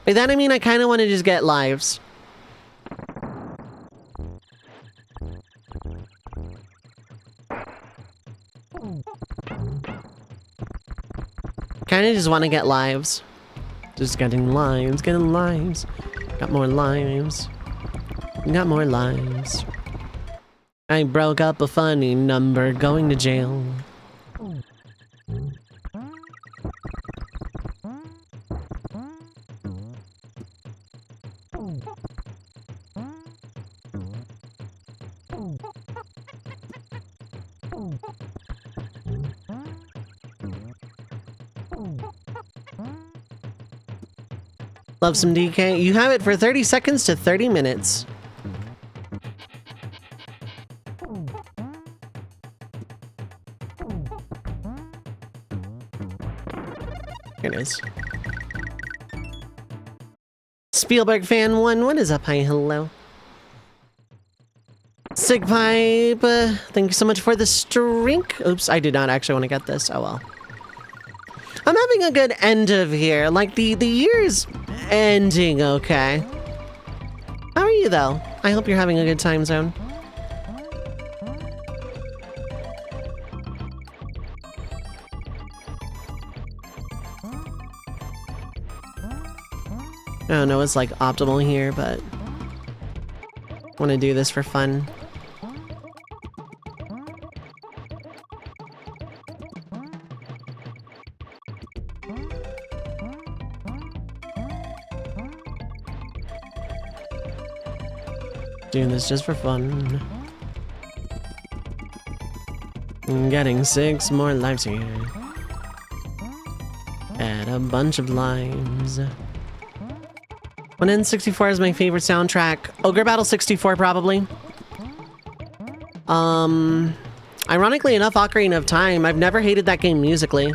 By that I mean I kind of want to just get lives. Kind of just want to get lives. Just getting lives, getting lives. Got more lives. Got more lives. I broke up a funny number going to jail. Love some DK. You have it for 30 seconds to 30 minutes. Here it is. Spielberg fan 1, what is up? Hi, hello. Sig Pipe, thank you so much for the drink. Oops, I did not actually want to get this. Oh well. I'm having a good end of here. Like, the year's ending okay. How are you, though? I hope you're having a good time zone. I don't know what's, like, optimal here, but I want to do this for fun. Doing this just for fun. I'm getting 6 more lives here. Add a bunch of lives. 1N64 is my favorite soundtrack. Ogre Battle 64, probably. Ironically enough, Ocarina of Time. I've never hated that game musically.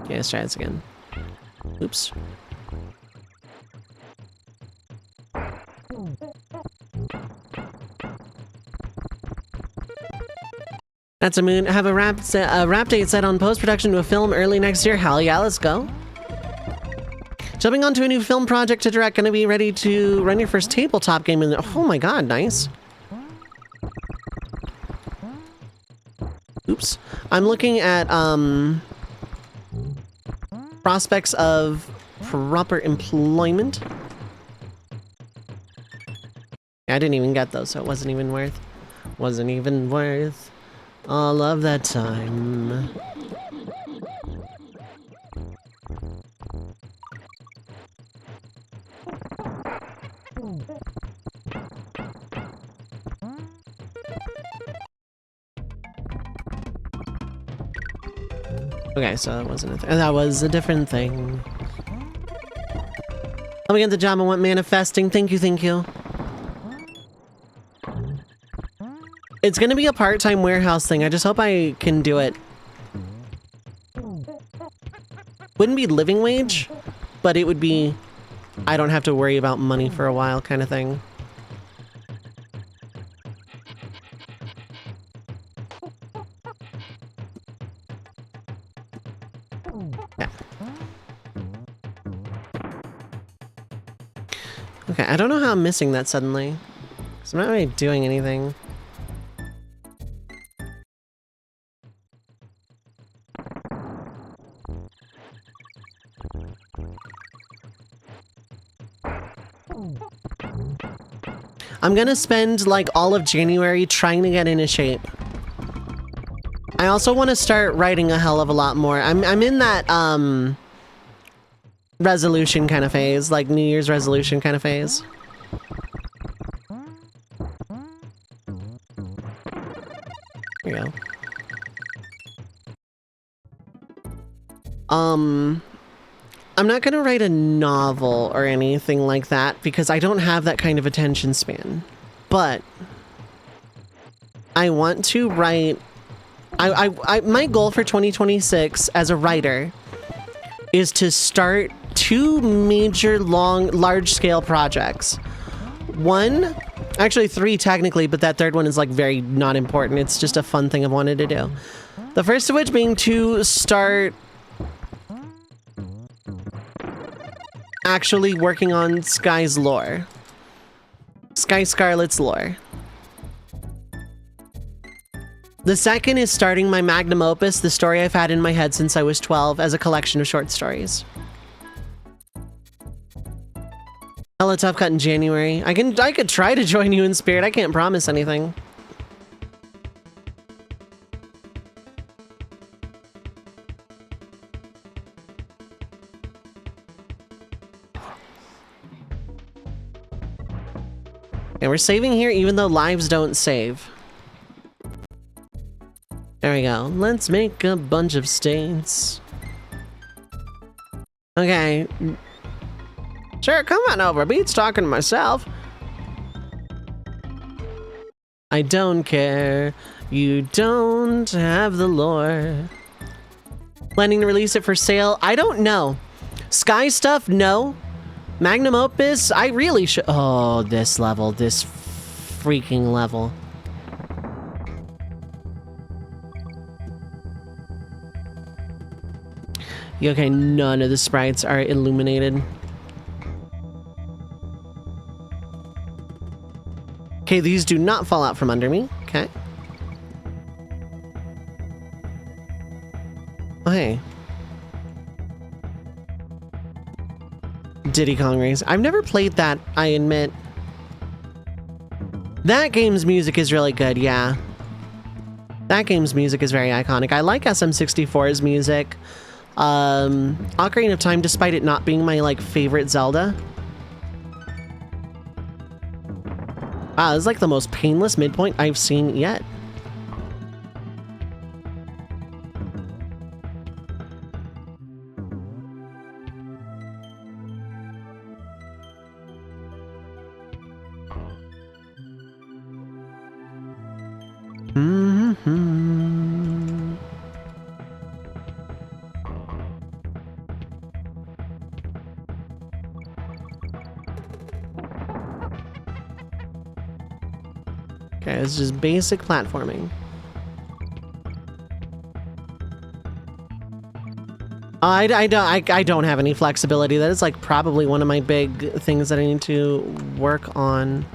Okay, let's try this again. Oops. That's a moon. Have a rap date set on post-production to a film early next year. Hell yeah, let's go. Jumping onto a new film project to direct. Gonna be ready to run your first tabletop game in the... Oh my god, nice. Oops. I'm looking at, prospects of proper employment. I didn't even get those, so it wasn't even worth all of that time. Okay, so that wasn't a thing. That was a different thing. Let me get the job I want manifesting. Thank you, thank you. It's gonna be a part-time warehouse thing. I just hope I can do it. Wouldn't be living wage, but it would be... I don't have to worry about money for a while kind of thing. Yeah. Okay, I don't know how I'm missing that suddenly. 'Cause I'm not really doing anything. I'm gonna spend like all of January trying to get into shape. I also want to start writing a hell of a lot more. I'm in that resolution kind of phase, like New Year's resolution kind of phase. Here you go. I'm not gonna write a novel or anything like that because I don't have that kind of attention span. But I want to write... my goal for 2026 as a writer is to start 2 major large-scale projects. One Actually, 3 technically, but that third one is like very not important. It's just a fun thing I've wanted to do. The first of which being to start actually working on Sky's lore. Sky Scarlet's lore. The second is starting my magnum opus, the story I've had in my head since I was 12, as a collection of short stories. Hella tough cut in January. I could try to join you in spirit. I can't promise anything. And we're saving here even though lives don't save. There we go. Let's make a bunch of states. Okay. Sure, come on over. Beats talking to myself. I don't care. You don't have the lore. Planning to release it for sale? I don't know. Sky stuff? No. Magnum Opus? I really should. Oh, this level. This freaking level. Okay, none of the sprites are illuminated. Okay, these do not fall out from under me. Okay. Oh, hey. Diddy Kong Race. I've never played that, I admit. That game's music is really good, yeah. That game's music is very iconic. I like SM64's music. Ocarina of Time, despite it not being my, like, favorite Zelda. Wow, this is like the most painless midpoint I've seen yet. Okay, it's just basic platforming. I don't have any flexibility. That is like probably one of my big things that I need to work on.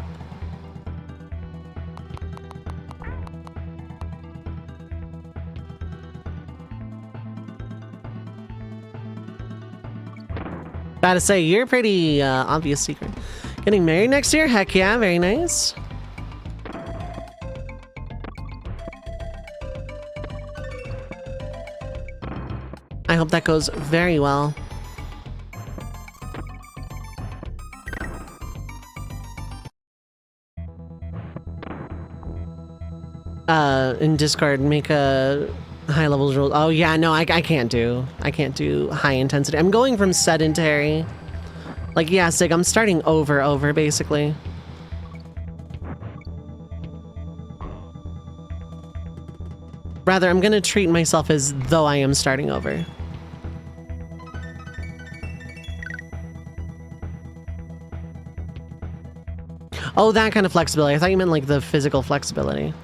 Gotta say, you're a pretty obvious secret. Getting married next year? Heck yeah, very nice. I hope that goes very well. In Discord, make a high levels rule. Oh yeah, no, I can't do high intensity. I'm going from sedentary. Like, yeah, Sig, I'm starting over, basically. Rather, I'm gonna treat myself as though I am starting over. Oh, that kind of flexibility. I thought you meant like the physical flexibility.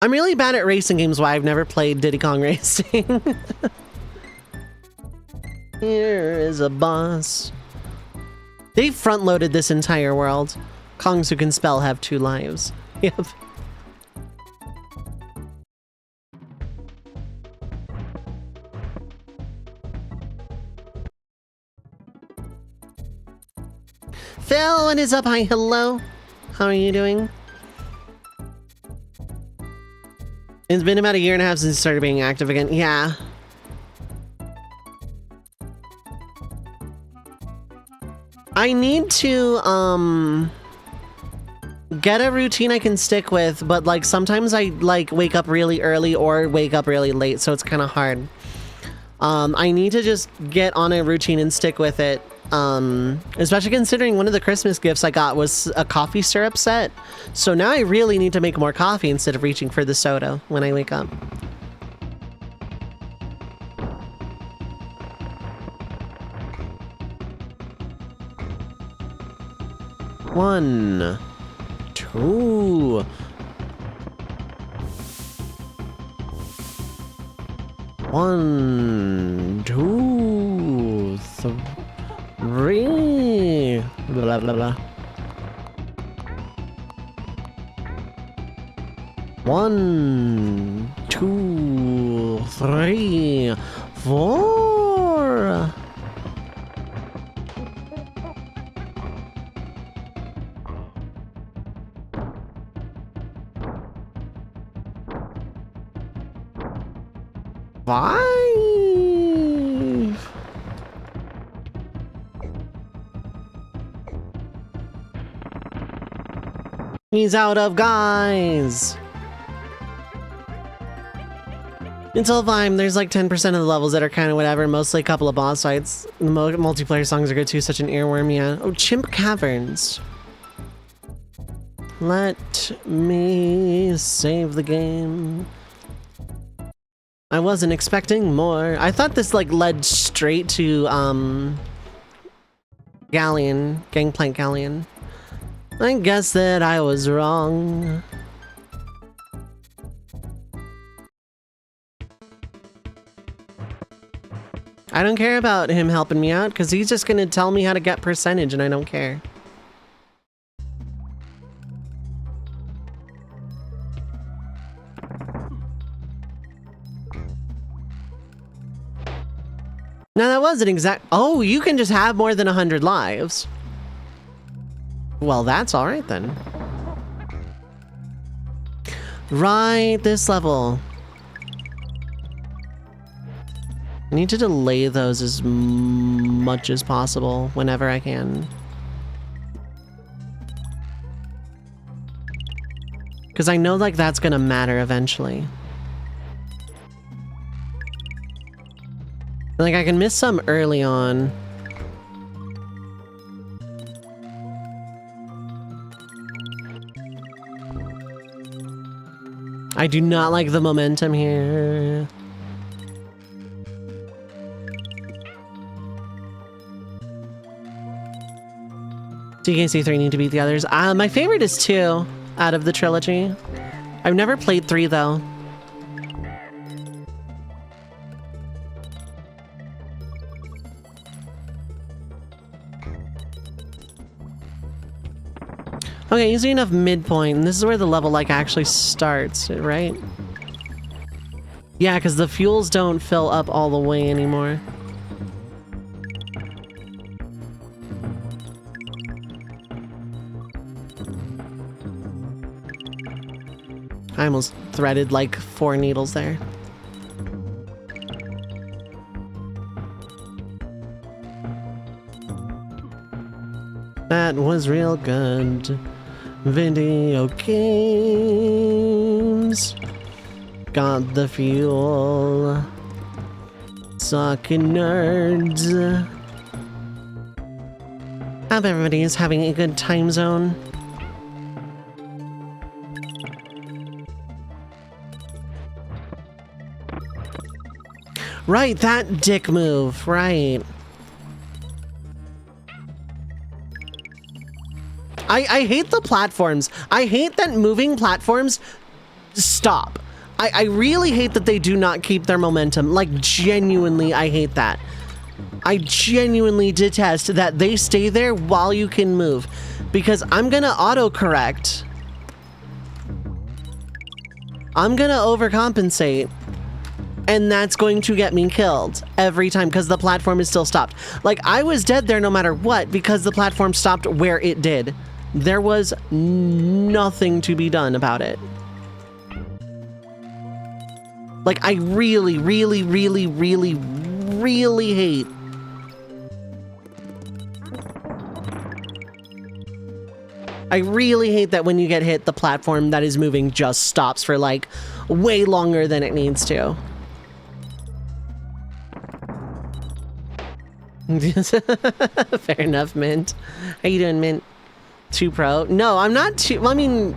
I'm really bad at racing games, why I've never played Diddy Kong Racing. Here is a boss. They front-loaded this entire world. Kongs who can spell have 2 lives. Yep. Phil, what is up? Hi, hello. How are you doing? It's been about 1.5 years since it started being active again. Yeah. I need to, get a routine I can stick with, but, like, sometimes I, like, wake up really early or wake up really late, so it's kind of hard. I need to just get on a routine and stick with it. Especially considering one of the Christmas gifts I got was a coffee syrup set. So now I really need to make more coffee instead of reaching for the soda when I wake up. 1, 2. 1, 2, 3. Blah, blah, blah. 1, 2, 3, 4. Five. He's out of guys. It's all fine. There's like 10% of the levels that are kind of whatever. Mostly a couple of boss fights. The multiplayer songs are good too. Such an earworm, yeah. Oh, Chimp Caverns. Let me save the game. I wasn't expecting more. I thought this like led straight to Gangplank Galleon. I guess that I was wrong. I don't care about him helping me out because he's just gonna tell me how to get percentage and I don't care. Now that wasn't exact. Oh, you can just have more than 100 lives. Well, that's all right then. Right, this level. I need to delay those as much as possible whenever I can. Because I know like that's gonna matter eventually. Like I can miss some early on. I do not like the momentum here. TKC3 need to beat the others. My favorite is 2 out of the trilogy. I've never played 3 though. Okay, easy enough midpoint, and this is where the level like actually starts, right? Yeah, because the fuels don't fill up all the way anymore. I almost threaded like 4 needles there. That was real good. Video games. Got the fuel. Sucking nerds. Hope everybody is having a good time zone. Right, that dick move, right. I hate the platforms. I hate that moving platforms stop. I really hate that they do not keep their momentum. Like, genuinely, I hate that. I genuinely detest that they stay there while you can move. Because I'm gonna autocorrect. I'm gonna overcompensate. And that's going to get me killed every time because the platform is still stopped. Like, I was dead there no matter what because the platform stopped where it did. There was nothing to be done about it. Like, I really, really, really, really, really hate. I really hate that when you get hit, the platform that is moving just stops for like way longer than it needs to. Fair enough, Mint. How you doing, Mint? 2 Pro? No, I'm not too... I mean...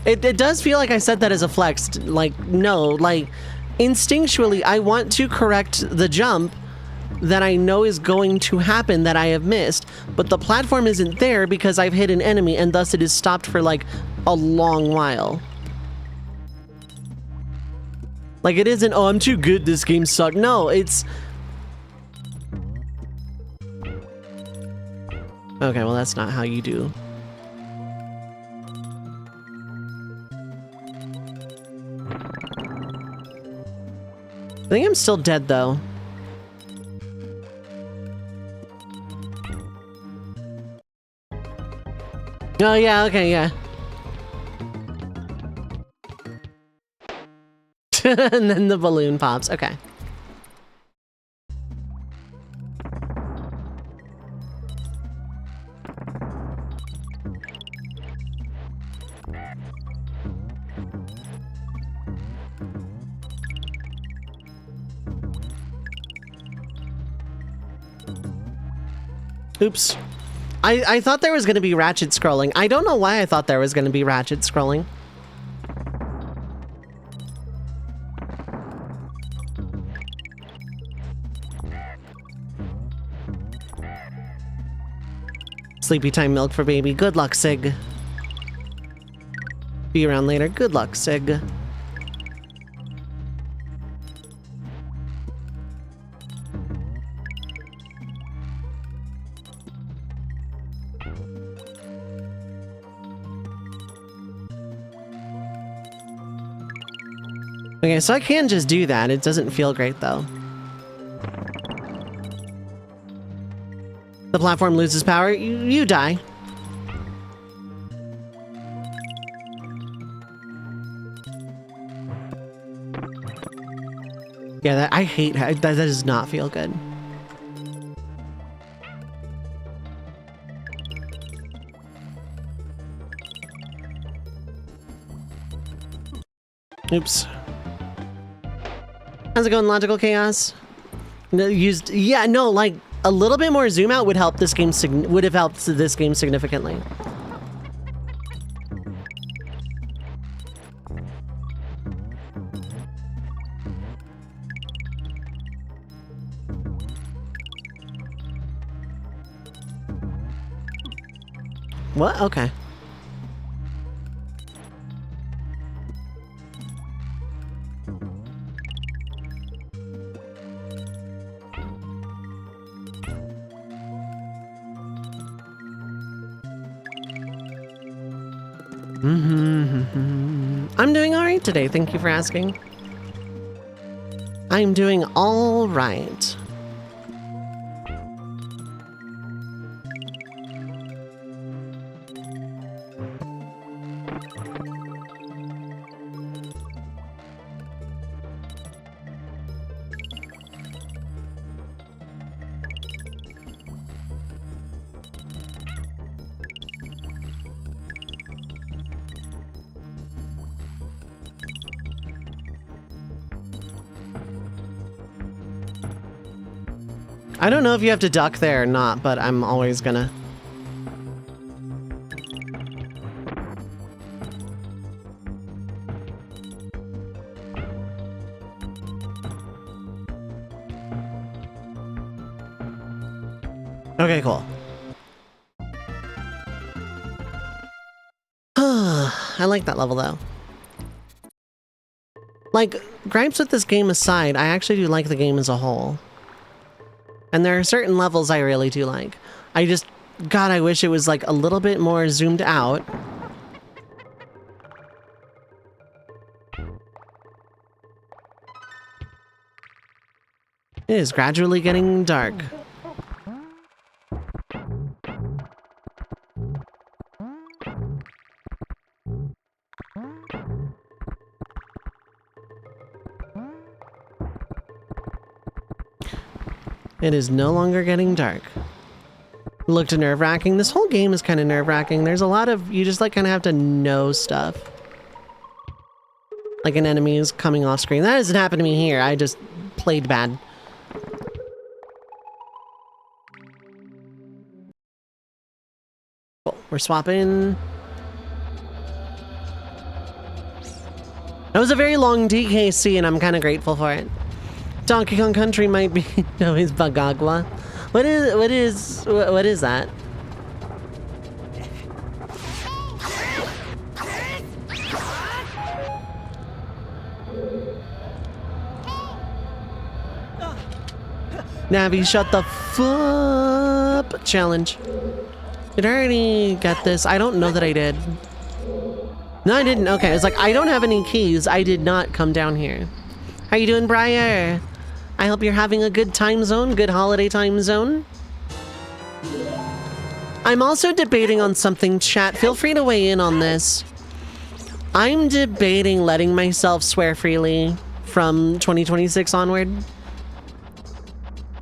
It does feel like I said that as a flex. Like, no, like... Instinctually, I want to correct the jump that I know is going to happen that I have missed, but the platform isn't there because I've hit an enemy and thus it is stopped for like a long while. Like it isn't, oh, I'm too good, this game sucked. No, it's... Okay, well that's not how you do. I think I'm still dead though. Oh yeah, okay, yeah. And then the balloon pops, okay. Oops. I thought there was going to be ratchet scrolling. I don't know why I thought there was going to be ratchet scrolling. Sleepy time milk for baby. Good luck, Sig. Be around later. Good luck, Sig. Okay, so I can just do that. It doesn't feel great, though. The platform loses power, you die. Yeah, that, I hate that. That does not feel good. Oops. How's it going, Logical Chaos? No, yeah, no, like a little bit more zoom out would help this game. Would have helped this game significantly. What? Okay. I'm doing all right today. Thank you for asking. I'm doing all right. I don't know if you have to duck there or not, but I'm always gonna. Okay, cool. I like that level though. Like, gripes with this game aside, I actually do like the game as a whole. And there are certain levels I really do like. I just, God, I wish it was like a little bit more zoomed out. It is gradually getting dark. It is no longer getting dark. Looked nerve-wracking. This whole game is kind of nerve-wracking. There's a lot of, you just like kind of have to know stuff. Like an enemy is coming off screen. That doesn't happen to me here. I just played bad. Cool. We're swapping. That was a very long DKC and I'm kind of grateful for it. Donkey Kong Country might be no, he's Bagagwa. What is that? Navi, shut the fuck challenge. Did I already get this? I don't know that I did. No, I didn't. Okay, I was like, I don't have any keys. I did not come down here. How you doing, Briar? I hope you're having a good time zone, good holiday time zone. I'm also debating on something, chat. Feel free to weigh in on this. I'm debating letting myself swear freely from 2026 onward.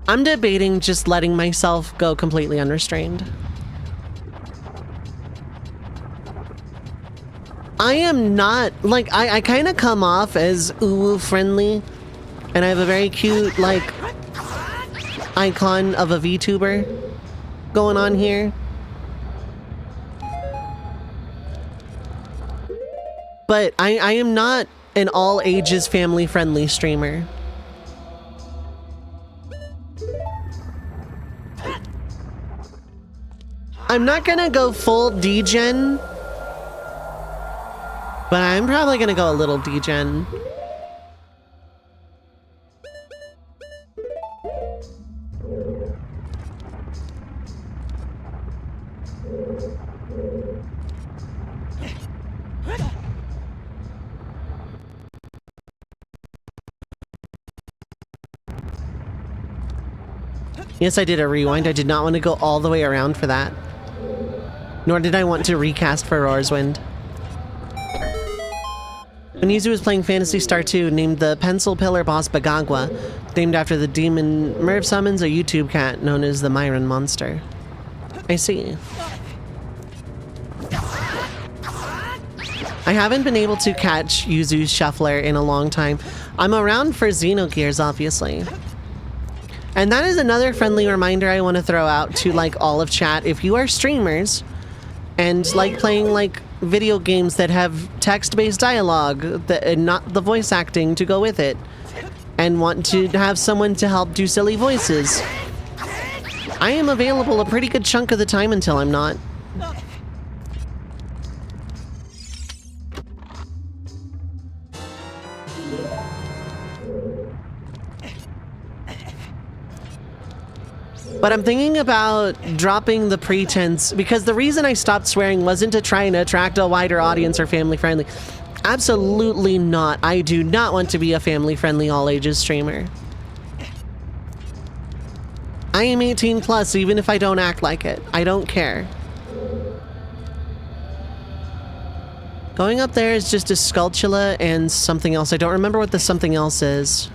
I'm debating just letting myself go completely unrestrained. I am not, like, I kind of come off as ooh friendly, and I have a very cute, like, icon of a VTuber going on here. But I am not an all ages family friendly streamer. I'm not gonna go full degen. But I'm probably gonna go a little degen. Yes, I did a rewind. I did not want to go all the way around for that. Nor did I want to recast for Roar's Wind. When Yuzu was playing Phantasy Star 2, named the Pencil Pillar boss Bagagwa, named after the demon Merv summons a YouTube cat known as the Myron Monster. I see. I haven't been able to catch Yuzu's Shuffler in a long time. I'm around for Xenogears, obviously. And that is another friendly reminder I want to throw out to, like, all of chat. If you are streamers and like playing, like, video games that have text-based dialogue and not the voice acting to go with it, and want to have someone to help do silly voices, I am available a pretty good chunk of the time until I'm not. But I'm thinking about dropping the pretense, because the reason I stopped swearing wasn't to try and attract a wider audience or family friendly. Absolutely not. I do not want to be a family friendly all ages streamer. I am 18 plus even if I don't act like it. I don't care. Going up there is just a Skulltula and something else. I don't remember what the something else is.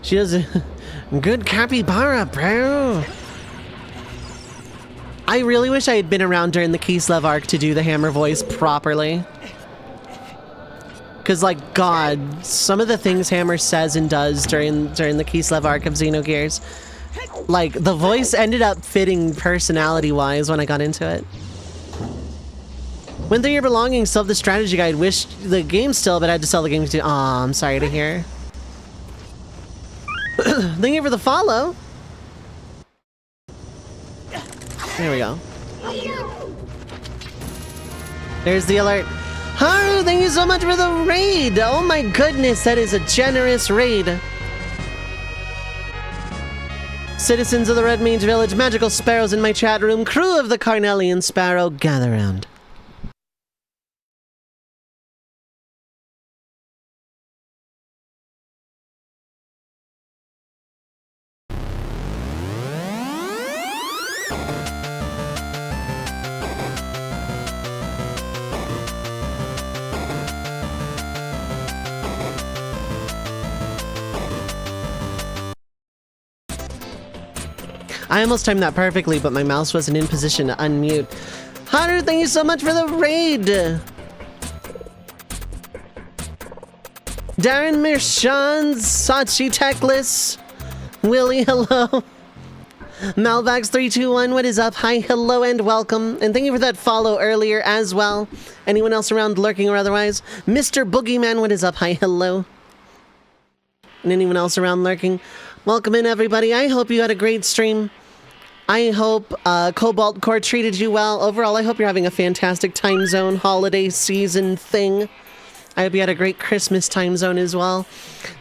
She has a good capybara, bro. I really wish I had been around during the Kislev arc to do the hammer voice properly. Because, like, God, some of the things Hammer says and does during the Kislev arc of Xenogears, like, the voice ended up fitting personality-wise when I got into it. Went through your belongings, still have the strategy guide. Wish the game still, but I had to sell the game too. Aw, I'm sorry to hear. Thank you for the follow. There we go. There's the alert. Haru, thank you so much for the raid. Oh my goodness, that is a generous raid. Citizens of the Red Mage Village, magical sparrows in my chat room, crew of the Carnelian Sparrow, gather round. I almost timed that perfectly, but my mouse wasn't in position to unmute. Haru, thank you so much for the raid! Darren Mirshans, Sachi Techless, Willie, hello. Malvax321, what is up? Hi, hello, and welcome. And thank you for that follow earlier as well. Anyone else around lurking or otherwise? Mr. Boogeyman, what is up? Hi, hello. And anyone else around lurking? Welcome in, everybody. I hope you had a great stream. I hope Cobalt Core treated you well. Overall, I hope you're having a fantastic time zone holiday season thing. I hope you had a great Christmas time zone as well.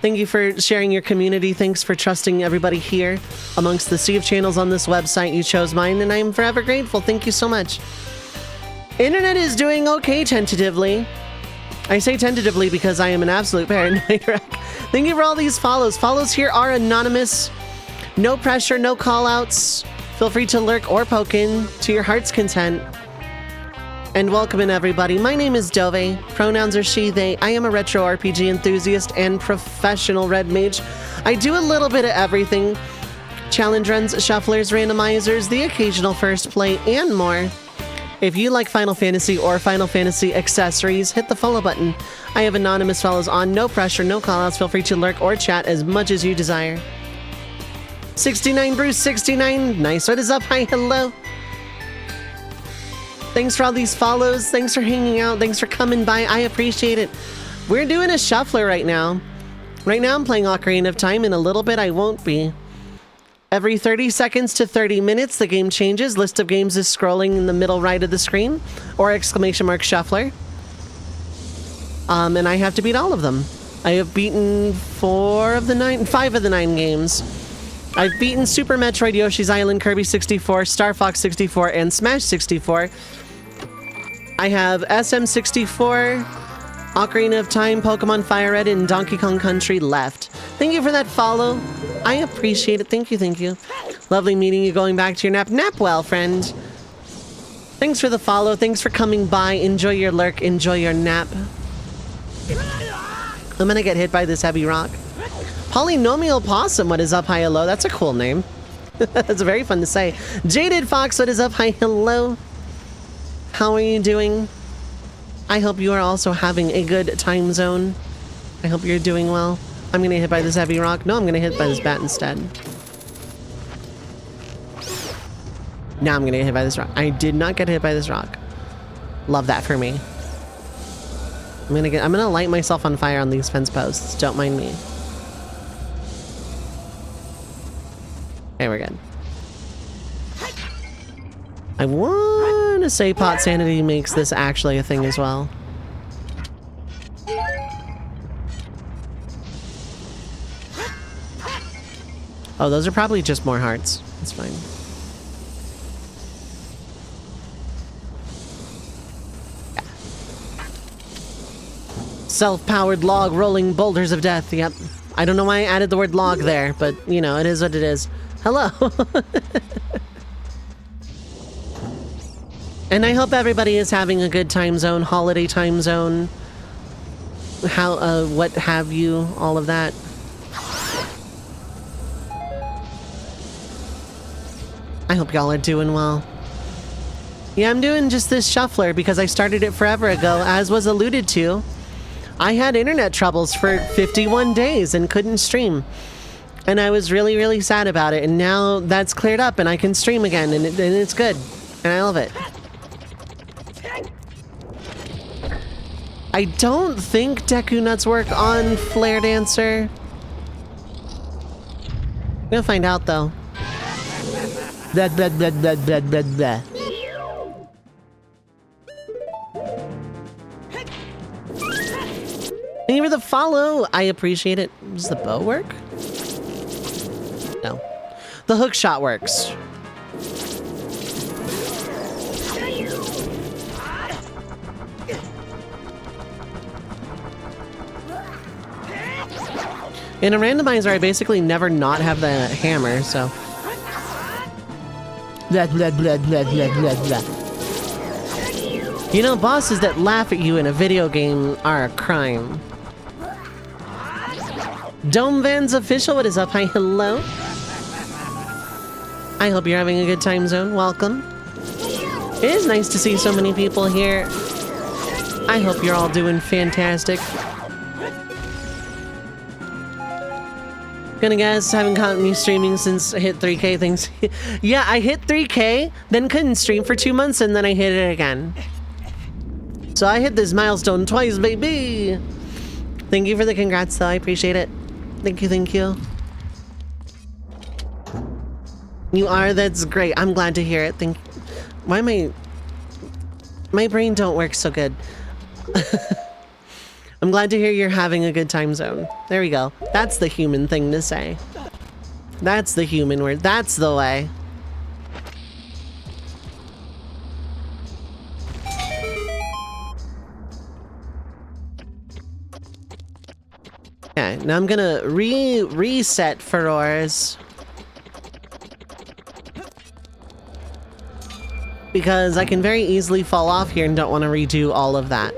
Thank you for sharing your community. Thanks for trusting everybody here. Amongst the sea of channels on this website, you chose mine, and I am forever grateful. Thank you so much. Internet is doing okay tentatively. I say tentatively because I am an absolute paranoid wreck. Thank you for all these follows. Follows here are anonymous. No pressure, no call-outs. Feel free to lurk or poke in to your heart's content. And welcome in, everybody. My name is Dove. Pronouns are she, they. I am a retro RPG enthusiast and professional red mage. I do a little bit of everything. Challenge runs, shufflers, randomizers, the occasional first play, and more. If you like Final Fantasy or Final Fantasy accessories, hit the follow button. I have anonymous follows on. No pressure, no callouts. Feel free to lurk or chat as much as you desire. 69 Bruce 69. Nice. What is up? Hi, hello. Thanks for all these follows. Thanks for hanging out. Thanks for coming by. I appreciate it. We're doing a shuffler right now. Right now I'm playing Ocarina of Time. In a little bit I won't be. Every 30 seconds to 30 minutes the game changes. List of games is scrolling in the middle right of the screen. Or exclamation mark shuffler. And I have to beat all of them. I have beaten 5 of the 9 games. I've beaten Super Metroid, Yoshi's Island, Kirby 64, Star Fox 64, and Smash 64. I have SM64, Ocarina of Time, Pokemon Fire Red, and Donkey Kong Country left. Thank you for that follow. I appreciate it. Thank you, thank you. Lovely meeting you going back to your nap. Nap well, friend. Thanks for the follow. Thanks for coming by. Enjoy your lurk. Enjoy your nap. I'm gonna get hit by this heavy rock. Polynomial Possum, what is up? Hi, hello. That's a cool name. That's very fun to say. Jaded Fox, what is up? Hi, hello. How are you doing? I hope you are also having a good time zone. I hope you're doing well. I'm gonna get hit by this heavy rock. No, I'm gonna hit by this bat instead. Now I'm gonna get hit by this rock. I did not get hit by this rock. Love that for me. I'm gonna light myself on fire on these fence posts. Don't mind me. Okay, we're good. I want to say pot sanity makes this actually a thing as well. Oh, those are probably just more hearts. That's fine. Self-powered log rolling boulders of death. Yep. I don't know why I added the word log there, but, you know, it is what it is. Hello. And I hope everybody is having a good time zone, holiday time zone. What have you, all of that. I hope y'all are doing well. Yeah, I'm doing just this shuffler because I started it forever ago, as was alluded to. I had internet troubles for 51 days and couldn't stream. And I was really, really sad about it. And now that's cleared up and I can stream again and it's good. And I love it. I don't think Deku Nuts work on Flare Dancer. I'm gonna find out though. Blah, blah, blah, blah, blah, blah, blah. Thank you for the follow. I appreciate it. Does the bow work? No. The hook shot works. In a randomizer, I basically never not have the hammer, so... Blah, blah, blah, blah, blah, blah, blah. You know, bosses that laugh at you in a video game are a crime. Dome Van's official, what is up? Hi, hello. I hope you're having a good time zone. Welcome. It is nice to see so many people here. I hope you're all doing fantastic. Gonna guess, haven't caught me streaming since I hit 3K things. Yeah, I hit 3K, then couldn't stream for 2 months, and then I hit it again. So I hit this milestone twice, baby! Thank you for the congrats, though. I appreciate it. Thank you, thank you. You are? That's great. I'm glad to hear it. Thank you. Why am I... My brain don't work so good. I'm glad to hear you're having a good time zone. There we go. That's the human thing to say. That's the human word. That's the way. Okay, now I'm gonna reset furores. Because I can very easily fall off here and don't want to redo all of that.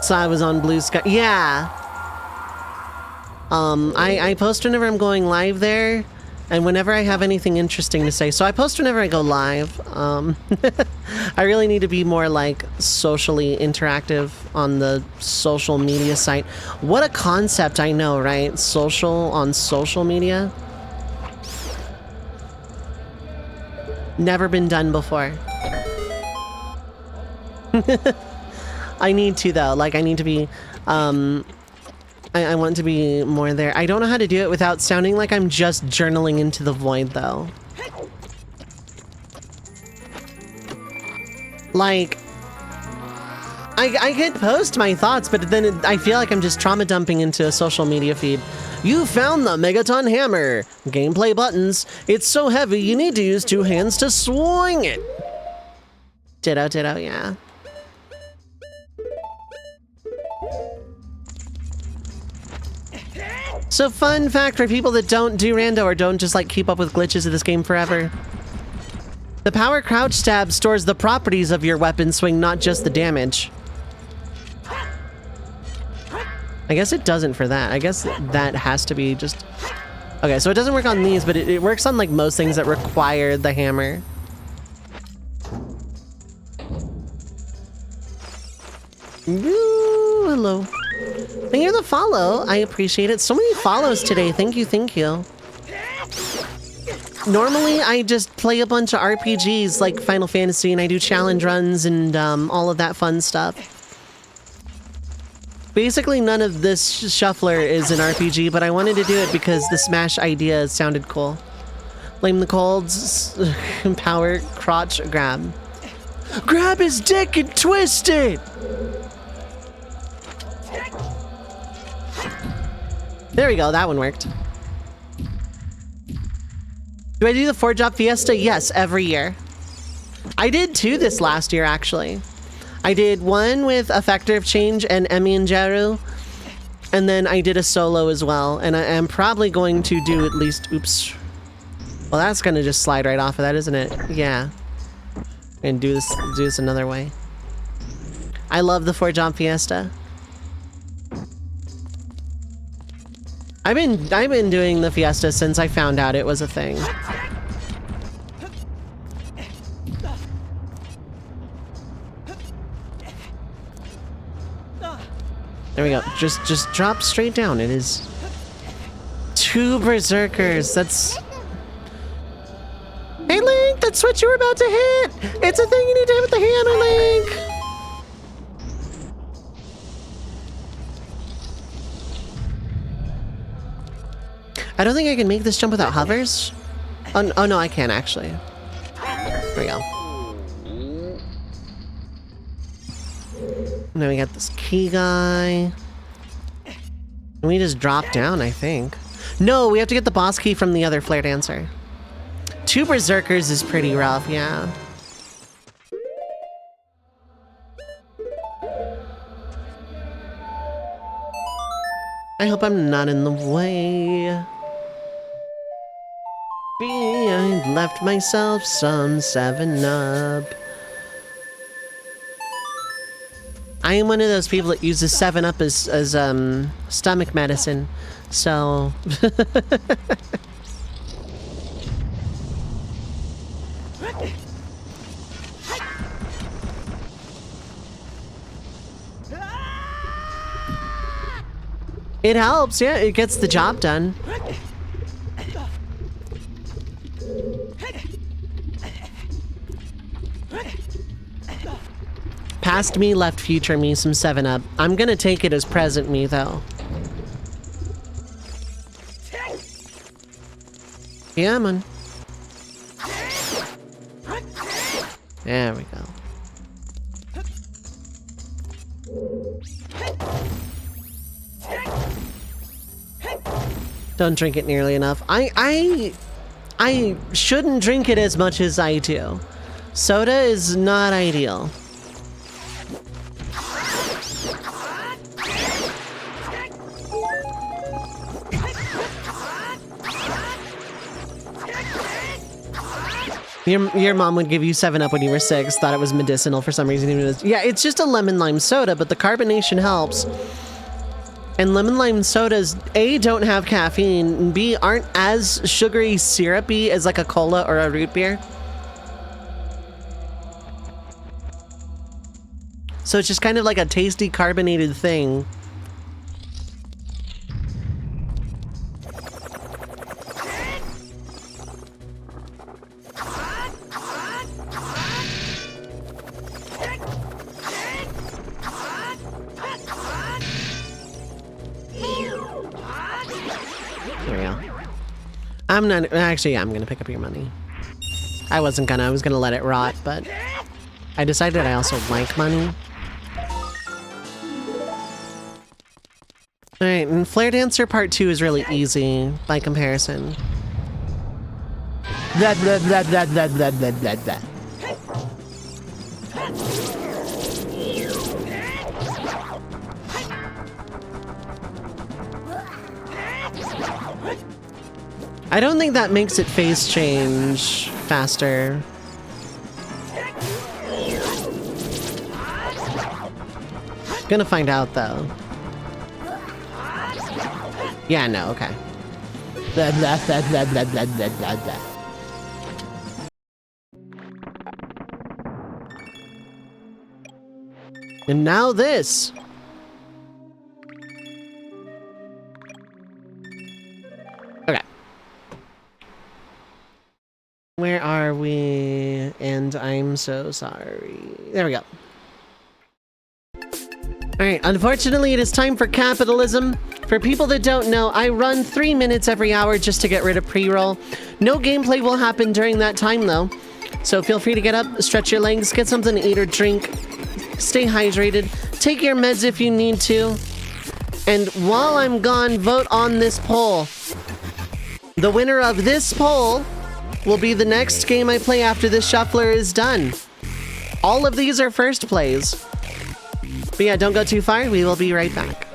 So I was on Blue Sky. Yeah. I post whenever I'm going live there, and whenever I have anything interesting to say. So I post whenever I go live. I really need to be more like socially interactive on the social media site. What a concept, I know, right? Social on social media. Never been done before. I need to, though. Like, I need to be, I want to be more there. I don't know how to do it without sounding like I'm just journaling into the void, though. Like, I could post my thoughts, but then I feel like I'm just trauma dumping into a social media feed. You found the Megaton Hammer. Gameplay buttons. It's so heavy, you need to use 2 hands to swing it. Ditto, ditto, yeah. So fun fact for people that don't do rando or don't just like keep up with glitches of this game forever. The power crouch stab stores the properties of your weapon swing, not just the damage. I guess it doesn't for that. I guess that has to be just... Okay, so it doesn't work on these, but it works on like most things that require the hammer. Ooh, hello. Thank you for the follow. I appreciate it. So many follows today. Thank you, thank you. Normally, I just play a bunch of RPGs like Final Fantasy, and I do challenge runs and all of that fun stuff. Basically, none of this shuffler is an RPG, but I wanted to do it because the Smash idea sounded cool. Blame the colds. Power crotch grab. Grab his dick and twist it! There we go, that one worked. Do I do the 4-drop fiesta? Yes, every year. I did 2 this last year, actually. I did one with Effective Change and Emi and Jeru, and then I did a solo as well, and I am probably going to do at least... Oops. Well, that's gonna just slide right off of that, isn't it? Yeah. And do this another way. I love the 4-drop fiesta. I've been doing the fiesta since I found out it was a thing. There we go. Just drop straight down. It is 2 berserkers. That's... Hey Link, that's what you were about to hit. It's a thing you need to hit with the hammer, Link. I don't think I can make this jump without hovers. Oh no, I can actually. There we go. Now we got this key guy. And we just drop down, I think. No, we have to get the boss key from the other flare dancer. 2 berserkers is pretty rough, yeah. I hope I'm not in the way. I left myself some 7-Up. I am one of those people that uses 7-Up as stomach medicine, so... It helps, yeah, it gets the job done. Past me, left future me, some 7-Up. I'm gonna take it as present me, though. Yeah, man. There we go. Don't drink it nearly enough. I shouldn't drink it as much as I do. Soda is not ideal. Your mom would give you 7-Up when you were 6, thought it was medicinal for some reason. Yeah, it's just a lemon lime soda, but the carbonation helps. And lemon lime sodas, A, don't have caffeine, and B, aren't as sugary syrupy as like a cola or a root beer. So it's just kind of like a tasty carbonated thing. I'm not, actually, yeah, I'm gonna pick up your money. I was gonna let it rot, but I decided I also like money. Alright, and Flare Dancer Part 2 is really easy by comparison. Blah, blah, blah, blah, blah, blah, blah, blah, blah. I don't think that makes it phase change faster. Gonna find out though. Yeah, no, okay. Blah, blah, blah, blah, blah, blah, blah, blah, blah. And now this. Okay. Where are we? And I'm so sorry. There we go. Alright, unfortunately it is time for capitalism. For people that don't know, I run 3 minutes every hour just to get rid of pre-roll. No gameplay will happen during that time though. So feel free to get up, stretch your legs, get something to eat or drink, stay hydrated, take your meds if you need to. And while I'm gone, vote on this poll. The winner of this poll will be the next game I play after this shuffler is done. All of these are first plays. But yeah, don't go too far. We will be right back.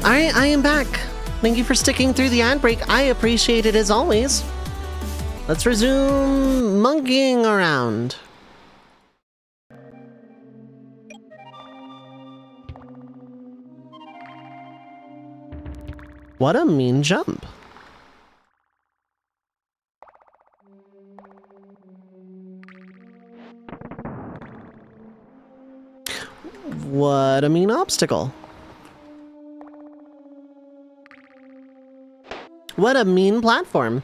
Alright, I am back. Thank you for sticking through the ad break. I appreciate it as always. Let's resume monkeying around. What a mean jump. What a mean obstacle. What a mean platform.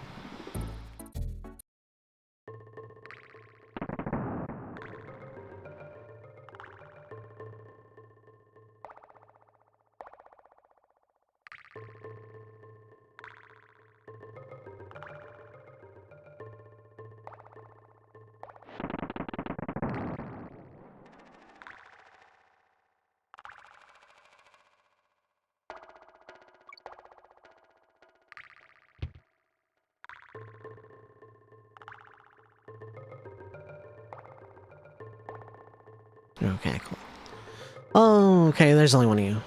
Okay, cool. Oh, okay, there's only one of you.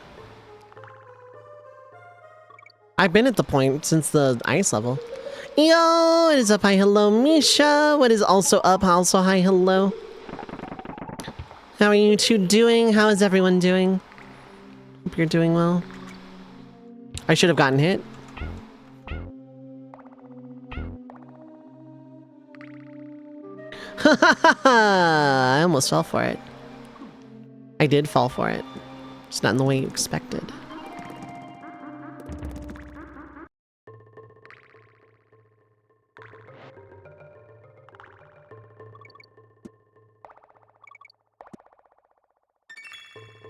I've been at the point since the ice level. Yo, what is up? Hi, hello, Misha. What is also up? Also, hi, hello. How are you two doing? How is everyone doing? Hope you're doing well. I should have gotten hit. I almost fell for it. I did fall for it. It's not in the way you expected.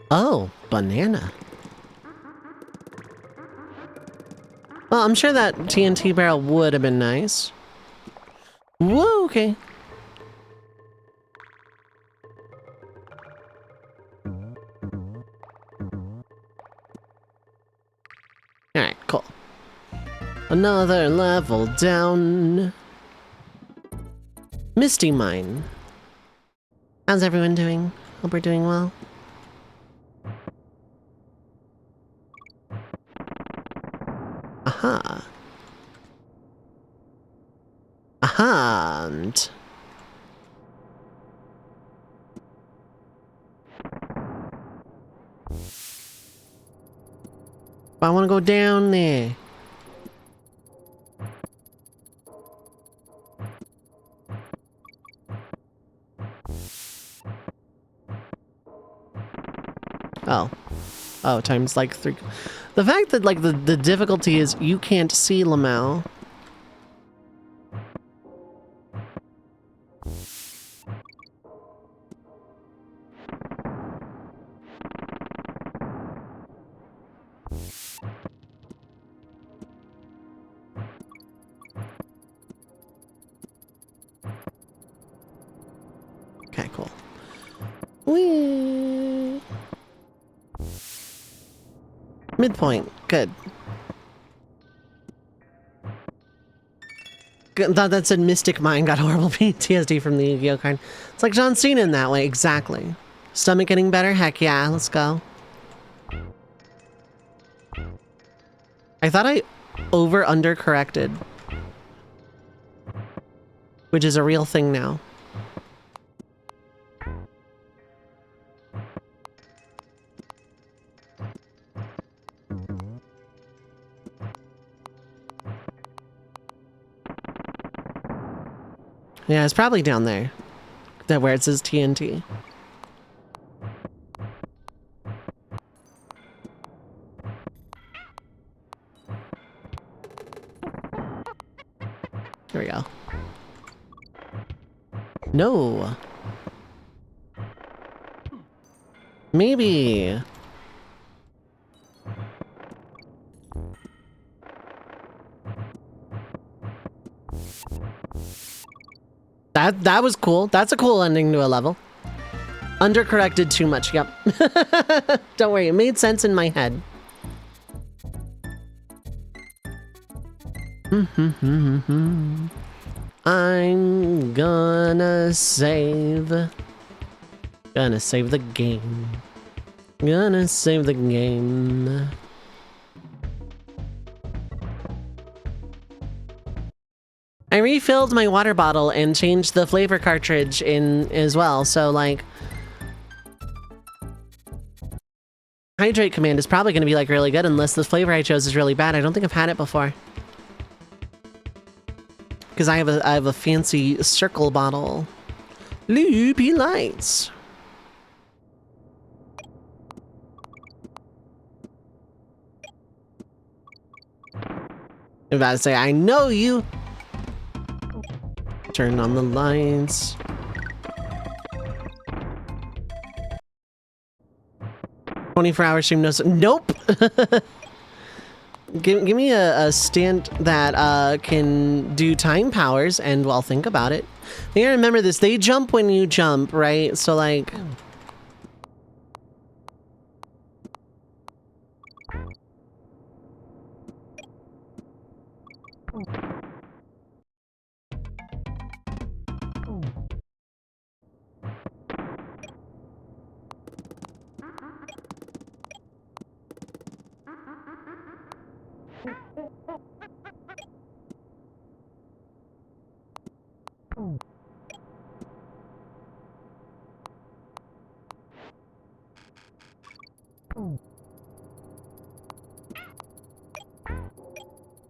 Oh, banana. Well, I'm sure that TNT barrel would have been nice. Whoa, okay. Alright, cool. Another level down. Misty Mine. How's everyone doing? Hope we're doing well. Aha. Aha. I want to go down there. Oh. Oh, times like 3. The fact that like the difficulty is you can't see Lamau. Okay, cool. Whee! Midpoint. Good. Thought that said Mystic Mine got horrible PTSD from the Yu-Gi-Oh card. It's like John Cena in that way. Exactly. Stomach getting better? Heck yeah. Let's go. I thought I over-under corrected. Which is a real thing now. Yeah, it's probably down there. That where it says TNT. Here we go. No. Maybe. That was cool. That's a cool ending to a level. Undercorrected too much, yep. Don't worry, it made sense in my head. I'm gonna save. Gonna save the game. Gonna save the game. I refilled my water bottle and changed the flavor cartridge in as well, so like... Hydrate command is probably going to be like really good unless the flavor I chose is really bad. I don't think I've had it before. Because I have a fancy circle bottle. Loopy lights. I'm about to say, I know you. Turn on the lights. "24-hour stream, no... Nope! give me a stand that can do time powers, and I'll think about it. You gotta remember this, they jump when you jump, right? So, like...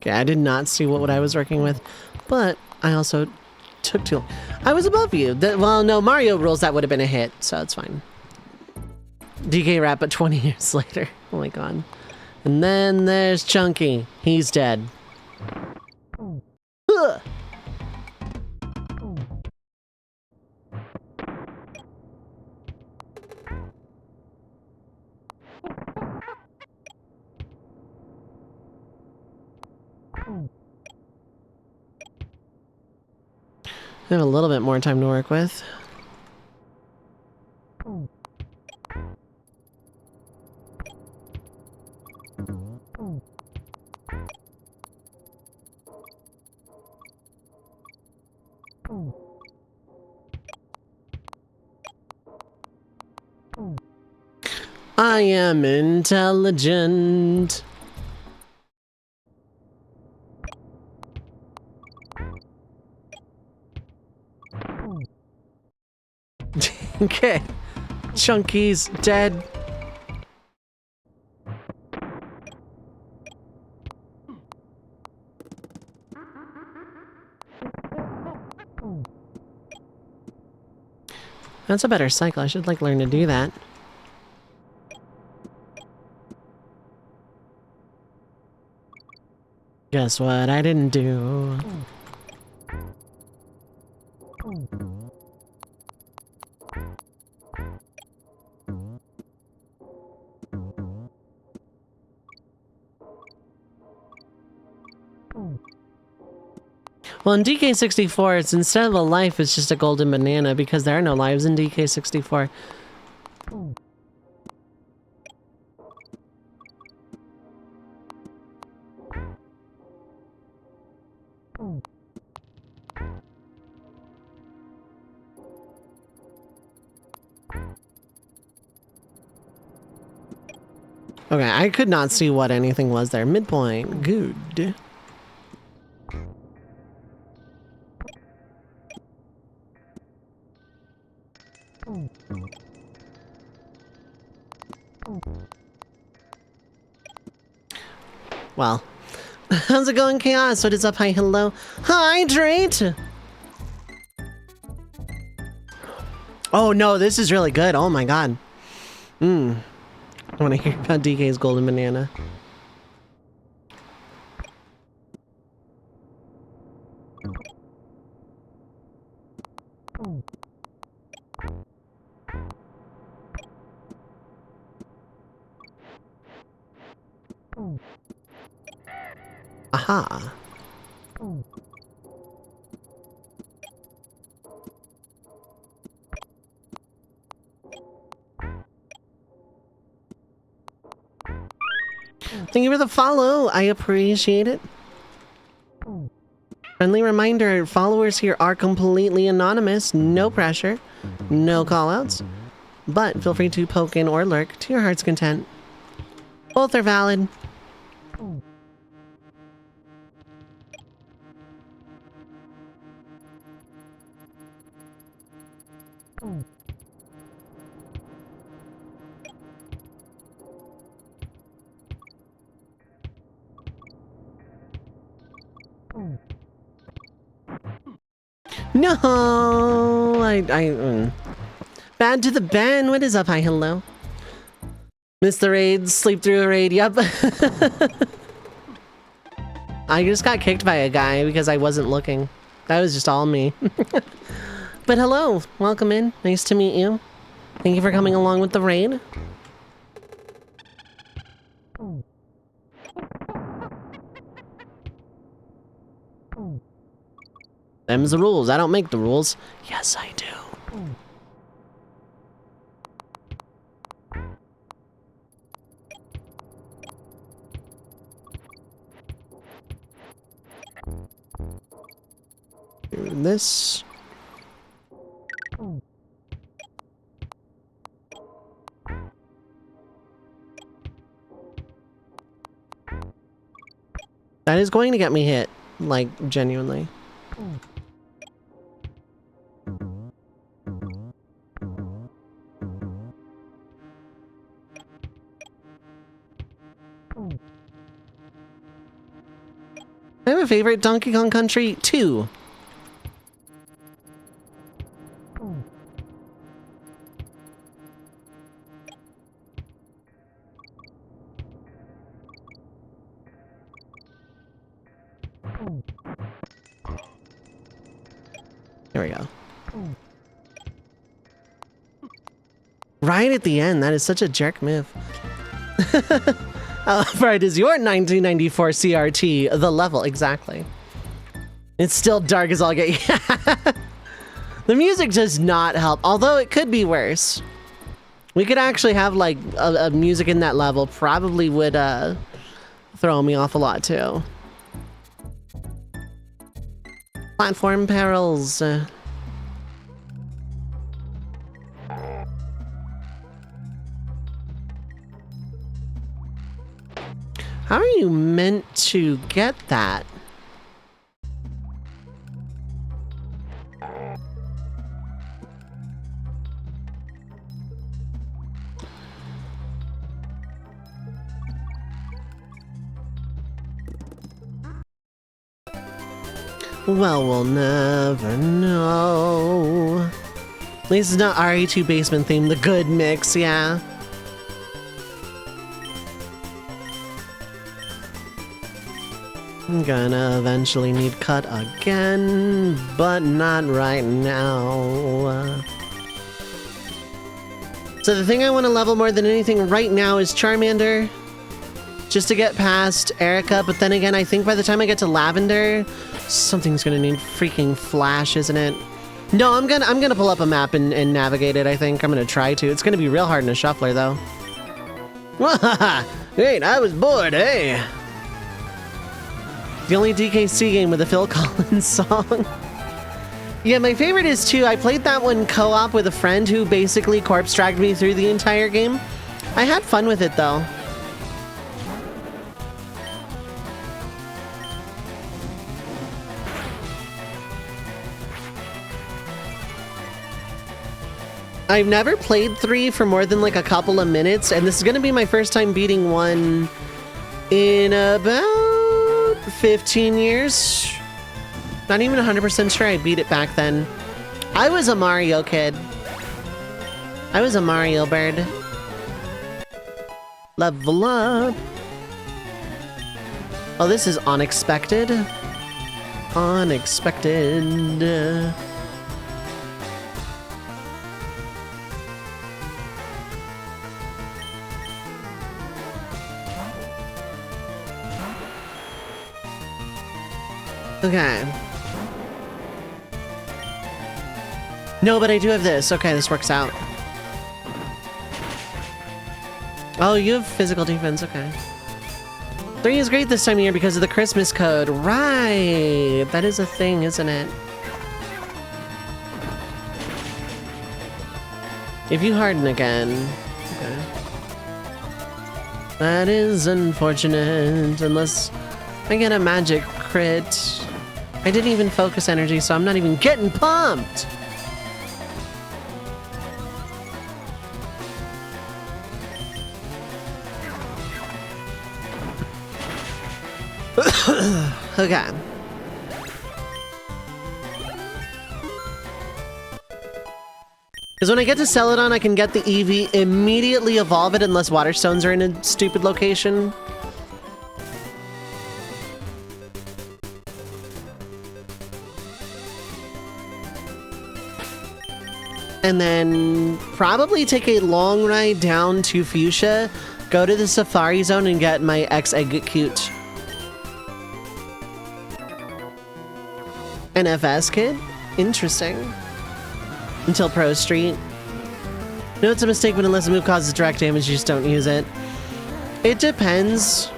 Okay, I did not see what I was working with, but I also took too long. I was above you. Well, no, Mario rules, that would have been a hit, so it's fine. DK rap, but 20 years later. Oh my god. And then there's Chunky. He's dead. Ugh. I have a little bit more time to work with. I am intelligent. Okay. Chunky's dead. That's a better cycle. I should like learn to do that. Guess what I didn't do? Well, in DK64, it's instead of a life, it's just a golden banana because there are no lives in DK64. Okay, I could not see what anything was there. Midpoint. Good. Well, how's it going, Chaos? What is up? Hi, hello. Hydrate! Oh no, this is really good. Oh my god. I want to hear about DK's golden banana. Aha. Thank you for the follow. I appreciate it. Friendly reminder, followers here are completely anonymous. No pressure. No callouts. But feel free to poke in or lurk to your heart's content. Both are valid. . No, bad to the Ben. What is up? Hi, hello. Missed the raid, sleep through a raid. Yep. I just got kicked by a guy because I wasn't looking. That was just all me. But hello, welcome in. Nice to meet you. Thank you for coming along with the raid. Them's the rules. I don't make the rules. Yes, I do. This. That is going to get me hit, like, genuinely. I have a favorite, Donkey Kong Country 2. Here we go. Right at the end, that is such a jerk move. Right, is your 1994 CRT the level? Exactly. It's still dark as all get. The music does not help, although it could be worse. We could actually have like a music in that level. Probably would throw me off a lot too. Platform perils. How are you meant to get that? Well, we'll never know. At least it's not RE2 basement theme, the good mix, yeah. I'm gonna eventually need cut again, but not right now. So the thing I want to level more than anything right now is Charmander, just to get past Erica, but then again, I think by the time I get to Lavender, something's gonna need freaking Flash, isn't it? No, I'm gonna pull up a map and navigate it, I think. I'm gonna try to. It's gonna be real hard in a shuffler, though. Wait, I was bored, eh? The only DKC game with a Phil Collins song. Yeah, my favorite is too, I played that one co-op with a friend who basically corpse dragged me through the entire game. I had fun with it though. I've never played 3 for more than like a couple of minutes, and this is gonna be my first time beating 1 in about 15 years. Not even 100% sure I beat it back then. I was a Mario kid. I was a Mario bird. Level up. Oh, this is unexpected. Unexpected. Okay. No, but I do have this. Okay, this works out. Oh, you have physical defense. Okay. 3 is great this time of year because of the Christmas code. Right. That is a thing, isn't it? If you harden again. Okay. That is unfortunate. Unless I get a magic crit. I didn't even focus energy, so I'm not even getting pumped. Okay. Because when I get to Celadon, I can get the Eevee, immediately evolve it unless Water Stones are in a stupid location. And then probably take a long ride down to Fuchsia, go to the Safari Zone and get my X-Egg-Cute. An FS kid? Interesting. Until Pro Street. No, it's a mistake, but unless a move causes direct damage, you just don't use it. It depends.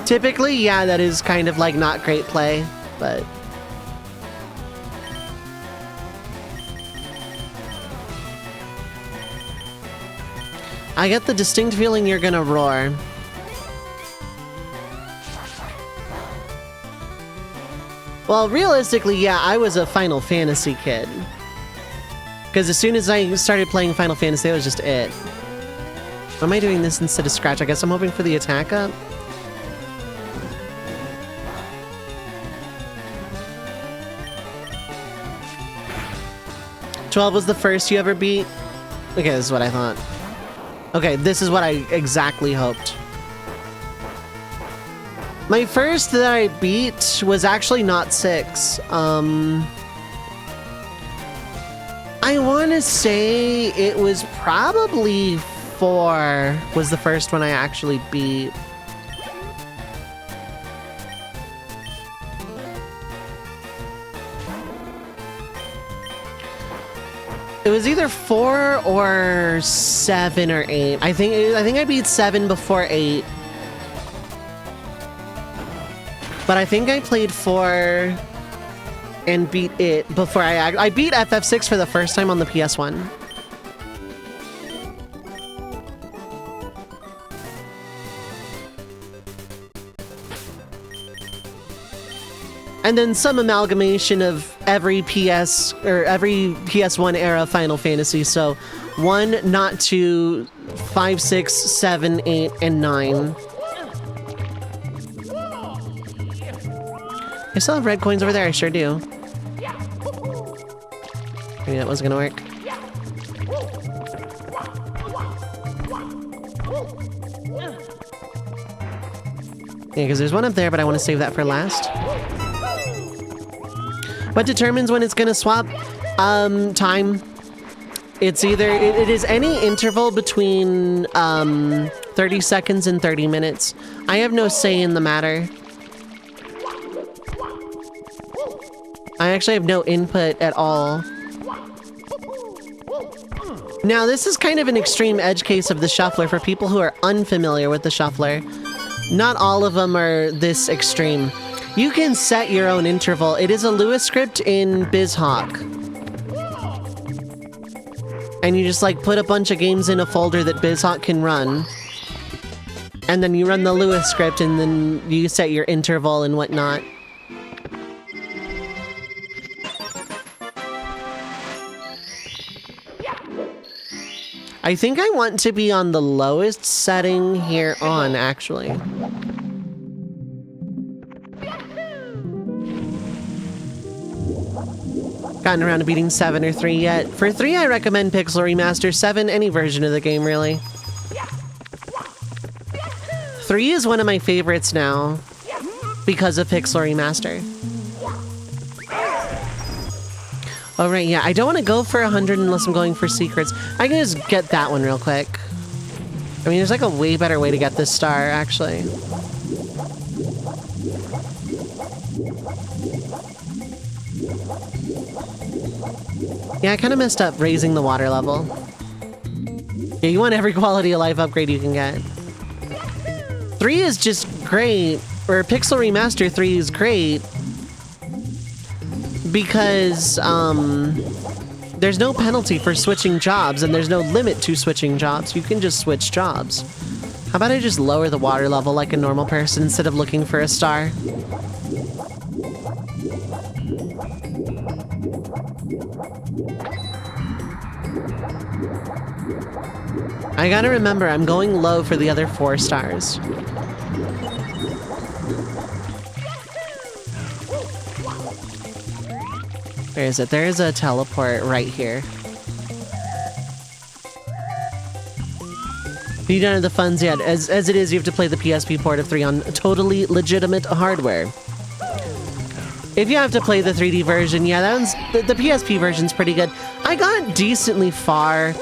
Typically, yeah, that is kind of like not great play, but... I get the distinct feeling you're gonna roar. Well, realistically, yeah, I was a Final Fantasy kid. Because as soon as I started playing Final Fantasy, that was just it. Why am I doing this instead of Scratch? I guess I'm hoping for the attack up. "12 was the first you ever beat?" Okay, this is what I thought. Okay, this is what I exactly hoped. My first that I beat was actually not 6. I want to say it was probably 4 was the first one I actually beat. It was either 4 or 7 or 8. I think I beat 7 before 8. But I think I played 4 and beat it before I beat FF6 for the first time on the PS1. And then some amalgamation of every PS or every PS1 era Final Fantasy. So 1, not 2, 5, 6, 7, 8, and 9. I still have red coins over there, I sure do. Maybe that wasn't gonna work. Yeah, because there's one up there, but I want to save that for last. What determines when it's gonna swap? Time. It's either, it is any interval between 30 seconds and 30 minutes. I have no say in the matter. I actually have no input at all. Now, this is kind of an extreme edge case of the shuffler for people who are unfamiliar with the shuffler. Not all of them are this extreme. You can set your own interval. It is a Lewis script in BizHawk. And you just like put a bunch of games in a folder that BizHawk can run. And then you run the Lewis script and then you set your interval and whatnot. I think I want to be on the lowest setting here on, actually. Gotten around to beating 7 or 3 yet. For 3, I recommend Pixel Remaster. 7, any version of the game, really. 3 is one of my favorites now because of Pixel Remaster. Oh, right, yeah. I don't want to go for 100 unless I'm going for secrets. I can just get that one real quick. I mean, there's like a way better way to get this star, actually. Yeah, I kind of messed up raising the water level. Yeah, you want every quality of life upgrade you can get. 3 is just great, or Pixel Remaster 3 is great, because there's no penalty for switching jobs, and there's no limit to switching jobs. You can just switch jobs. How about I just lower the water level like a normal person instead of looking for a star? I gotta remember, I'm going low for the other 4 stars. Where is it? There is a teleport right here. You don't have the funds yet. As it is, you have to play the PSP port of 3 on totally legitimate hardware. If you have to play the 3D version, yeah, that one's, the PSP version's pretty good. I got decently far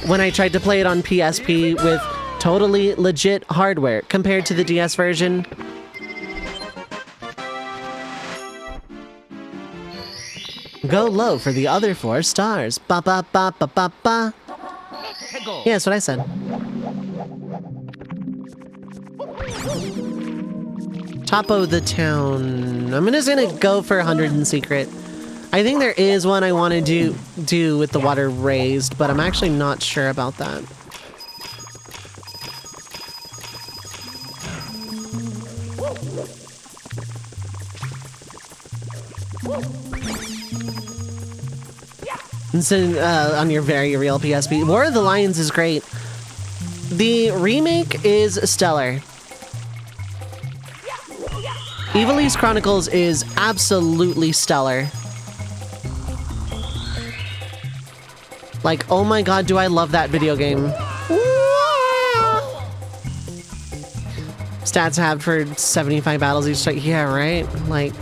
when I tried to play it on PSP with totally legit hardware compared to the DS version. Go low for the other 4 stars. Ba ba ba ba ba ba. Yeah, that's what I said. Top of the town. I'm just gonna go for 100 in secret. I think there is one I want to do with the water raised, but I'm actually not sure about that. And so, on your very real PSP. War of the Lions is great. The remake is stellar. Ivalice Chronicles is absolutely stellar. Like, oh my god, do I love that video game. Stats have for 75 battles each time. Yeah, right? Like...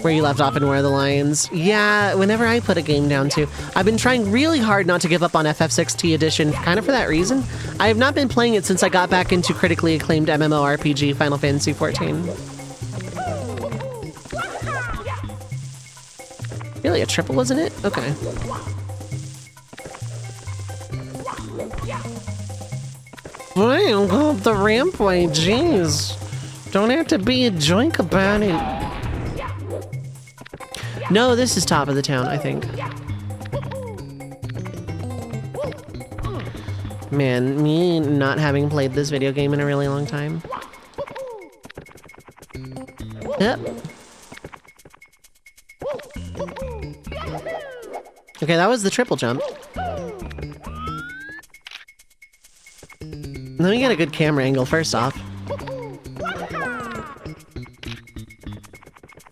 Where you left off in War of the Lions. Yeah, whenever I put a game down too. I've been trying really hard not to give up on FF6T Edition, kind of for that reason. I have not been playing it since I got back into critically acclaimed MMORPG Final Fantasy XIV. Really, a triple, wasn't it? Okay. Well, go up the rampway, jeez. Don't have to be a joink about it. No, this is top of the town, I think. Man, me not having played this video game in a really long time. Yep. Okay, that was the triple jump. Let me get a good camera angle first off.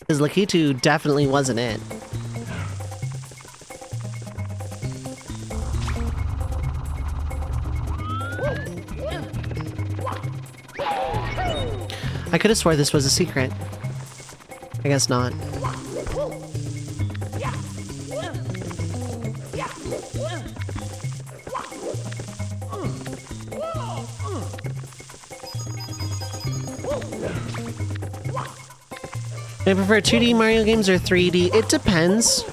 Because Lakitu definitely wasn't it. I could have swore this was a secret. I guess not. I prefer 2D Mario games or 3D? It depends.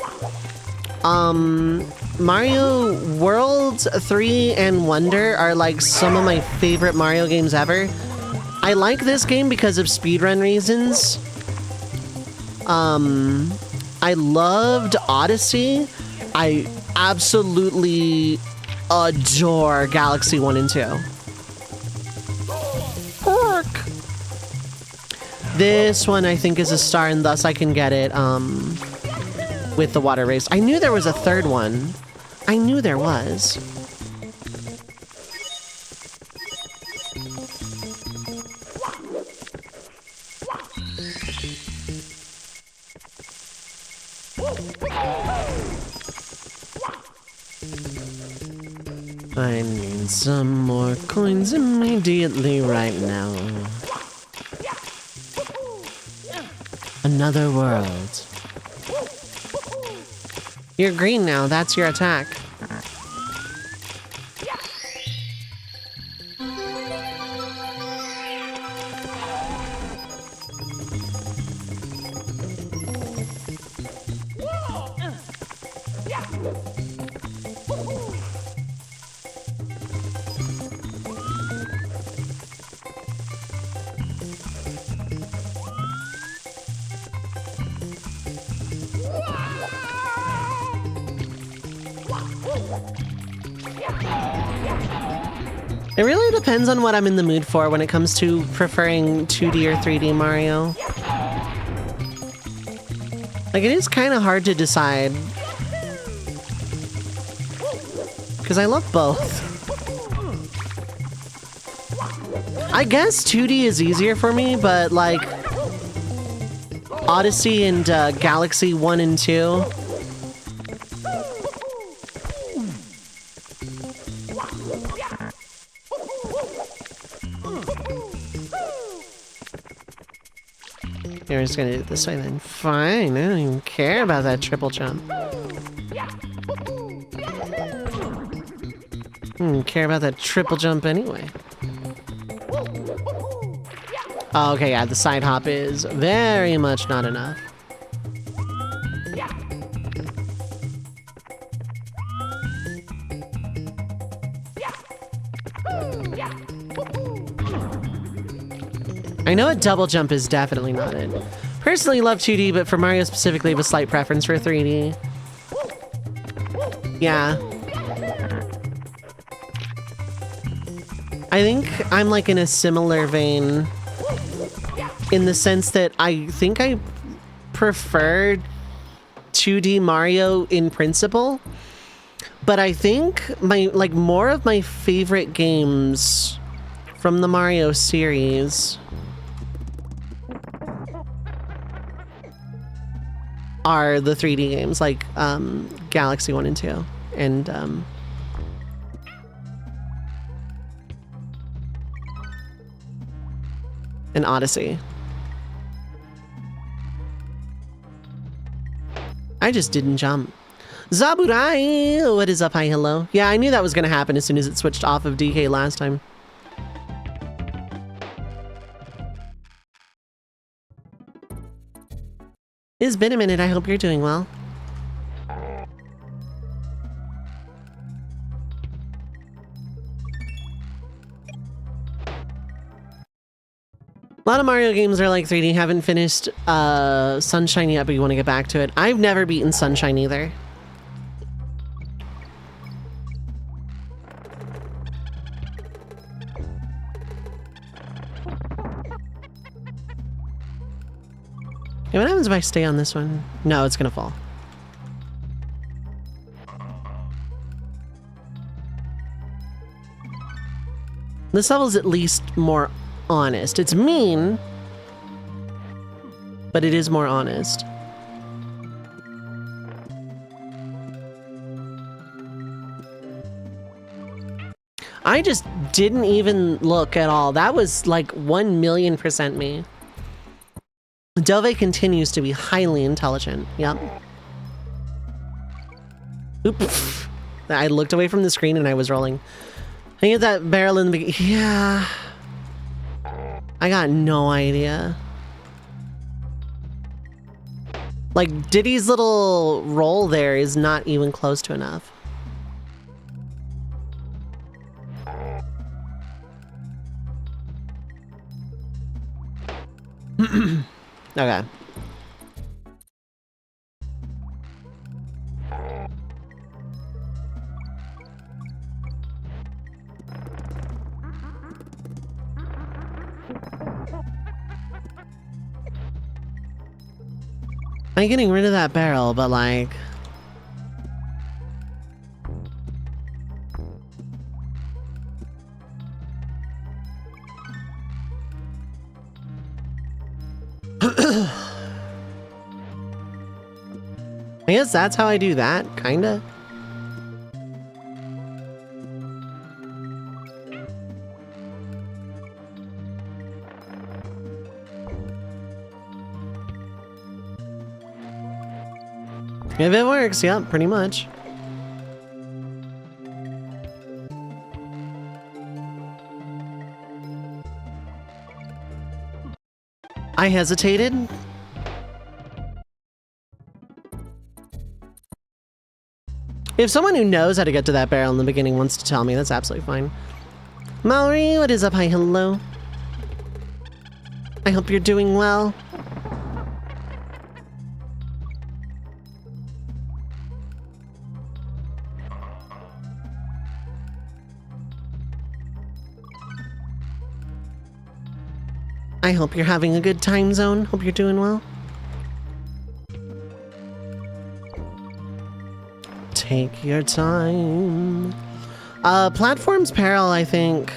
Mario Worlds 3 and Wonder are like some of my favorite Mario games ever. I like this game because of speedrun reasons. I loved Odyssey. I absolutely adore Galaxy 1 and 2. This one I think is a star, and thus I can get it with the water race. I knew there was a third one. I knew there was. I need some more coins immediately right now. Another world. You're green now, that's your attack. It really depends on what I'm in the mood for when it comes to preferring 2D or 3D Mario. Like, it is kind of hard to decide. Because I love both. I guess 2D is easier for me, but like Odyssey and Galaxy 1 and 2. You're just gonna do it this way then. Fine, I don't even care about that triple jump. Care about that triple jump anyway. Oh, okay, yeah, the side hop is very much not enough. I know a double jump is definitely not it. Personally love 2D, but for Mario specifically, I have a slight preference for 3D. Yeah. I think I'm like in a similar vein in the sense that I think I prefer 2D Mario in principle, but I think more of my favorite games from the Mario series are the 3D games, like Galaxy 1 and 2, and Odyssey. I just didn't jump. Zaburai! What is up? Hi, hello. Yeah, I knew that was gonna happen as soon as it switched off of DK last time. It's been a minute, I hope you're doing well. A lot of Mario games are like 3D. Haven't finished Sunshine yet, but you want to get back to it. I've never beaten Sunshine either. Yeah, what happens if I stay on this one? No, it's gonna fall. This level is at least more honest. It's mean, but it is more honest. I just didn't even look at all. That was like 1,000,000% me. Dove continues to be highly intelligent. Yep. Oops. I looked away from the screen and I was rolling. I get that barrel in the beginning. Yeah. I got no idea. Like, Diddy's little roll there is not even close to enough. Okay. I'm getting rid of that barrel, but like... I guess that's how I do that, kinda. If it works, yep, pretty much. I hesitated. If someone who knows how to get to that barrel in the beginning wants to tell me, that's absolutely fine. Mallory, what is up? Hi, hello. I hope you're doing well. I hope you're having a good time zone. Hope you're doing well. Take your time. Platforms Peril, I think.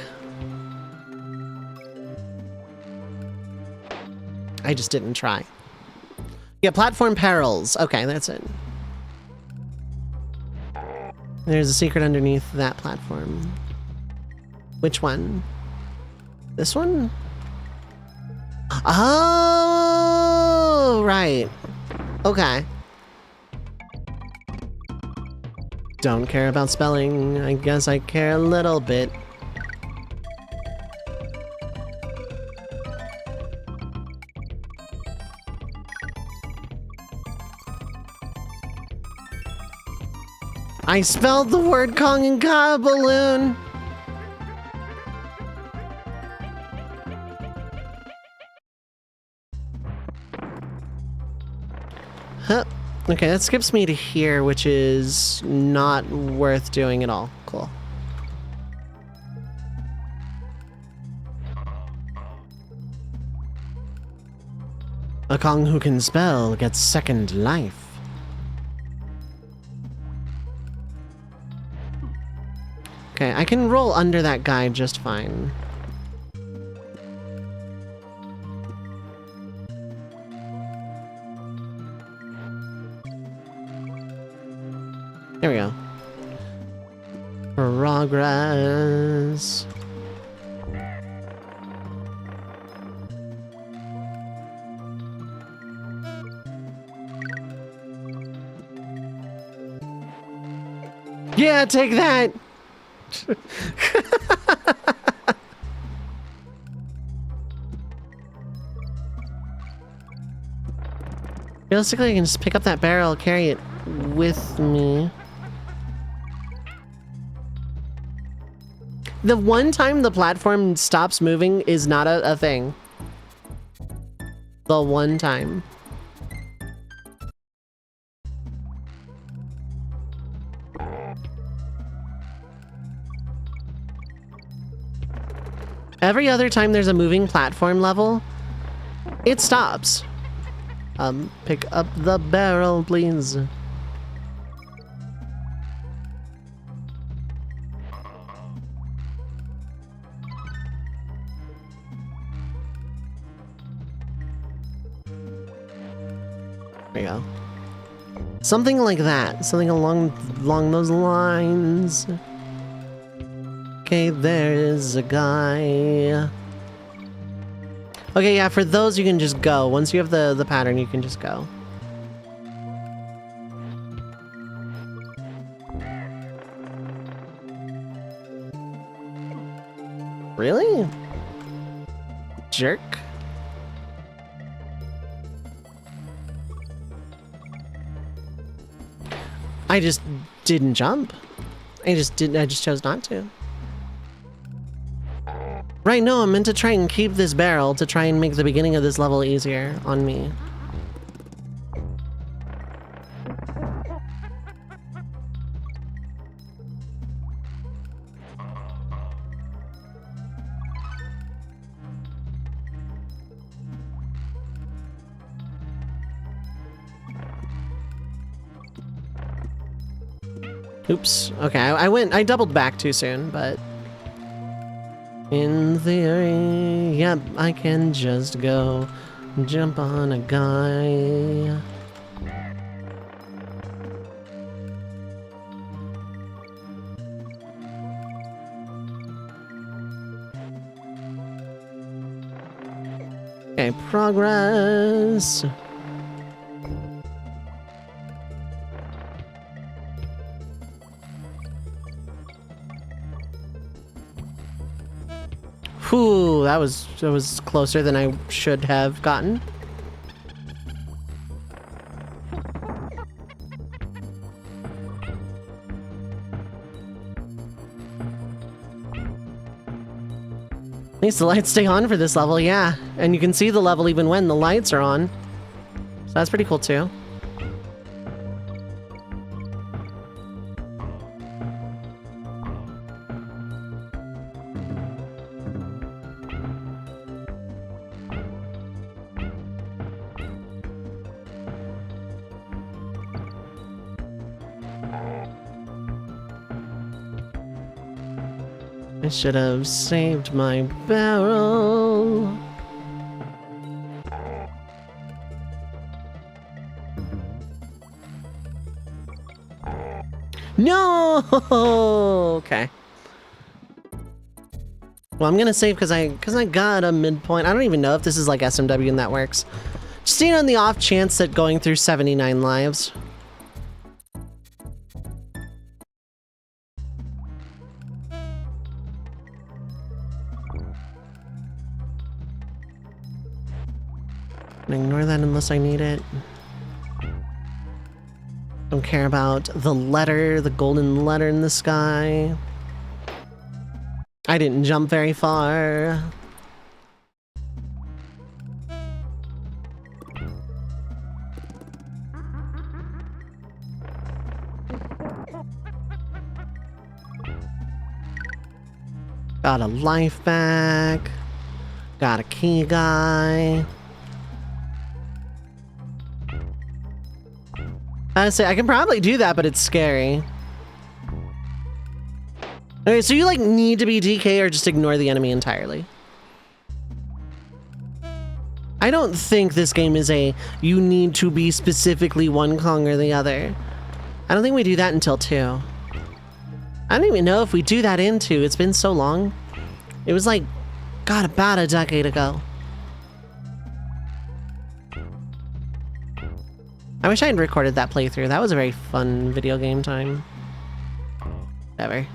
I just didn't try. Yeah, platform perils. Okay, that's it. There's a secret underneath that platform. Which one? This one? Oh, right. Okay. Don't care about spelling. I guess I care a little bit. I spelled the word Kong and Ka balloon. Huh. Okay, that skips me to here, which is not worth doing at all. Cool. A Kong who can spell gets second life. Okay, I can roll under that guy just fine. There we go. Progress. Yeah, take that! Realistically, I can just pick up that barrel, carry it with me. The one time the platform stops moving is not a thing. The one time. Every other time there's a moving platform level, it stops. Pick up the barrel, please. There you go. Something like that. Something along those lines. Okay, there is a guy. Okay, yeah, for those you can just go. Once you have the pattern, you can just go. Really? Jerk. I just didn't jump. I just chose not to. Right, no, I'm meant to try and keep this barrel to try and make the beginning of this level easier on me. Oops. Okay, I doubled back too soon, but... in theory, yep, I can just go jump on a guy. Okay, progress. Whew, that was closer than I should have gotten. At least the lights stay on for this level, yeah. And you can see the level even when the lights are on. So that's pretty cool too. I should have saved my barrel. No! Okay. Well, I'm gonna save because I got a midpoint. I don't even know if this is like SMW and that works. Just on the off chance that going through 79 lives. Ignore that unless I need it. Don't care about the letter, the golden letter in the sky. I didn't jump very far. Got a life back. Got a key guy. Honestly, I can probably do that, but it's scary. Okay, so you like need to be DK or just ignore the enemy entirely. I don't think this game is a you need to be specifically one Kong or the other. I don't think we do that until 2. I don't even know if we do that in 2. It's been so long. It was like, God, about a decade ago. I wish I had recorded that playthrough. That was a very fun video game time. Ever.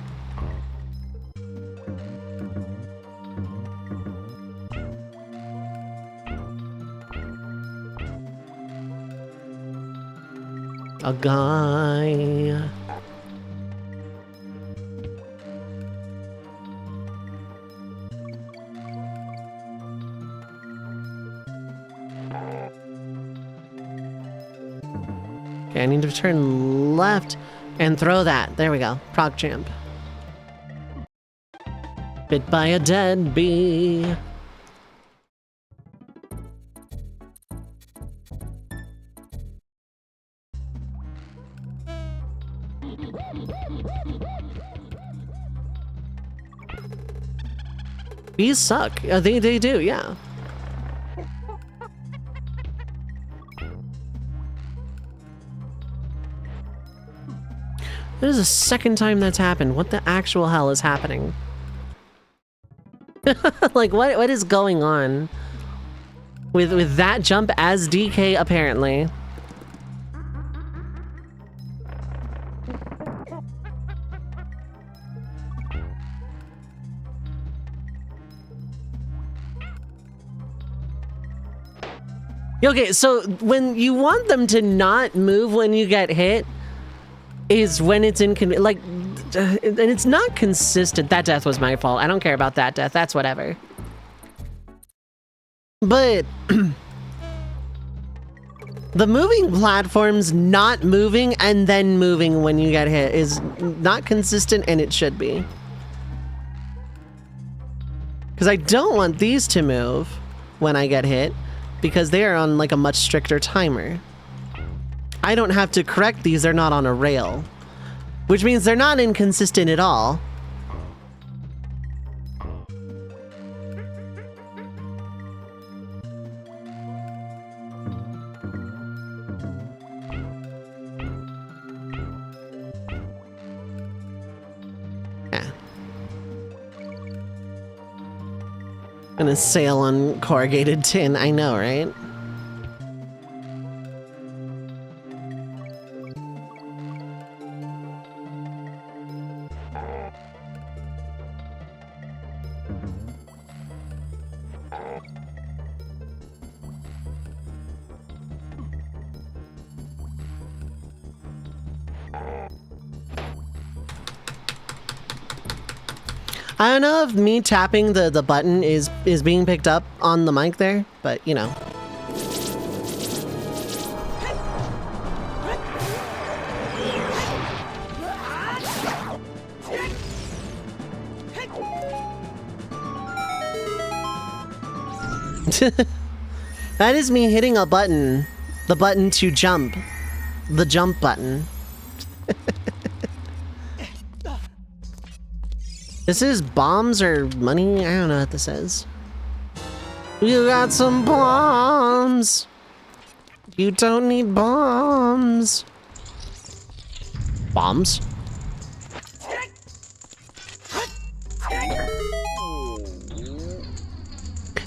A guy. Okay, I need to turn left and throw that. There we go. Prog champ. Bit by a dead bee. Bees suck. They do, yeah. This is the second time that's happened. What the actual hell is happening? Like, what is going on? With that jump as DK, apparently. Okay, so when you want them to not move when you get hit, is when it's like, and it's not consistent. That death was my fault. I don't care about that death. That's whatever. But the moving platforms not moving and then moving when you get hit is not consistent, and it should be. Because I don't want these to move when I get hit, because they are on like a much stricter timer. I don't have to correct these, they're not on a rail. Which means they're not inconsistent at all. Yeah. Gonna sail on corrugated tin, I know, right? I don't know if me tapping the button is being picked up on the mic there, but you know. That is me hitting a button. The button to jump. The jump button. This is bombs or money? I don't know what this is. You got some bombs. You don't need bombs. Bombs?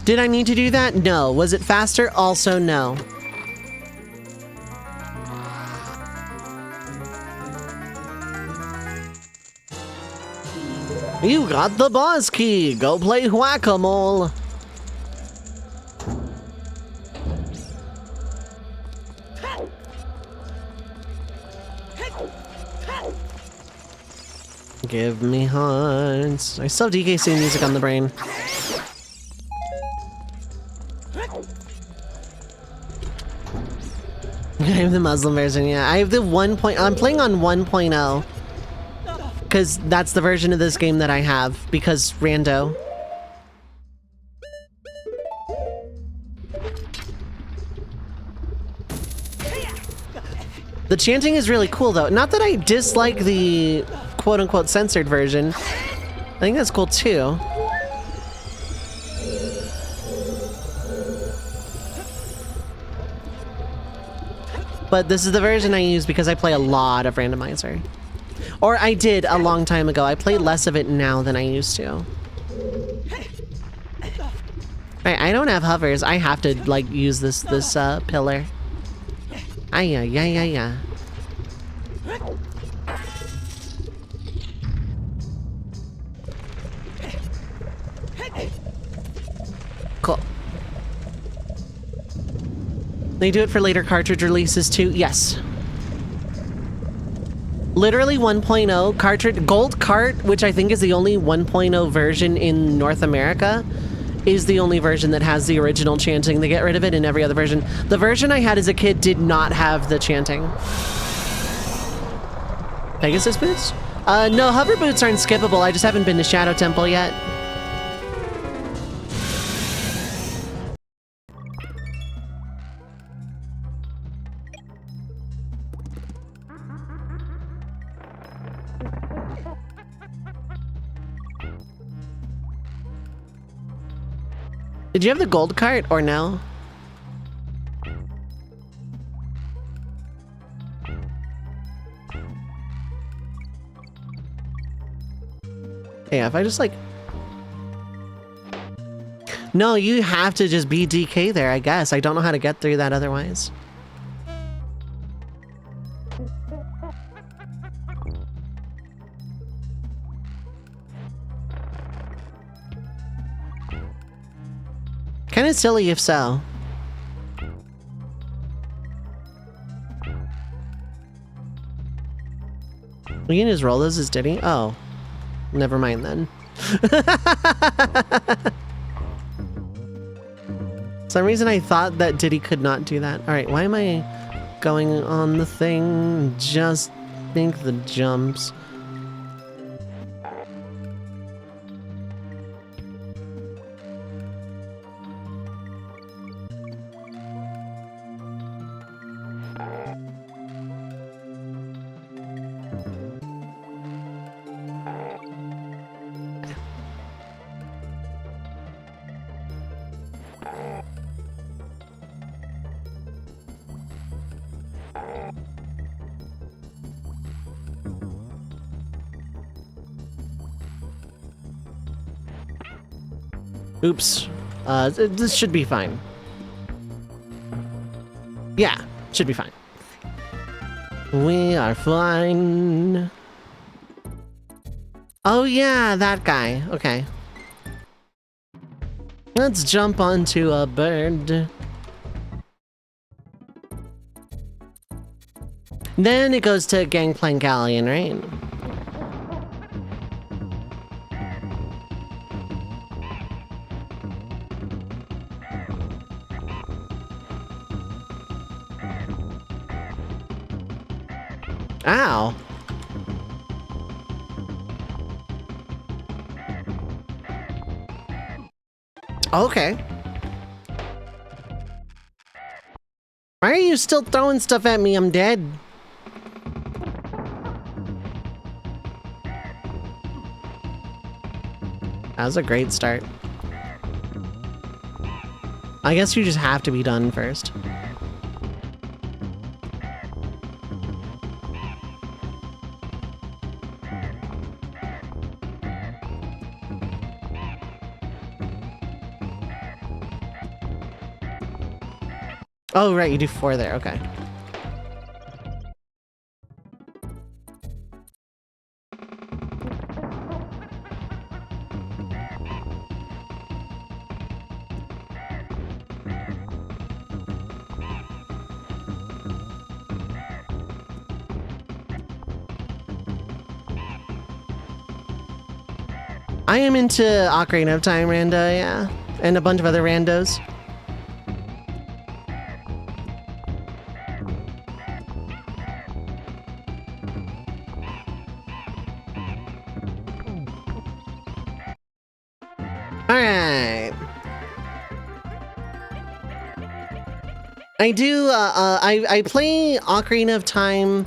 Did I need to do that? No. Was it faster? Also no. You got the boss key. Go play whack-a-mole. Give me hearts. I still have DKC music on the brain. I have the Muslim version, yeah. I have the 1. I'm playing on 1.0. Because that's the version of this game that I have. Because rando. The chanting is really cool, though. Not that I dislike the quote-unquote censored version. I think that's cool, too. But this is the version I use because I play a lot of randomizer. Or I did a long time ago. I play less of it now than I used to. Alright, I don't have hovers. I have to, like, use this pillar. Yeah. Cool. They do it for later cartridge releases too? Yes. Literally 1.0 cartridge, Gold Cart, which I think is the only 1.0 version in North America, is the only version that has the original chanting. They get rid of it in every other version. The version I had as a kid did not have the chanting. Pegasus boots? No, hover boots aren't skippable. I just haven't been to Shadow Temple yet. Did you have the gold cart or no? Yeah, if I just like... No, you have to just be DK there, I guess. I don't know how to get through that otherwise. Kind of silly if so. We can just roll those as Diddy? Oh. Never mind then. Some reason I thought that Diddy could not do that. Alright, why am I going on the thing? Just think the jumps. Oops. This should be fine. Yeah, should be fine. We are fine. Oh yeah, that guy. Okay. Let's jump onto a bird. Then it goes to Gangplank Galleon, right? Ow. Okay. Why are you still throwing stuff at me? I'm dead. That was a great start. I guess you just have to be done first. Oh, right, you do 4 there, okay. I am into Ocarina of Time rando, yeah. And a bunch of other randos. Alright. I do, I play Ocarina of Time,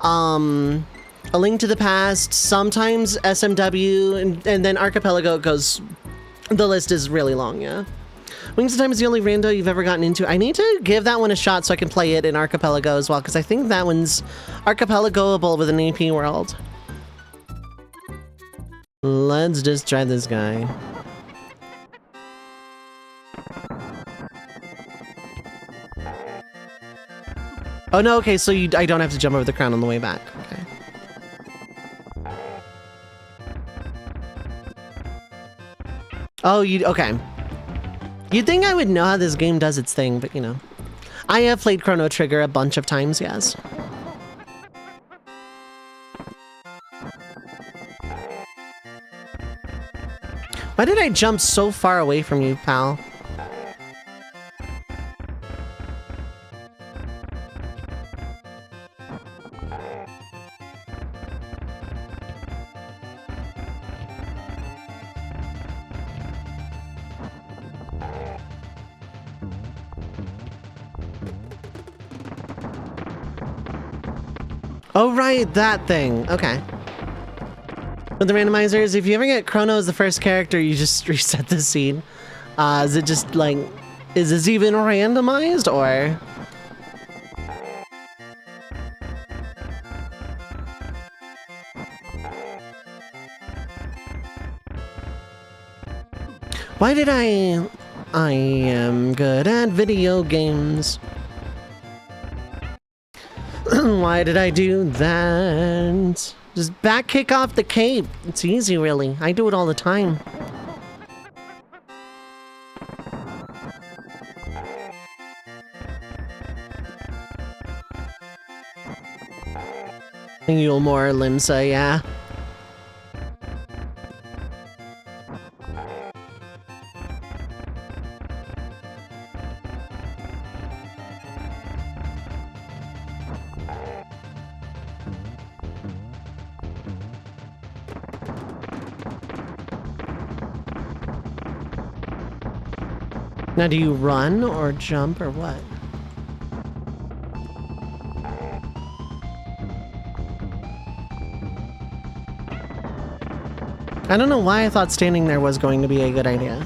A Link to the Past, sometimes SMW, and then Archipelago goes... The list is really long, yeah. Wings of Time is the only rando you've ever gotten into. I need to give that one a shot so I can play it in Archipelago as well, because I think that one's Archipelagoable with an AP world. Let's just try this guy. Oh no, okay, so I don't have to jump over the crown on the way back. Okay. Oh, okay. You'd think I would know how this game does its thing, but you know. I have played Chrono Trigger a bunch of times, yes. Why did I jump so far away from you, pal? Oh, right, that thing. Okay. With the randomizers, if you ever get Chrono as the first character, you just reset the scene. Is it just like... Is this even randomized, or...? Why did I am good at video games. Why did I do that? Just back kick off the cape. It's easy, really. I do it all the time. You'll more Limsa, yeah. Now, do you run or jump or what? I don't know why I thought standing there was going to be a good idea.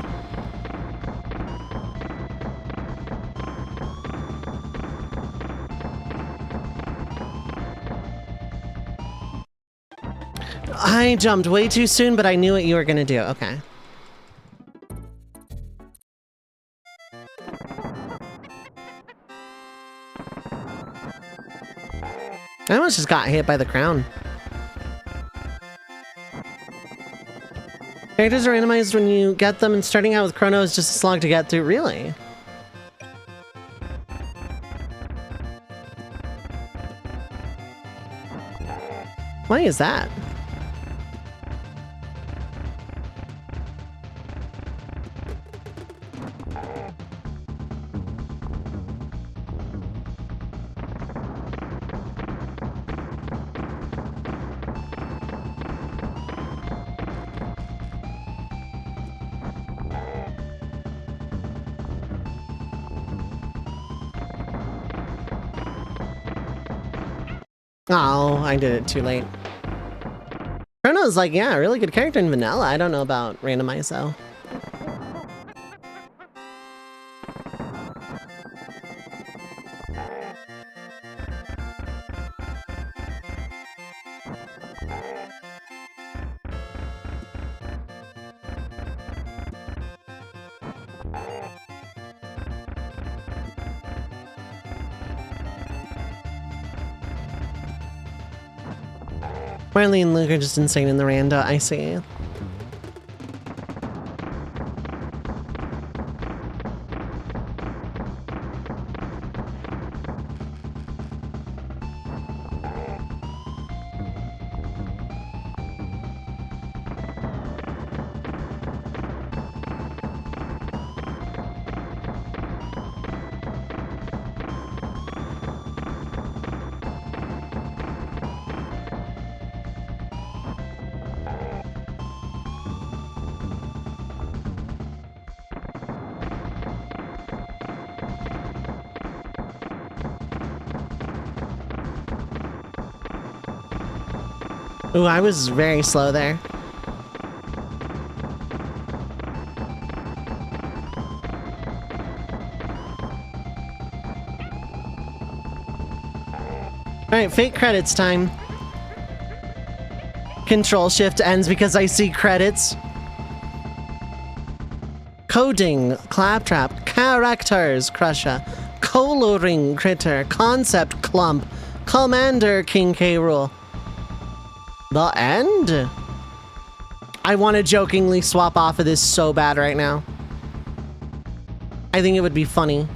I jumped way too soon, but I knew what you were gonna do. Okay. I almost just got hit by the crown. Characters are randomized when you get them, and starting out with Chrono is just a slog to get through. Really? Why is that? Oh, I did it too late. Chrono's like, yeah, a really good character in vanilla. I don't know about randomized though. Marley and Luke are just insane in the rando, I see. Ooh, I was very slow there. Alright, fake credits time. Control Shift ends because I see credits. Coding, Claptrap, Characters, Crusher, Coloring, Critter, Concept, Clump, Commander, King K. Rool. The end? I want to jokingly swap off of this so bad right now. I think it would be funny.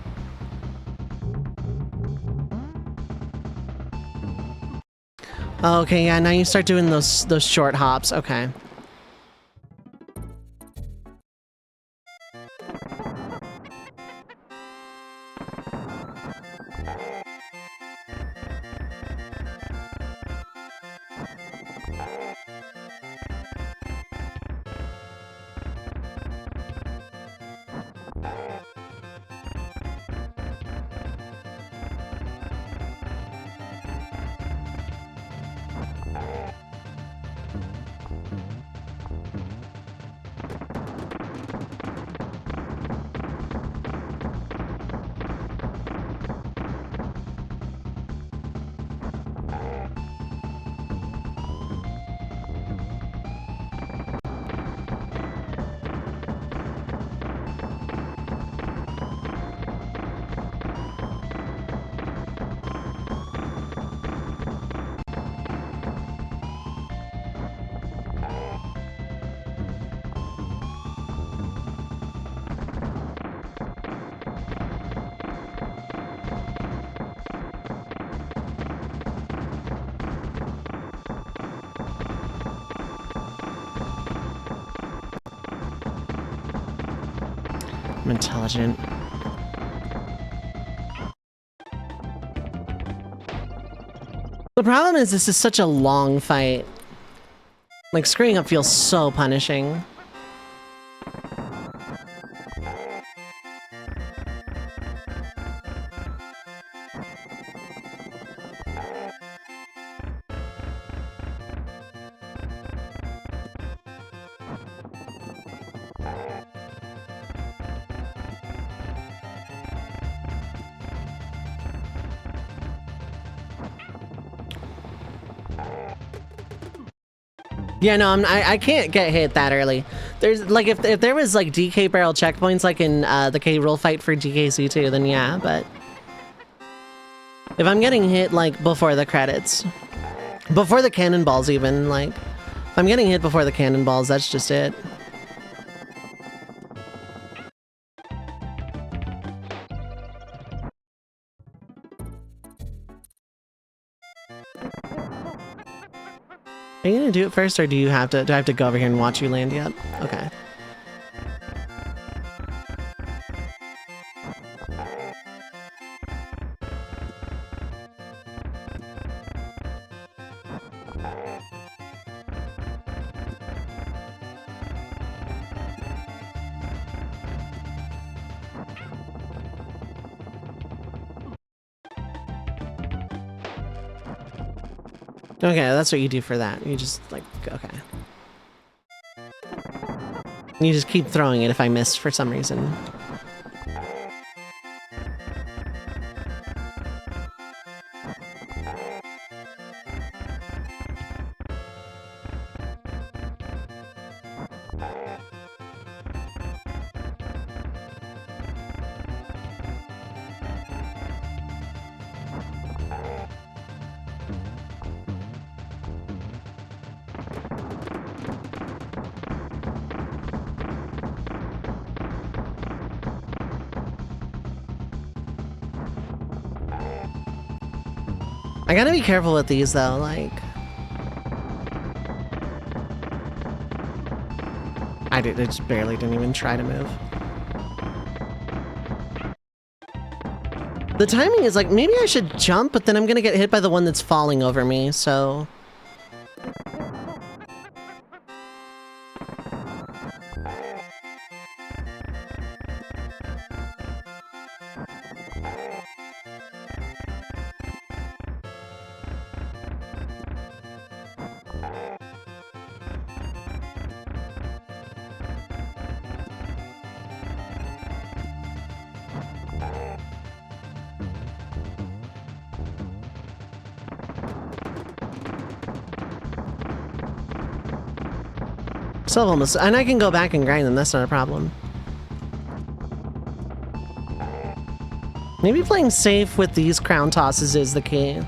Okay, yeah, now you start doing those short hops. Okay. I'm intelligent. The problem is this is such a long fight. Like, screwing up feels so punishing. Yeah, no, I can't get hit that early. There's like if there was like DK barrel checkpoints like in the K. Rool fight for DKC2, then yeah, but if I'm getting hit like before the credits, before the cannonballs even, like if I'm getting hit before the cannonballs, that's just it. Are you gonna do it first, or do I have to go over here and watch you land yet? Okay. Okay, that's what you do for that. You just, like, okay. You just keep throwing it if I miss for some reason. I gotta be careful with these though, like... I just barely didn't even try to move. The timing is like, maybe I should jump, but then I'm gonna get hit by the one that's falling over me, so... So almost, and I can go back and grind them, that's not a problem. Maybe playing safe with these crown tosses is the key.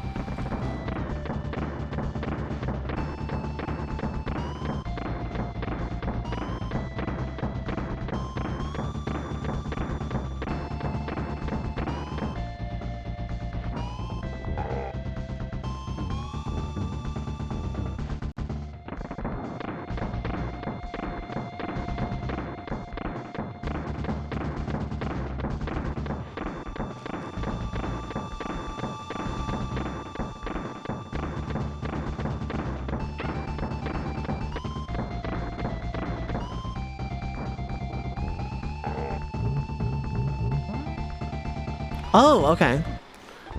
Oh, okay.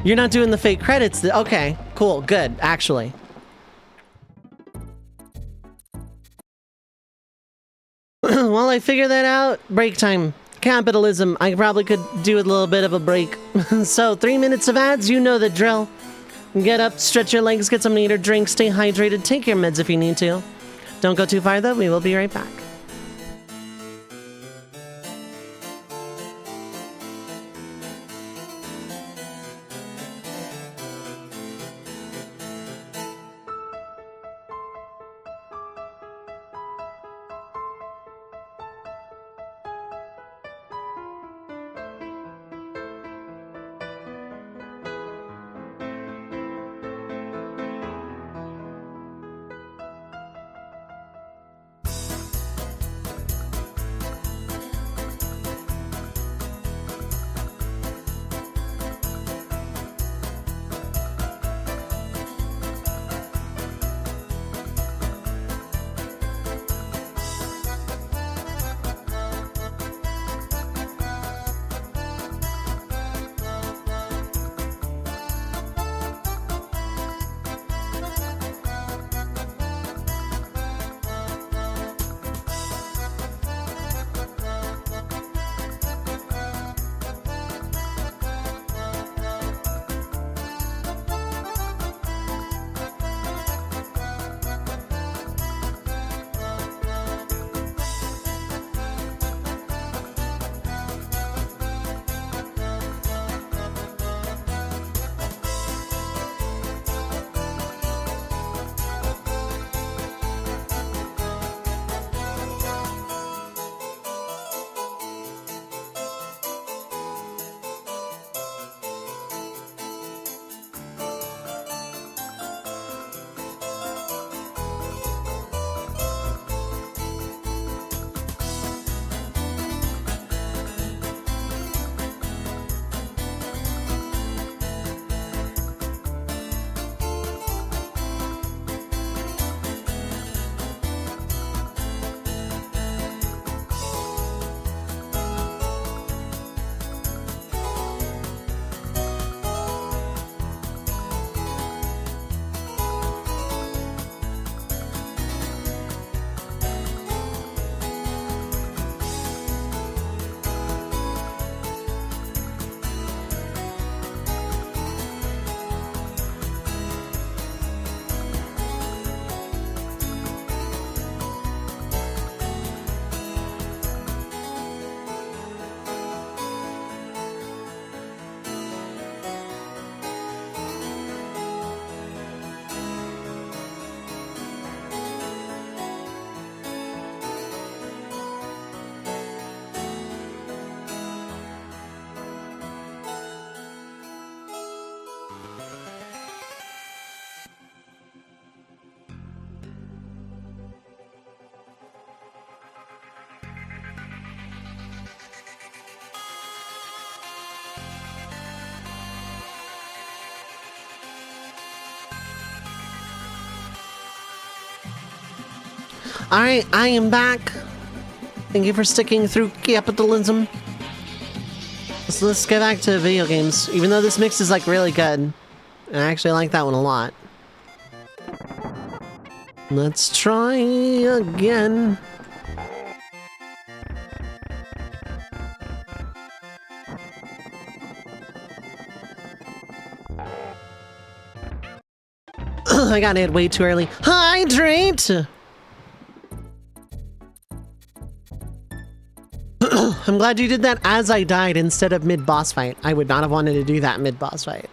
You're not doing the fake credits. Okay, cool, good, actually. While I figure that out, break time. Capitalism. I probably could do a little bit of a break. So, 3 minutes of ads, you know the drill. Get up, stretch your legs, get something to eat or drink, stay hydrated, take your meds if you need to. Don't go too far though, we will be right back. Alright, I am back. Thank you for sticking through capitalism. So let's get back to video games. Even though this mix is like really good. I actually like that one a lot. Let's try again. I got it way too early. Hydrate! I'm glad you did that as I died instead of mid-boss fight. I would not have wanted to do that mid-boss fight.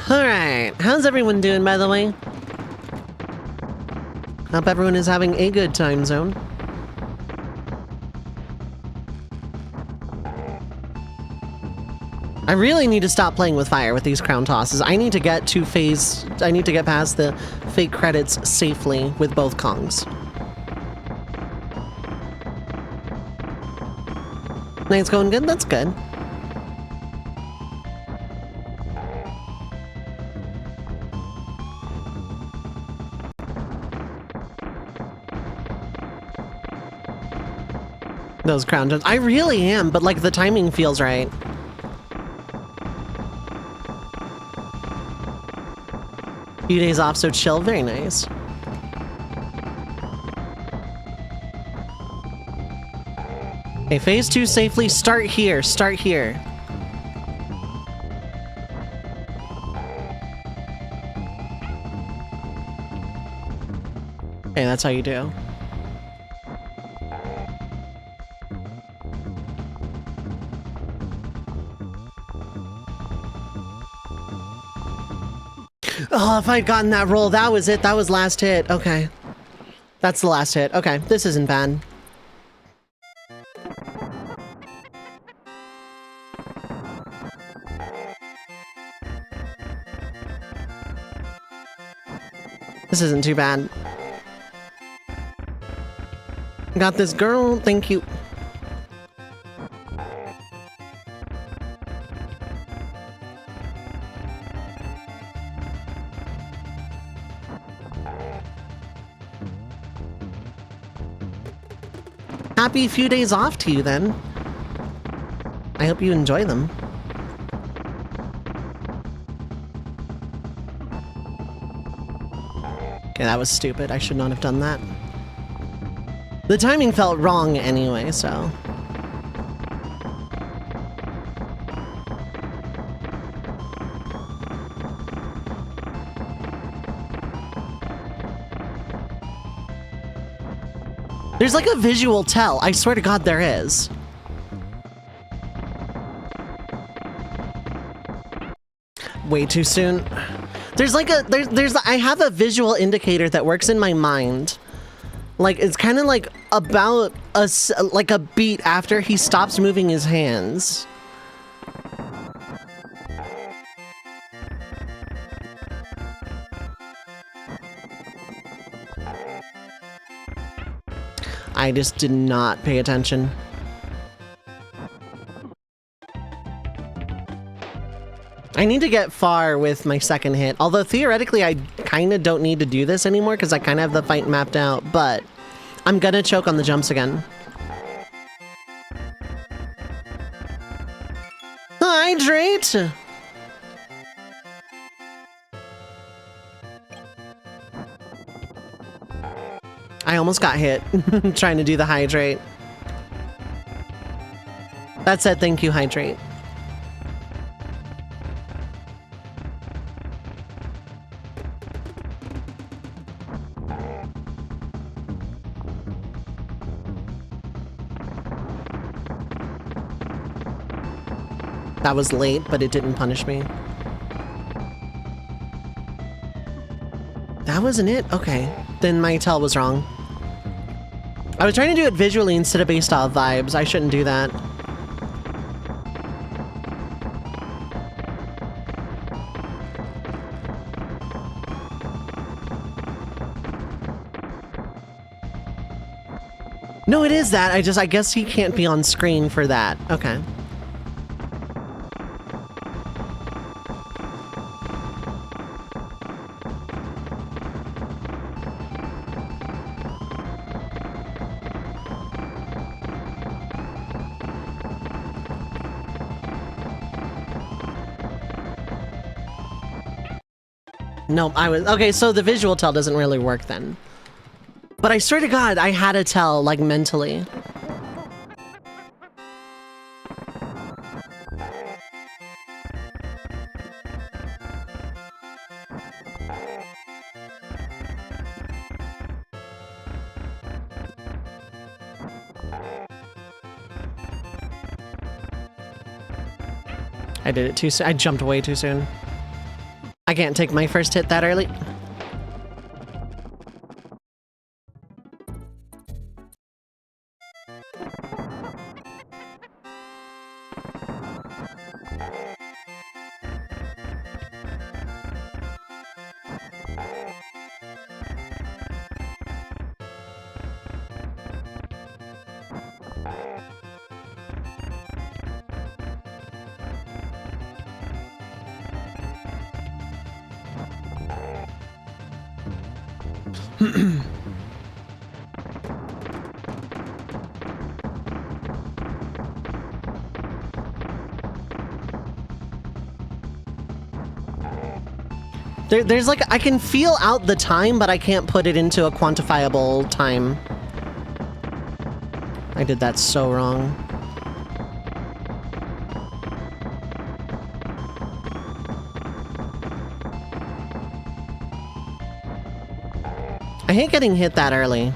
Alright, how's everyone doing, by the way? Hope everyone is having a good time zone. I really need to stop playing with fire with these crown tosses. I need to get I need to get past the fake credits safely with both Kongs. Night's going good? That's good. Those crown jumps. I really am, but like the timing feels right. Few days off, so chill. Very nice. Okay, phase 2 safely. Start here. Start here. Okay, that's how you do. Oh, if I'd gotten that roll, that was it. That was last hit. Okay. That's the last hit. Okay, this isn't bad. This isn't too bad. Got this, girl. Thank you. Happy few days off to you, then. I hope you enjoy them. Okay, that was stupid. I should not have done that. The timing felt wrong anyway, so... There's like a visual tell. I swear to God there is. Way too soon. There's like a... I have a visual indicator that works in my mind. Like, it's kind of like about like a beat after he stops moving his hands. I just did not pay attention. I need to get far with my second hit, although theoretically I kind of don't need to do this anymore because I kind of have the fight mapped out, but I'm gonna choke on the jumps again. Hydrate! I almost got hit trying to do the hydrate. That said, thank you, hydrate. That was late, but it didn't punish me. That wasn't it? Okay. Then my tell was wrong. I was trying to do it visually instead of based off vibes. I shouldn't do that. No, it is that. I guess he can't be on screen for that. Okay. Nope, okay, so the visual tell doesn't really work then. But I swear to God, I had a tell, like, mentally. I did it too soon. I jumped way too soon. I can't take my first hit that early. There's like, I can feel out the time, but I can't put it into a quantifiable time. I did that so wrong. I hate getting hit that early.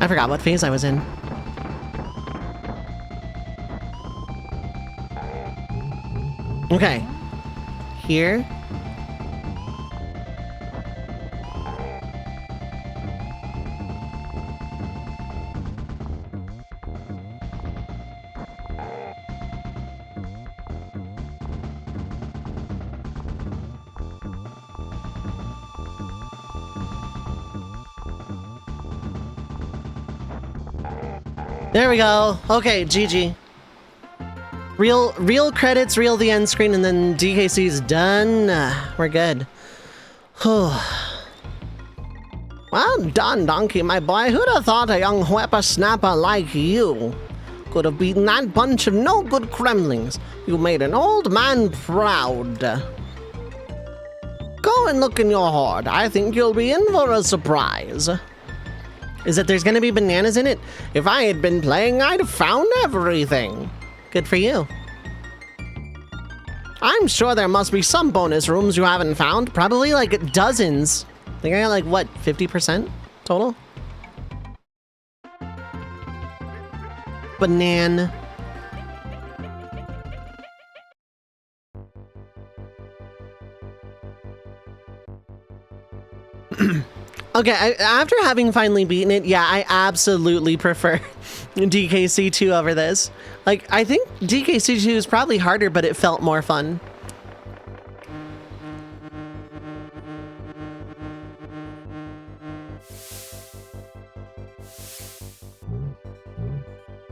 I forgot what phase I was in. Okay. Here. There we go. Okay, GG. Real credits, real the end screen, and then DKC's done. We're good. Well done, Donkey, my boy. Who'd have thought a young whippersnapper like you could have beaten that bunch of no-good Kremlings? You made an old man proud. Go and look in your hoard. I think you'll be in for a surprise. Is that there's gonna be bananas in it? If I had been playing, I'd have found everything. Good for you. I'm sure there must be some bonus rooms you haven't found. Probably like dozens. I think I got like, what, 50% total? Banana. Okay, after having finally beaten it, yeah, I absolutely prefer DKC2 over this. Like, I think DKC2 is probably harder, but it felt more fun.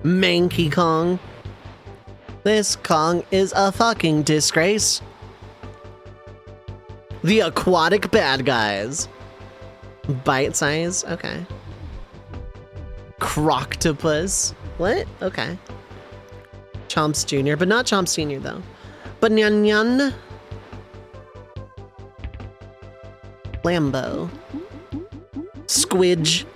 Manky Kong. This Kong is a fucking disgrace. The aquatic bad guys. Bite size? Okay. Croctopus. What? Okay. Chomps Jr., but not Chomps Sr. though. Banyan. Lambo. Squidge.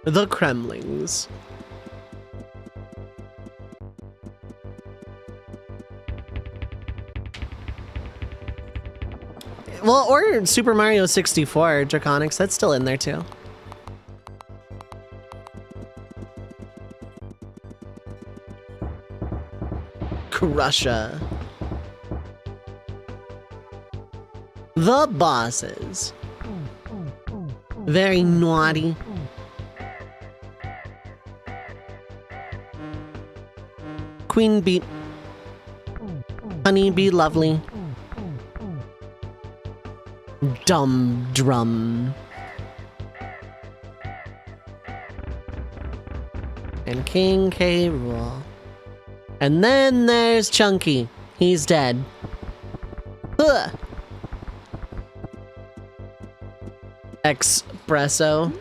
The Kremlings. Well, or Super Mario 64 Draconics, that's still in there too. Crusher. The bosses. Very naughty. Queen Bee. Honey Bee Lovely. Dumb Drum. And King K. Rool. And then there's Chunky. He's dead. Ugh. Espresso.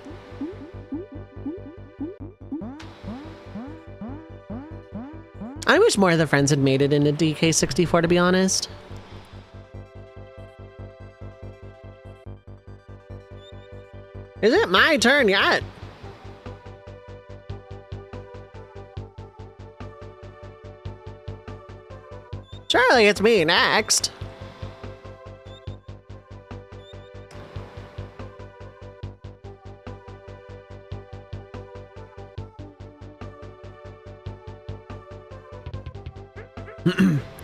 I wish more of the friends had made it into DK64, to be honest. Is it my turn yet? Surely it's me next.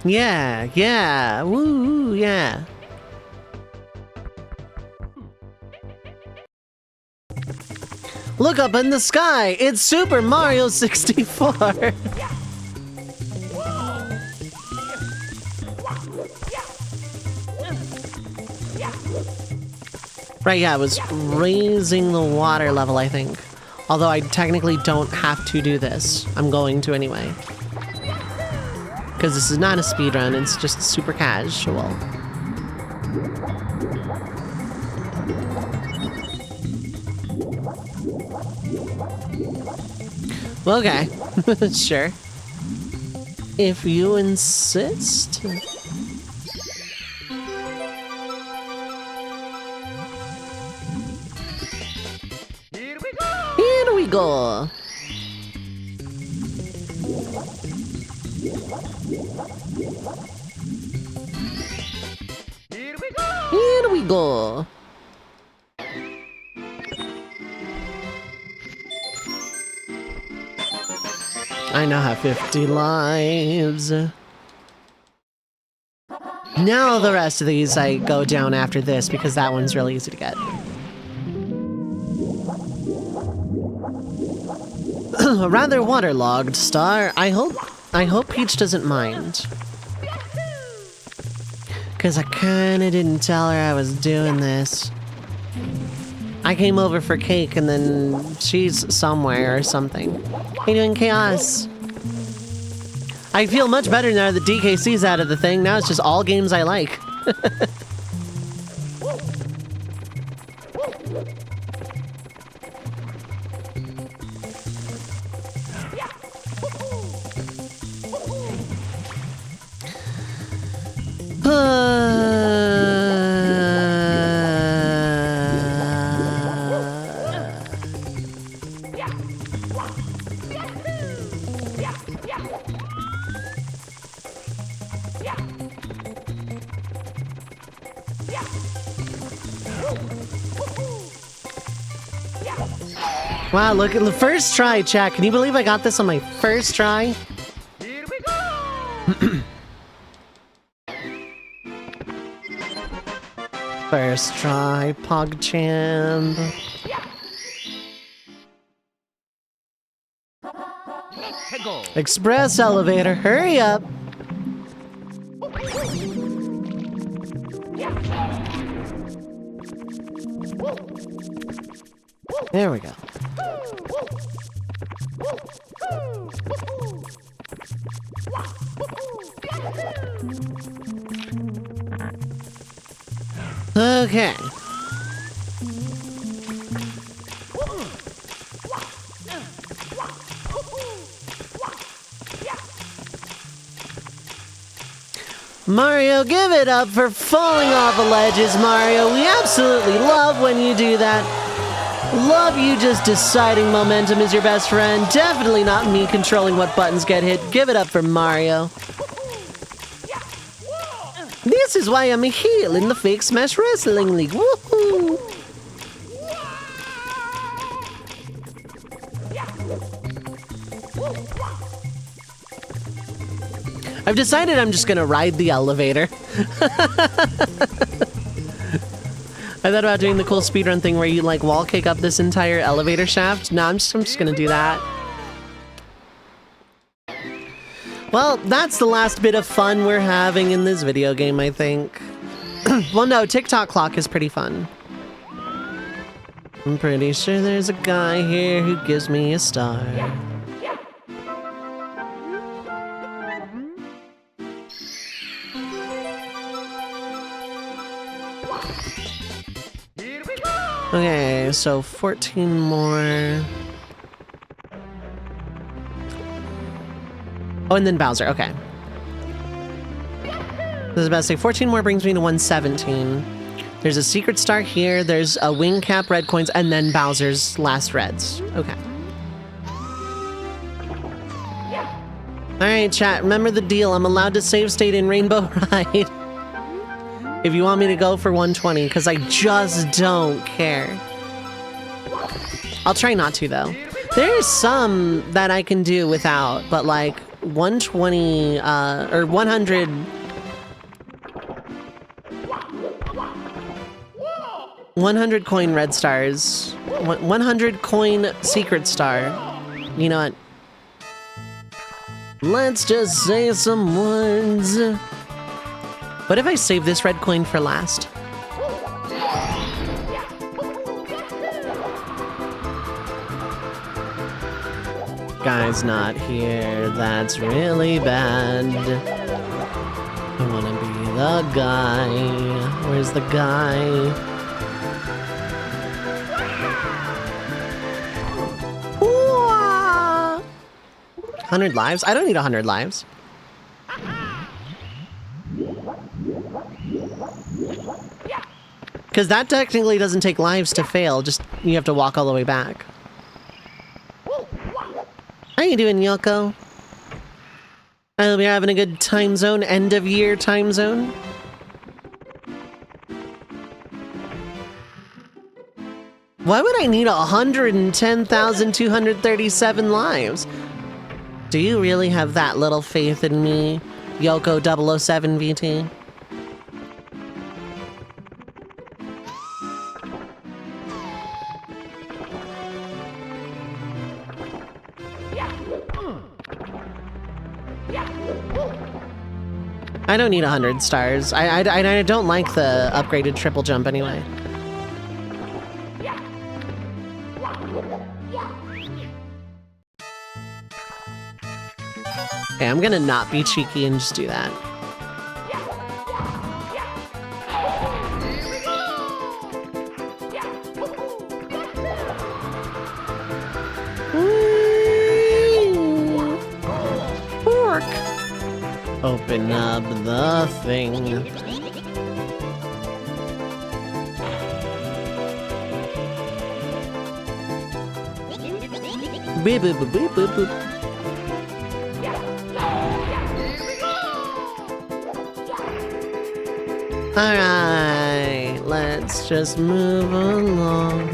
Yeah, woo, yeah. Look up in the sky, it's Super Mario 64. Right, yeah, I was raising the water level, I think. Although I technically don't have to do this. I'm going to anyway. Because this is not a speedrun, it's just super casual. Okay, sure. If you insist. Here we go. Here we go. I now have 50 lives. Now the rest of these I go down after this because that one's really easy to get. A rather waterlogged star. I hope Peach doesn't mind. Cause I kinda didn't tell her I was doing this. I came over for cake and then she's somewhere or something. How you doing, Chaos? I feel much better now that DKC's out of the thing. Now it's just all games I like. Wow, look at the first try, chat. Can you believe I got this on my first try? Here we go! First try, PogChamp. Express elevator, hurry up! There we go. Okay. Mario, give it up for falling off the ledges, Mario. We absolutely love when you do that. Love you just deciding momentum is your best friend. Definitely not me controlling what buttons get hit. Give it up for Mario. This is why I'm a heel in the Fake Smash Wrestling League. Woohoo! I've decided I'm just gonna ride the elevator. I thought about doing the cool speedrun thing where you like wall kick up this entire elevator shaft. No, I'm just gonna do that. Well, that's the last bit of fun we're having in this video game, I think. Well, no, TikTok clock is pretty fun. I'm pretty sure there's a guy here who gives me a star. Okay, so 14 more. Oh, and then Bowser, okay. I was about to say, 14 more brings me to 117. There's a secret star here, there's a wing cap, red coins, and then Bowser's last reds. Okay. Alright, chat, remember the deal. I'm allowed to save state in Rainbow Ride. If you want me to go for 120, because I just don't care. I'll try not to, though. There's some that I can do without, but like 120, or 100... 100 coin red stars. 100 coin secret star. You know what? Let's just say some words. What if I save this red coin for last? Guy's not here, that's really bad. I wanna be the guy. Where's the guy? Whoa! 100 lives? I don't need 100 lives. Because that technically doesn't take lives to fail, just you have to walk all the way back. How you doing, Yoko? I hope you're having a good time zone, end of year time zone. Why would I need 110,237 lives? Do you really have that little faith in me, Yoko 007 VT? I don't need 100 stars. I don't like the upgraded triple jump anyway. Okay, I'm gonna not be cheeky and just do that. Pork. Open up the thing. Beep, boop, boop, boop, boop, boop. Alright, let's just move along.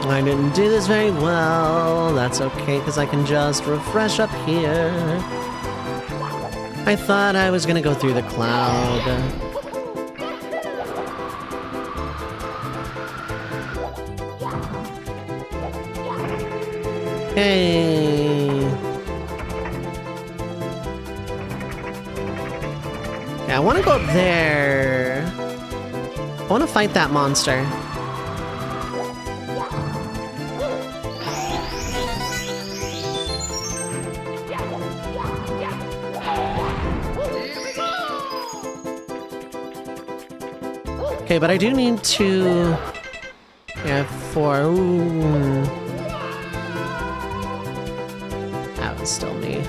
I didn't do this very well. That's okay, because I can just refresh up here. I thought I was gonna go through the cloud. Hey. Yeah, I want to go up there. I want to fight that monster. Okay, but I do need to... Yeah, 4... Ooh. That was still me.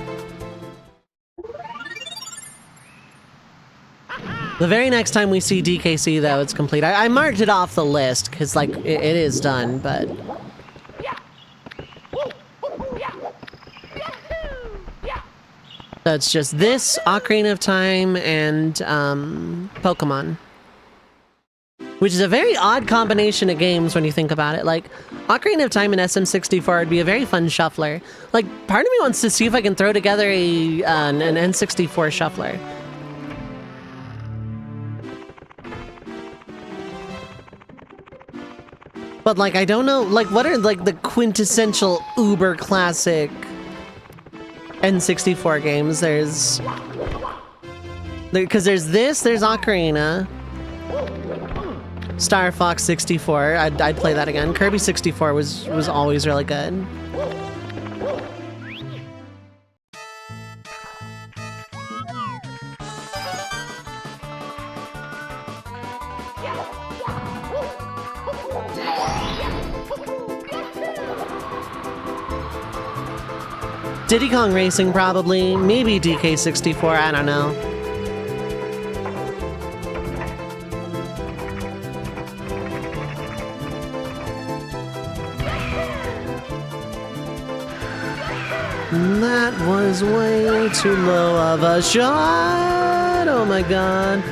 The very next time we see DKC, though, it's complete. I marked it off the list, because, like, it is done, but... That's just this, Ocarina of Time, and Pokemon. Which is a very odd combination of games when you think about it. Like, Ocarina of Time and SM64 would be a very fun shuffler. Like, part of me wants to see if I can throw together an N64 shuffler. But, like, I don't know, like, what are, like, the quintessential uber classic N64 games? Because there's this, there's Ocarina. Star Fox 64, I'd play that again. Kirby 64 was always really good. Diddy Kong Racing probably, maybe DK64, I don't know. That was way too low of a shot. Oh my god.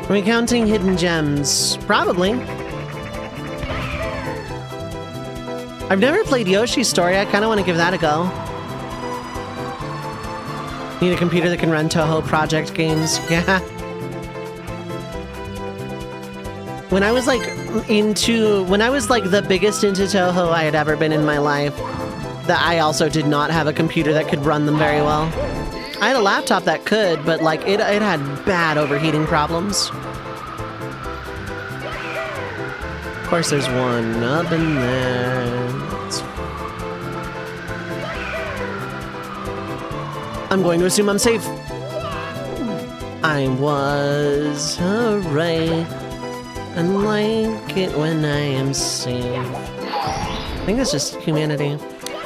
Are we counting hidden gems? Probably. I've never played Yoshi's Story. I kind of want to give that a go. Need a computer that can run Toho Project games. Yeah. When I was like the biggest into Toho I had ever been in my life, that I also did not have a computer that could run them very well. I had a laptop that could, but like it had bad overheating problems. Of course, there's one up in there. I'm going to assume I'm safe. I was alright, and like it when I am safe. I think that's just humanity.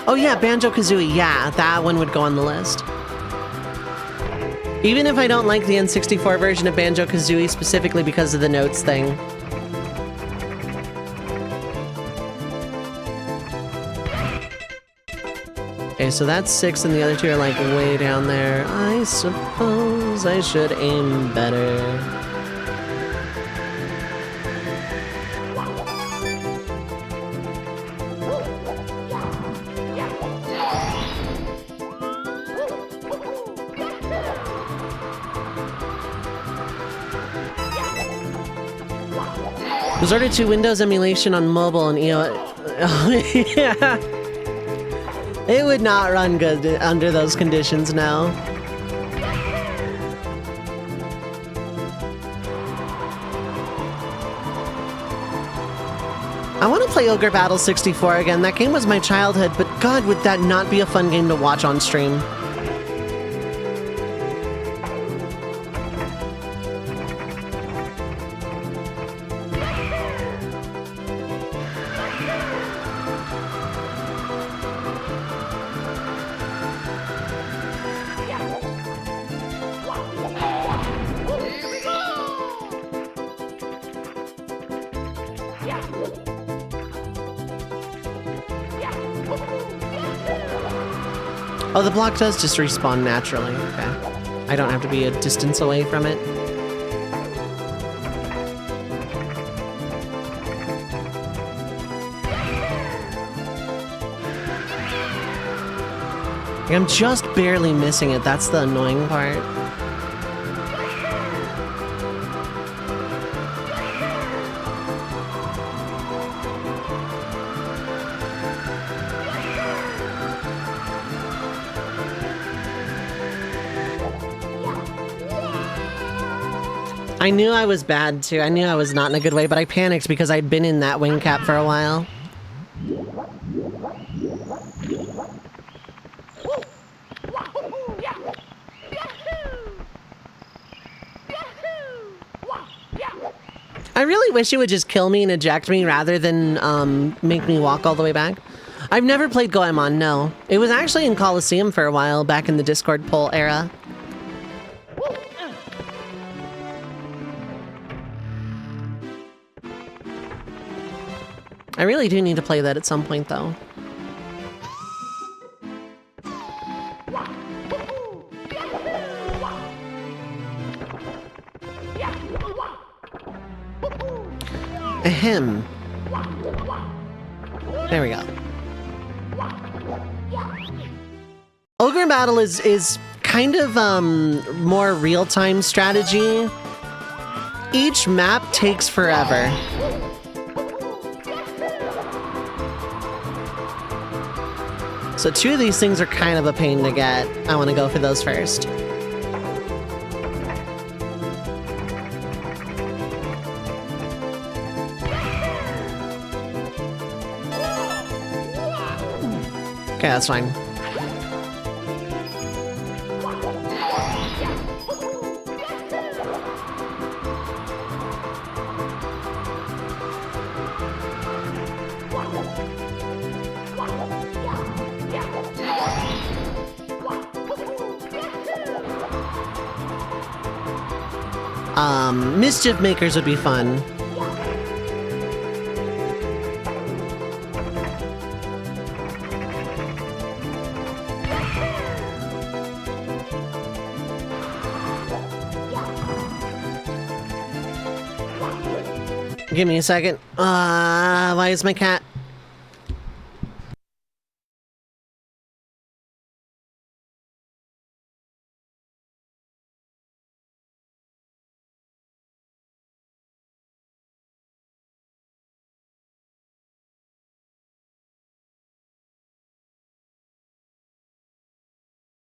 Oh yeah, Banjo-Kazooie. Yeah, that one would go on the list. Even if I don't like the N64 version of Banjo-Kazooie specifically because of the notes thing. Okay, so that's 6 and the other two are like way down there. I suppose I should aim better. Resorted to Windows emulation on mobile and EO. Oh, yeah. It would not run good under those conditions now. I want to play Ogre Battle 64 again. That game was my childhood, but God, would that not be a fun game to watch on stream. Oh, the block does just respawn naturally. Okay. I don't have to be a distance away from it. I'm just barely missing it. That's the annoying part. I knew I was bad too. I knew I was not in a good way, but I panicked because I'd been in that wing cap for a while. really wish it would just kill me and eject me rather than make me walk all the way back. I've never played Goemon, no. It was actually in Coliseum for a while back in the Discord poll era. I really do need to play that at some point, though. Ahem. There we go. Ogre Battle is kind of more real-time strategy. Each map takes forever. So 2 of these things are kind of a pain to get. I want to go for those first. Okay, that's fine. Mischief Makers would be fun. Give me a second. Why is my cat?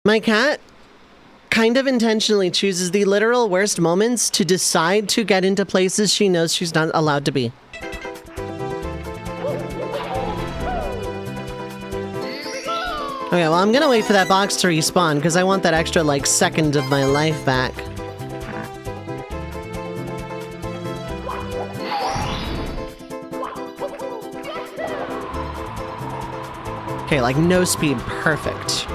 My cat kind of intentionally chooses the literal worst moments to decide to get into places she knows she's not allowed to be. Okay, well, I'm gonna wait for that box to respawn because I want that extra, like, second of my life back. Okay, like, no speed, perfect.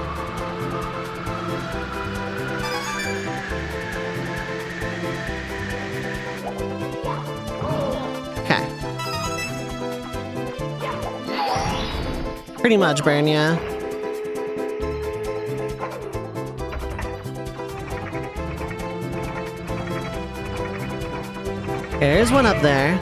Pretty much, burn, yeah. There's one up there.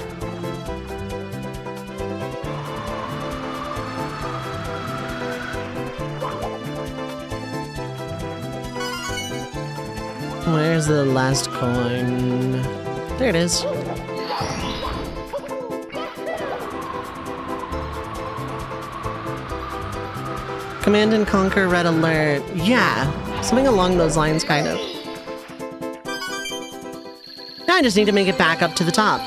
Where's the last coin? There it is. Command and Conquer Red Alert. Yeah, something along those lines, kind of. Now I just need to make it back up to the top.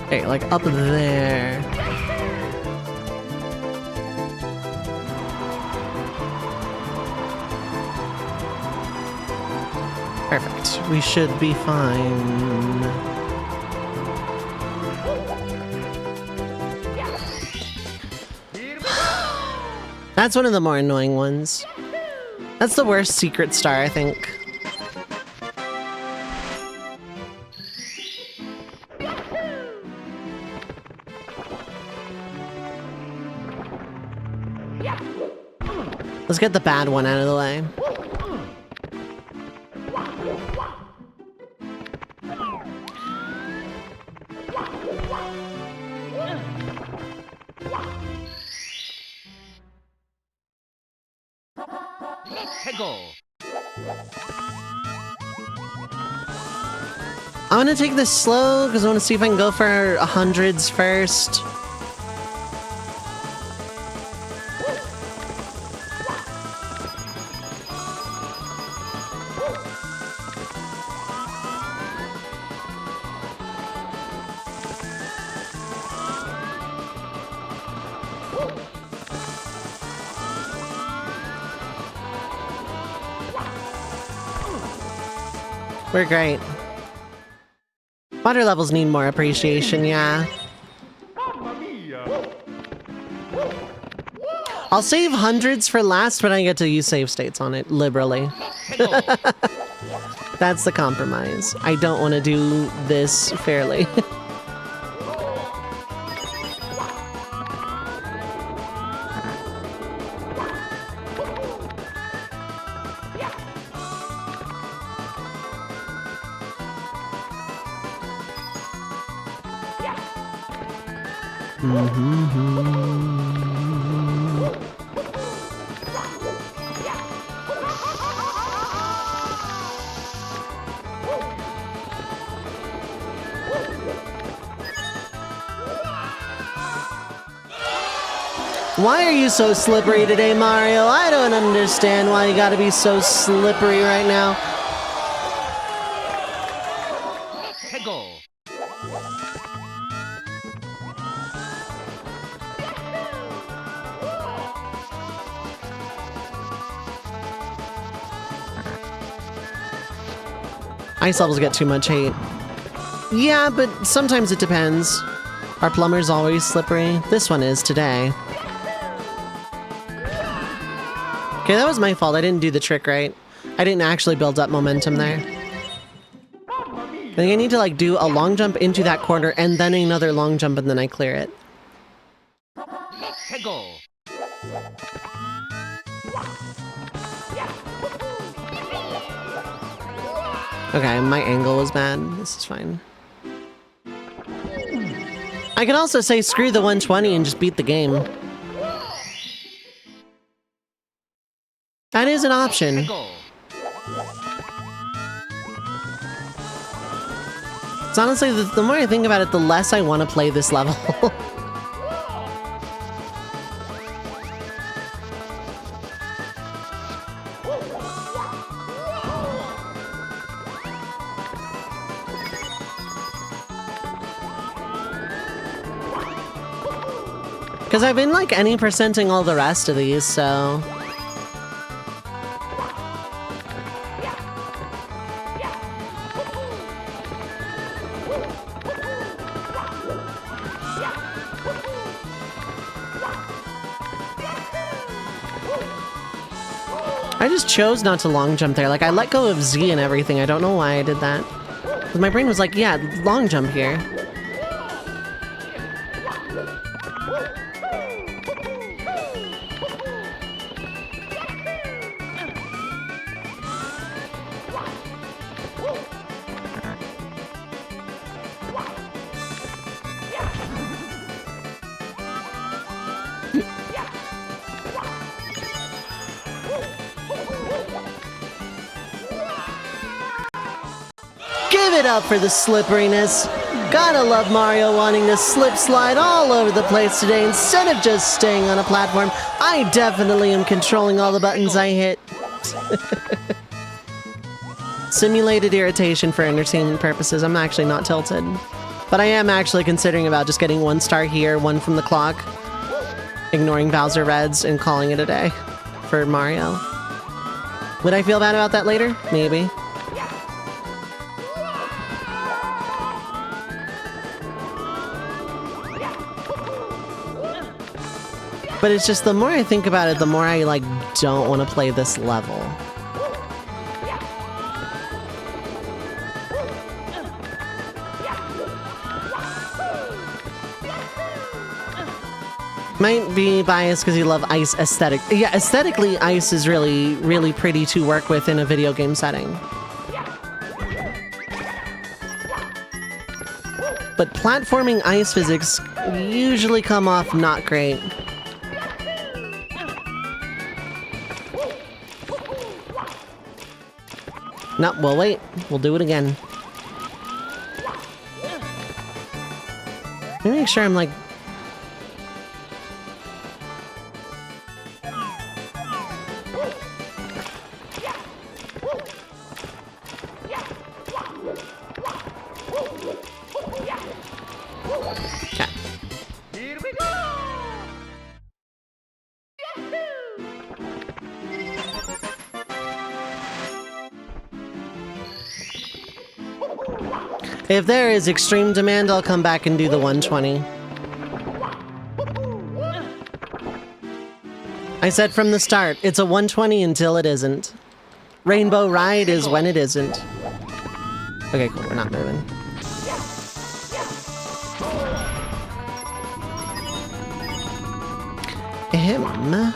Okay, like up there. Perfect. We should be fine. That's one of the more annoying ones. That's the worst secret star, I think. Let's get the bad one out of the way. I want to take this slow because I want to see if I can go for hundreds first. We're great. Water levels need more appreciation, yeah. Mamma mia! I'll save hundreds for last when I get to use save states on it liberally. That's the compromise. I don't want to do this fairly. Why are you so slippery today, Mario? I don't understand why you gotta be so slippery right now. Ice levels get too much hate. Yeah, but sometimes it depends. Our plumber's always slippery. This one is today. Okay, that was my fault. I didn't do the trick right. I didn't actually build up momentum there. I think I need to like do a long jump into that corner and then another long jump and then I clear it. Okay, my angle was bad. This is fine. I can also say screw the 120 and just beat the game. That is an option. It's honestly, the more I think about it, the less I want to play this level. Because I've been like any percenting all the rest of these, so... I just chose not to long jump there. Like, I let go of Z and everything. I don't know why I did that. Because my brain was like, yeah, long jump here. Give it up for the slipperiness. Gotta love Mario wanting to slip slide all over the place today instead of just staying on a platform. I definitely am controlling all the buttons I hit. Simulated irritation for entertainment purposes. I'm actually not tilted. But I am actually considering about just getting 1 star here, 1 from the clock, ignoring Bowser Reds, and calling it a day for Mario. Would I feel bad about that later? Maybe. But it's just the more I think about it, the more I like don't want to play this level. Might be biased because you love ice aesthetic. Yeah, aesthetically, ice is really, really pretty to work with in a video game setting. But platforming ice physics usually come off not great. No, we'll wait. We'll do it again. Let me make sure I'm like... Okay. If there is extreme demand, I'll come back and do the 120. I said from the start, it's a 120 until it isn't. Rainbow Ride is when it isn't. Okay, cool, we're not moving. Him.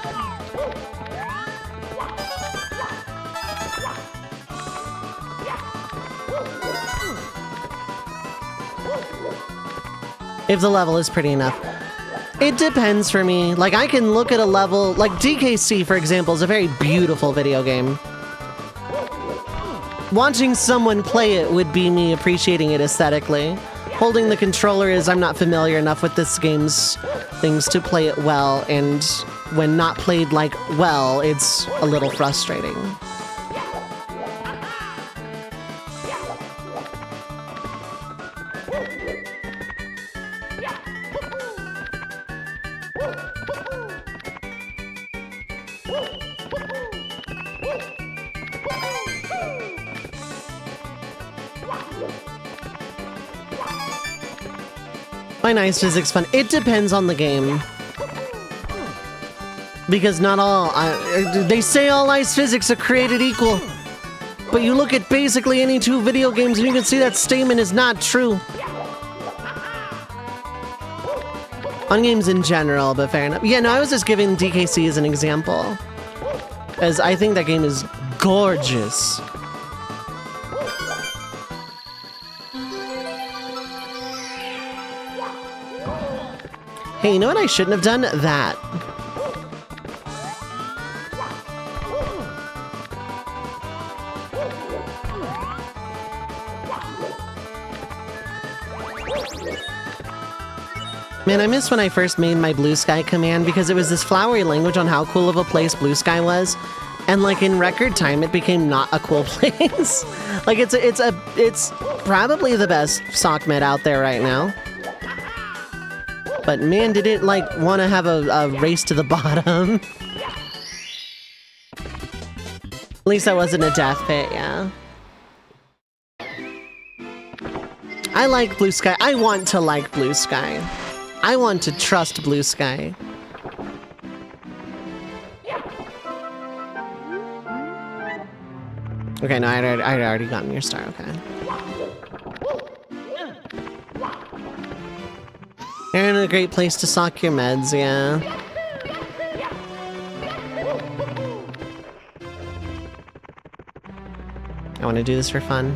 If the level is pretty enough. It depends for me. Like, I can look at a level, like DKC, for example, is a very beautiful video game. Watching someone play it would be me appreciating it aesthetically. Holding the controller is I'm not familiar enough with this game's things to play it well, and when not played like well, it's a little frustrating. Why nice physics fun? It depends on the game. Because not all... they say all ice physics are created equal. But you look at basically any two video games and you can see that statement is not true. On games in general, but fair enough. Yeah, no, I was just giving DKC as an example. As I think that game is gorgeous. Hey, you know what I shouldn't have done? That. Man, I miss when I first made my blue sky command because it was this flowery language on how cool of a place blue sky was. And like in record time, it became not a cool place. Like it's probably the best sock med out there right now. But man, did it, like, want to have a race to the bottom. At least I wasn't a death pit, yeah. I like Blue Sky. I want to like Blue Sky. I want to trust Blue Sky. Okay, no, I'd already gotten your star, okay. You're in a great place to sock your meds, yeah. I want to do this for fun.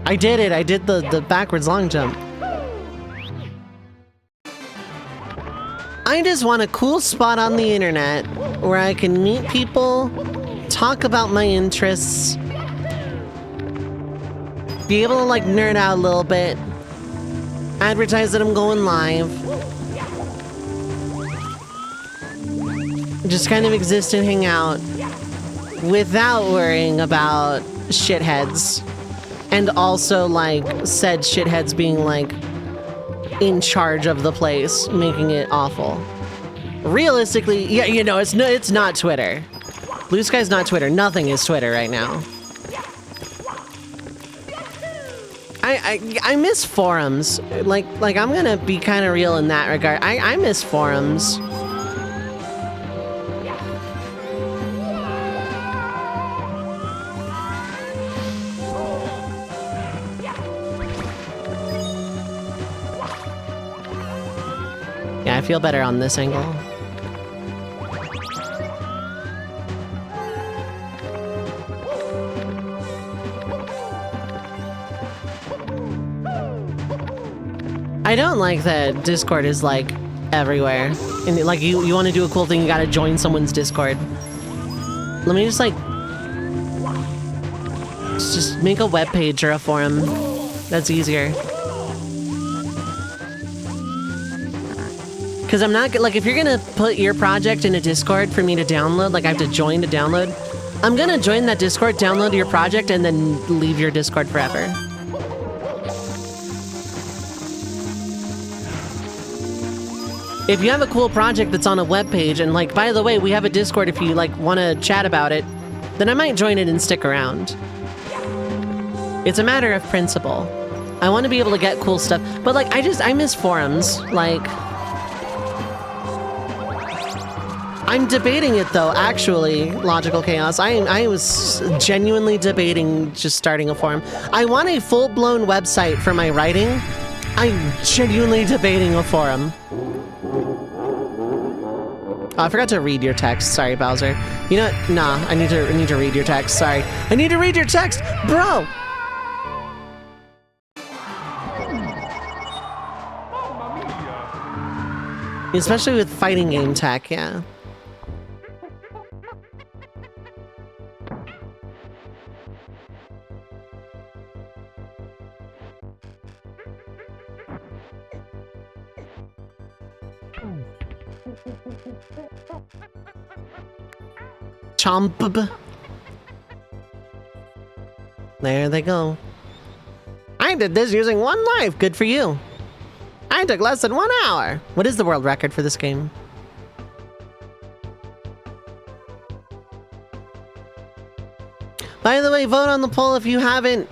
I did it! I did the backwards long jump. I just want a cool spot on the internet where I can meet people, talk about my interests, be able to like nerd out a little bit, advertise that I'm going live, just kind of exist and hang out without worrying about shitheads. And also like said shitheads being like in charge of the place, making it awful. Realistically, yeah, you know, it's not Twitter. Blue Sky's not Twitter. Nothing is Twitter right now. I miss forums. Like I'm gonna be kind of real in that regard. I miss forums. I feel better on this angle. I don't like that Discord is like everywhere. And like you want to do a cool thing, you gotta join someone's Discord. Let me just like just make a web page or a forum. That's easier. Because I'm not, like, if you're gonna put your project in a Discord for me to download, like I have to join to download, I'm gonna join that Discord, download your project, and then leave your Discord forever. If you have a cool project that's on a web page, and like, by the way, we have a Discord if you like want to chat about it, then I might join it and stick around. It's a matter of principle. I want to be able to get cool stuff, but like, I miss forums. Like, I'm debating it though, actually, Logical Chaos. I was genuinely debating just starting a forum. I want a full-blown website for my writing. I'm genuinely debating a forum. Oh, I forgot to read your text. Sorry, Bowser. You know what? Nah, I need to read your text. Sorry. I need to read your text, bro. Mamma mia. Especially with fighting game tech, yeah. Chomp. There they go. I did this using 1 life. Good for you. I took less than 1 hour. What is the world record for this game? By the way, vote on the poll if you haven't.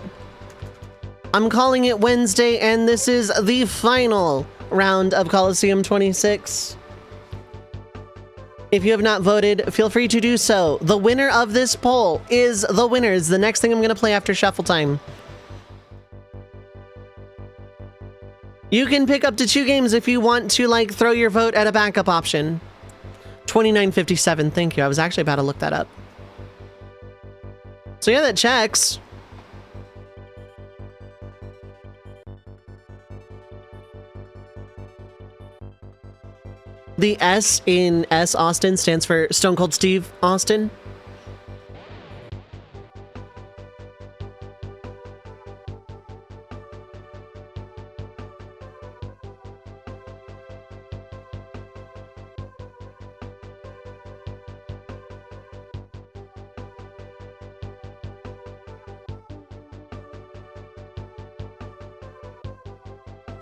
I'm calling it Wednesday, and this is the final round of Coliseum 26. If you have not voted, feel free to do so. The winner of this poll is the winner. Is the next thing I'm going to play after Shuffle Time. You can pick up to 2 games if you want to, like, throw your vote at a backup option. 2957, thank you. I was actually about to look that up. So yeah, that checks. The S in S Austin stands for Stone Cold Steve Austin.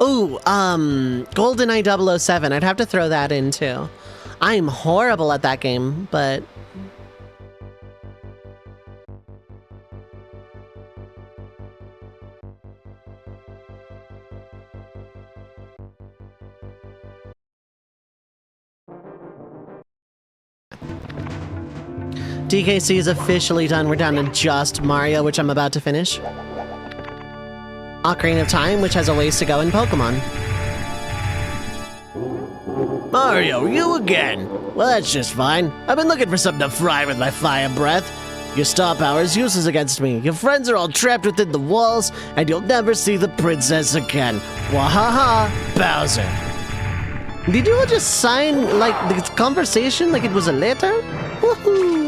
Ooh, GoldenEye 007. I'd have to throw that in too. I'm horrible at that game, but... DKC is officially done. We're down to just Mario, which I'm about to finish. Ocarina of Time, which has a ways to go in Pokemon. Mario, you again? Well, that's just fine. I've been looking for something to fry with my fire breath. Your star power is useless against me. Your friends are all trapped within the walls, and you'll never see the princess again. Wahaha, Bowser. Did you all just sign, like, the conversation like it was a letter? Woohoo!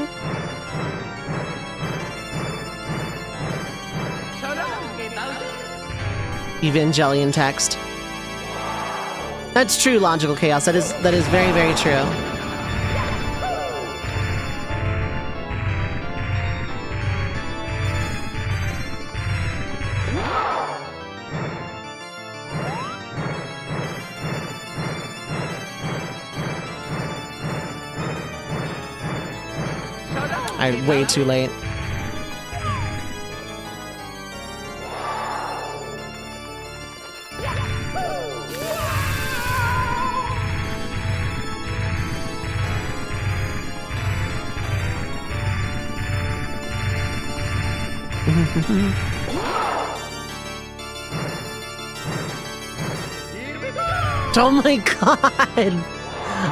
Evangelion text. That's true, Logical Chaos. That is very, very true. I'm way too late. Oh my god!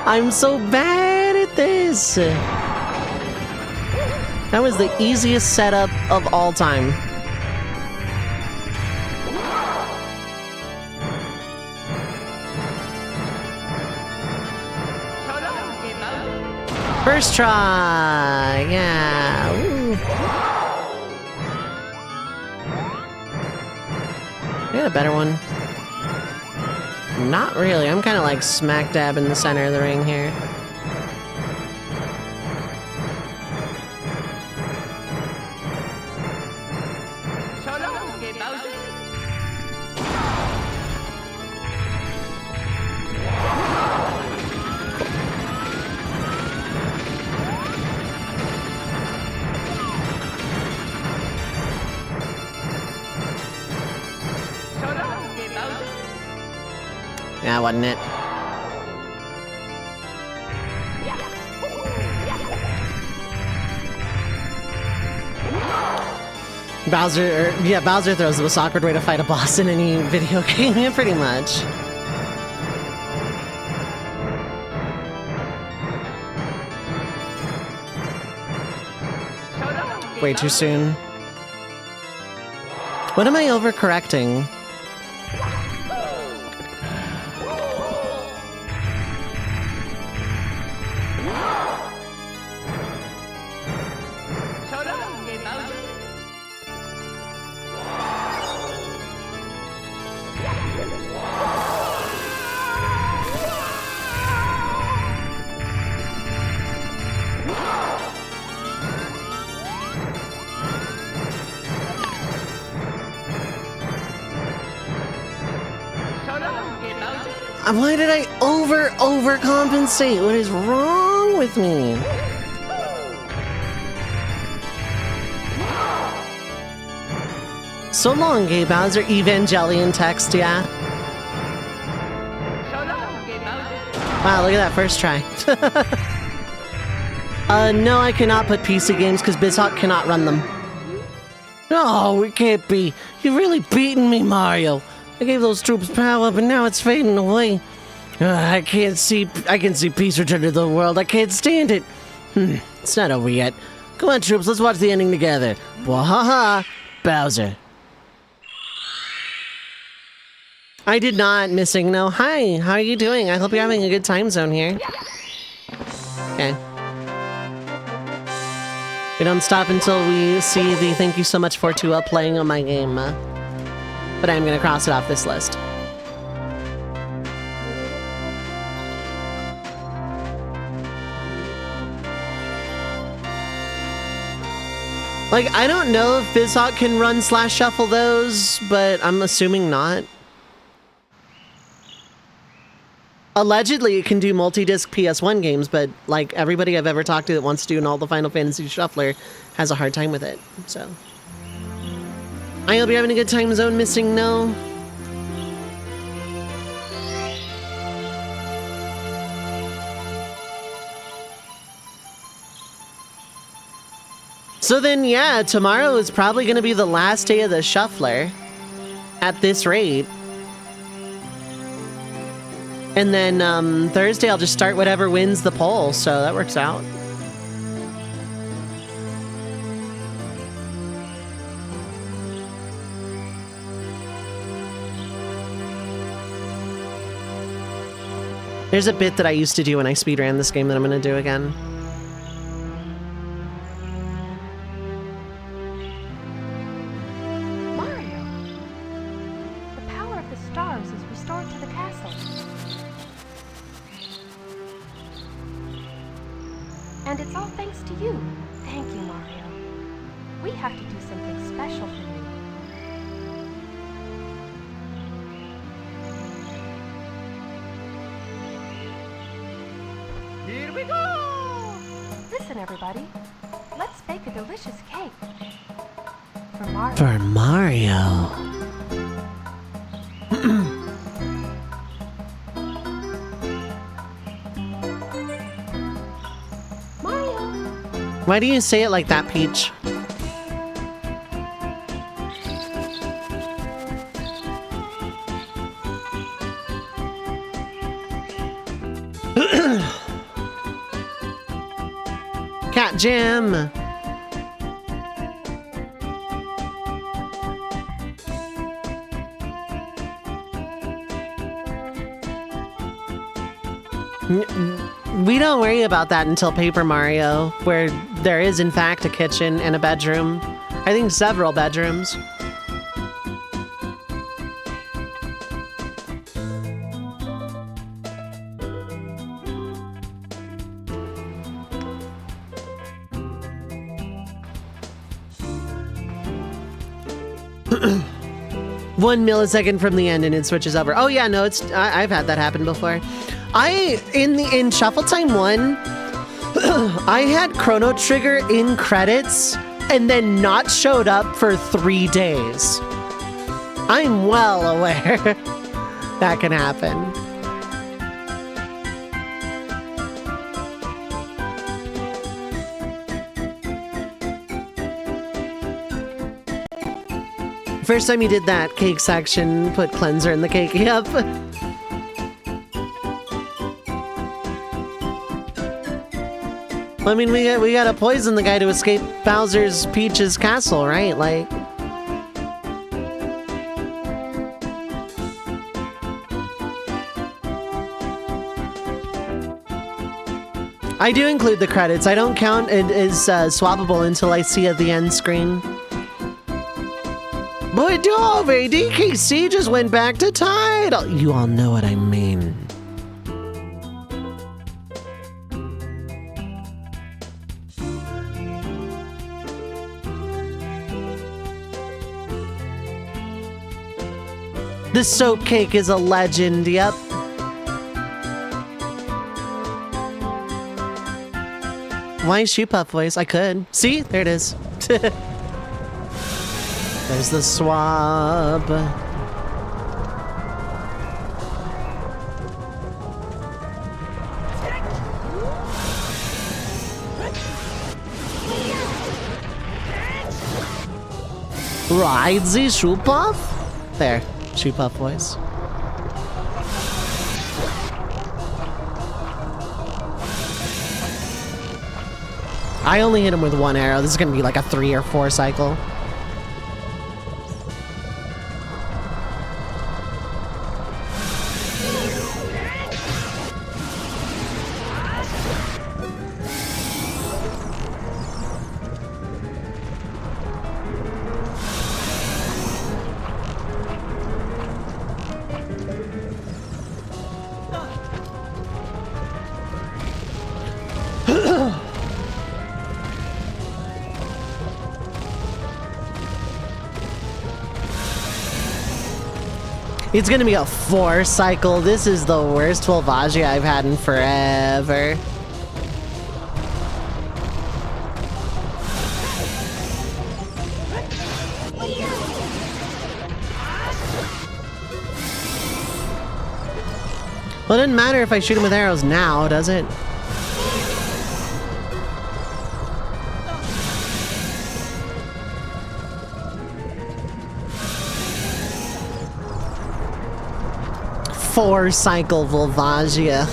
I'm so bad at this! That was the easiest setup of all time. First try! Yeah! Ooh. I got a better one. Not really. I'm kind of like smack dab in the center of the ring here. Yeah, wasn't it? Bowser throws the most awkward way to fight a boss in any video game, pretty much. Way too soon. What am I overcorrecting? Why did I overcompensate? What is wrong with me? So long, Gay Bowser. Evangelion text, yeah. Wow, look at that first try. No, I cannot put PC games because BizHawk cannot run them. No, it can't be. You're really beating me, Mario. I gave those troops power, but now it's fading away. I can see peace return to the world. I can't stand it. It's not over yet. Come on, troops, let's watch the ending together. Wahaha, Bowser. I did not missing no. Hi, how are you doing? I hope you're having a good time zone here. Okay. We don't stop until we see the thank you so much for to playing on my game. But I'm gonna cross it off this list. Like, I don't know if BizHawk can run / shuffle those, but I'm assuming not. Allegedly, it can do multi-disc PS1 games, but like everybody I've ever talked to that wants to do all the Final Fantasy Shuffler has a hard time with it, so. I hope you're having a good time zone, missing no. So then, yeah, tomorrow is probably going to be the last day of the Shuffler at this rate. And then Thursday, I'll just start whatever wins the poll, so that works out. There's a bit that I used to do when I speedran this game that I'm going to do again. And it's all thanks to you. Thank you, Mario. We have to do something special for you. Here we go! Listen, everybody. Let's bake a delicious cake. For Mario. For Mario. Why do you say it like that, Peach? Cat Jam! We don't worry about that until Paper Mario, where there is in fact a kitchen and a bedroom. I think several bedrooms. One millisecond from the end and it switches over. Oh yeah, no, I've had that happen before. In Shuffle Time 1, I had Chrono Trigger in credits and then not showed up for 3 days. I'm well aware that can happen. First time you did that cake section, put cleanser in the cake. Yep. I mean, we gotta poison the guy to escape Bowser's Peach's castle, right? Like. I do include the credits. I don't count it as swappable until I see at the end screen. Boy, Dove, DKC just went back to title. You all know what I mean. The soap cake is a legend, yep. Why is Shoe Puff voice? I could. See? There it is. There's the swab. Ride the Shoe Puff? There. Shoe Puff voice. I only hit him with one arrow. This is gonna be like a 3 or 4 cycle. It's gonna be a 4 cycle. This is the worst Volvagia I've had in forever. Well, it doesn't matter if I shoot him with arrows now, does it? Four cycle Volvagia.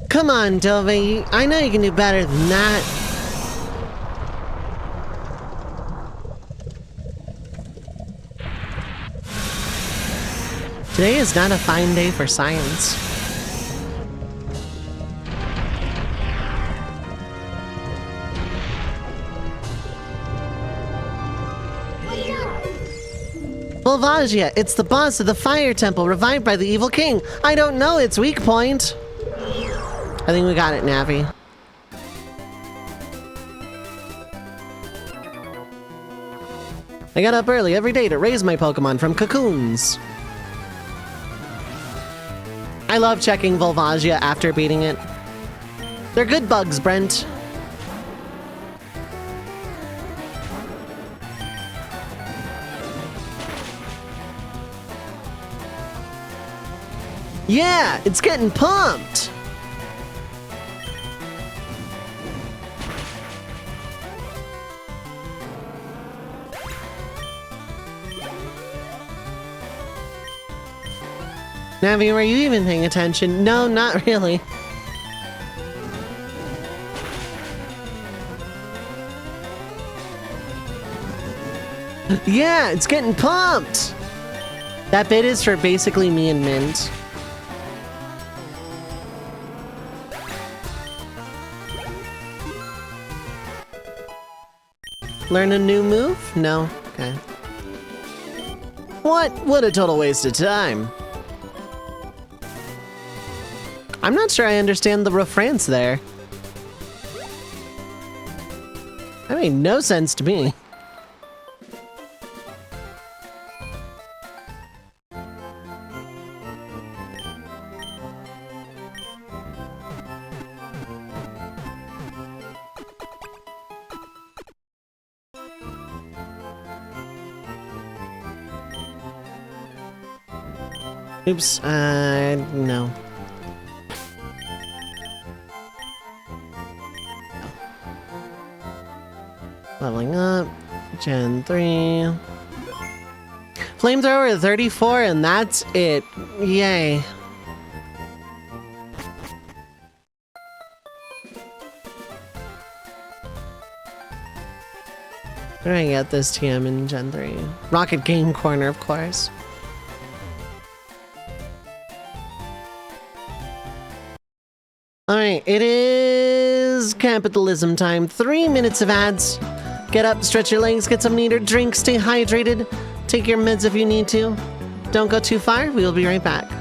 Come on, Dove. I know you can do better than that. Today is not a fine day for science. Volvagia, it's the boss of the fire temple revived by the evil king. I don't know its weak point. I think we got it, Navi. I got up early every day to raise my Pokemon from cocoons. I love checking Volvagia after beating it. They're good bugs, Brent. Yeah, it's getting pumped. Navi, were you even paying attention? No, not really. Yeah, it's getting pumped! That bit is for basically me and Mint. Learn a new move? No? Okay. What a total waste of time. I'm not sure I understand the refrains there. That made no sense to me. Oops, no. Leveling up. Gen 3. Flamethrower 34, and that's it. Yay. Where do I get this TM in Gen 3? Rocket Game Corner, of course. Alright, it is capitalism time. 3 minutes of ads. Get up, stretch your legs, get something to eat or drink, stay hydrated. Take your meds if you need to. Don't go too far, we will be right back.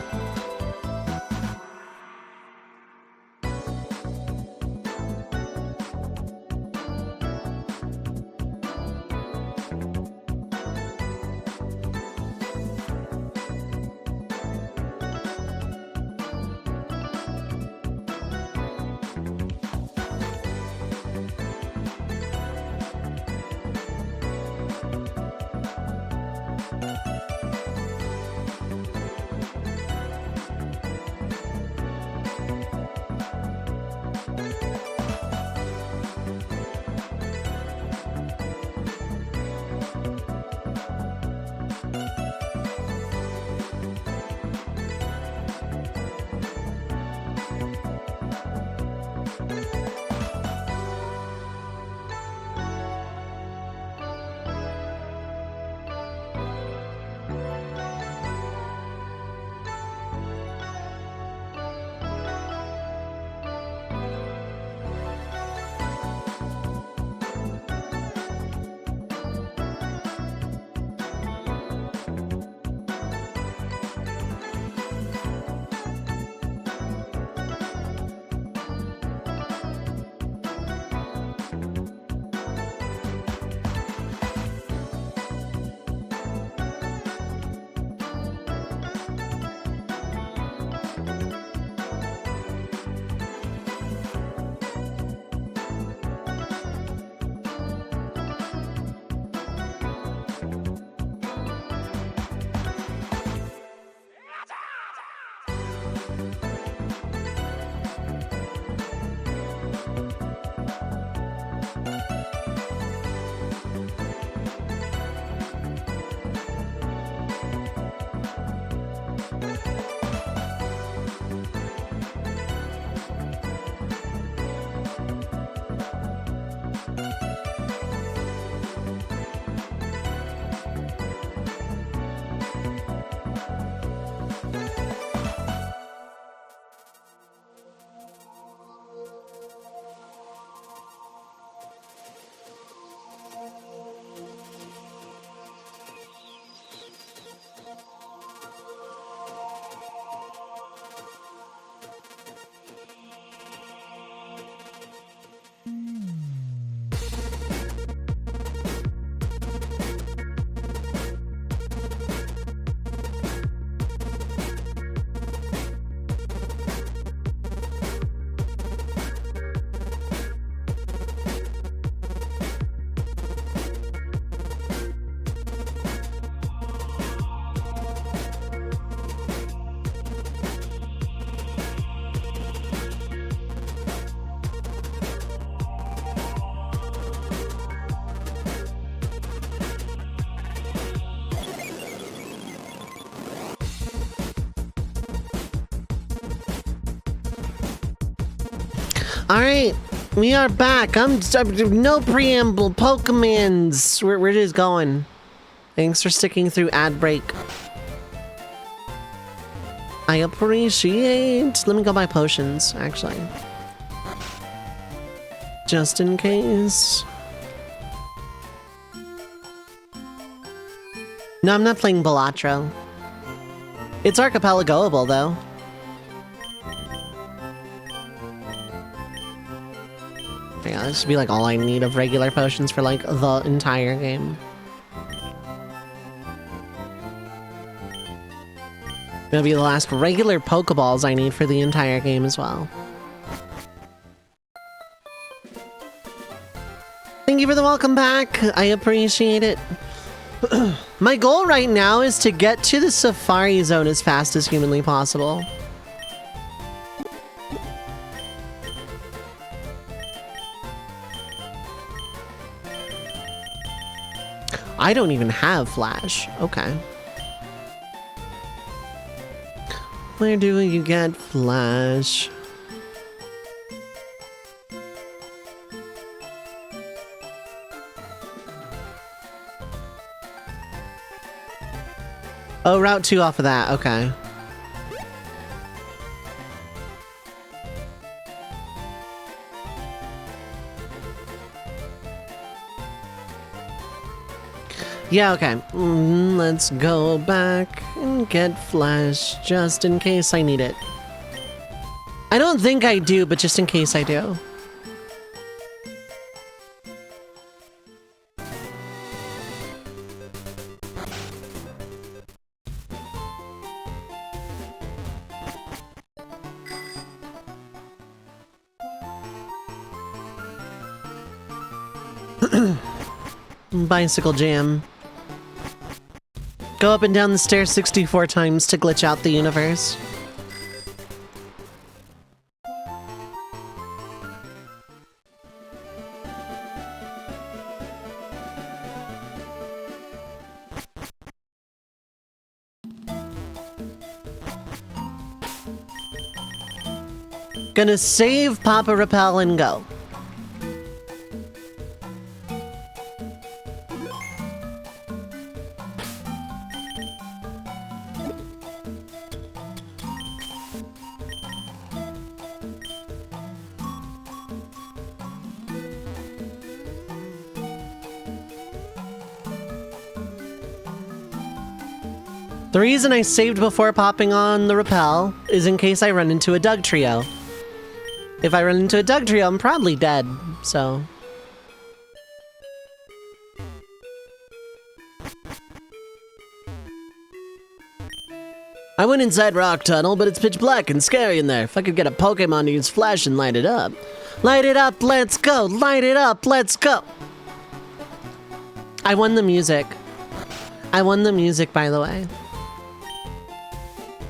Alright, we are back. I'm no preamble. Pokemons. We're just going. Thanks for sticking through ad break. I appreciate. Let me go buy potions, actually. Just in case. No, I'm not playing Balatro. It's archipelagoable, though. Yeah, this should be like all I need of regular potions for like the entire game. It'll be the last regular Pokeballs I need for the entire game as well. Thank you for the welcome back. I appreciate it. My goal right now is to get to the Safari Zone as fast as humanly possible. I don't even have Flash. Okay. Where do you get Flash? Oh, Route 2 off of that. Okay. Yeah, okay. Let's go back and get Flash just in case I need it. I don't think I do, but just in case I do. Bicycle jam. Go up and down the stairs 64 times to glitch out the universe. Gonna save Papa Repel and go. The reason I saved before popping on the rappel is in case I run into a Doug trio. If I run into a Doug trio, I'm probably dead, so... I went inside Rock Tunnel, but it's pitch black and scary in there. If I could get a Pokemon to use Flash and light it up. Light it up, let's go! Light it up, let's go! I won the music. I won the music, by the way.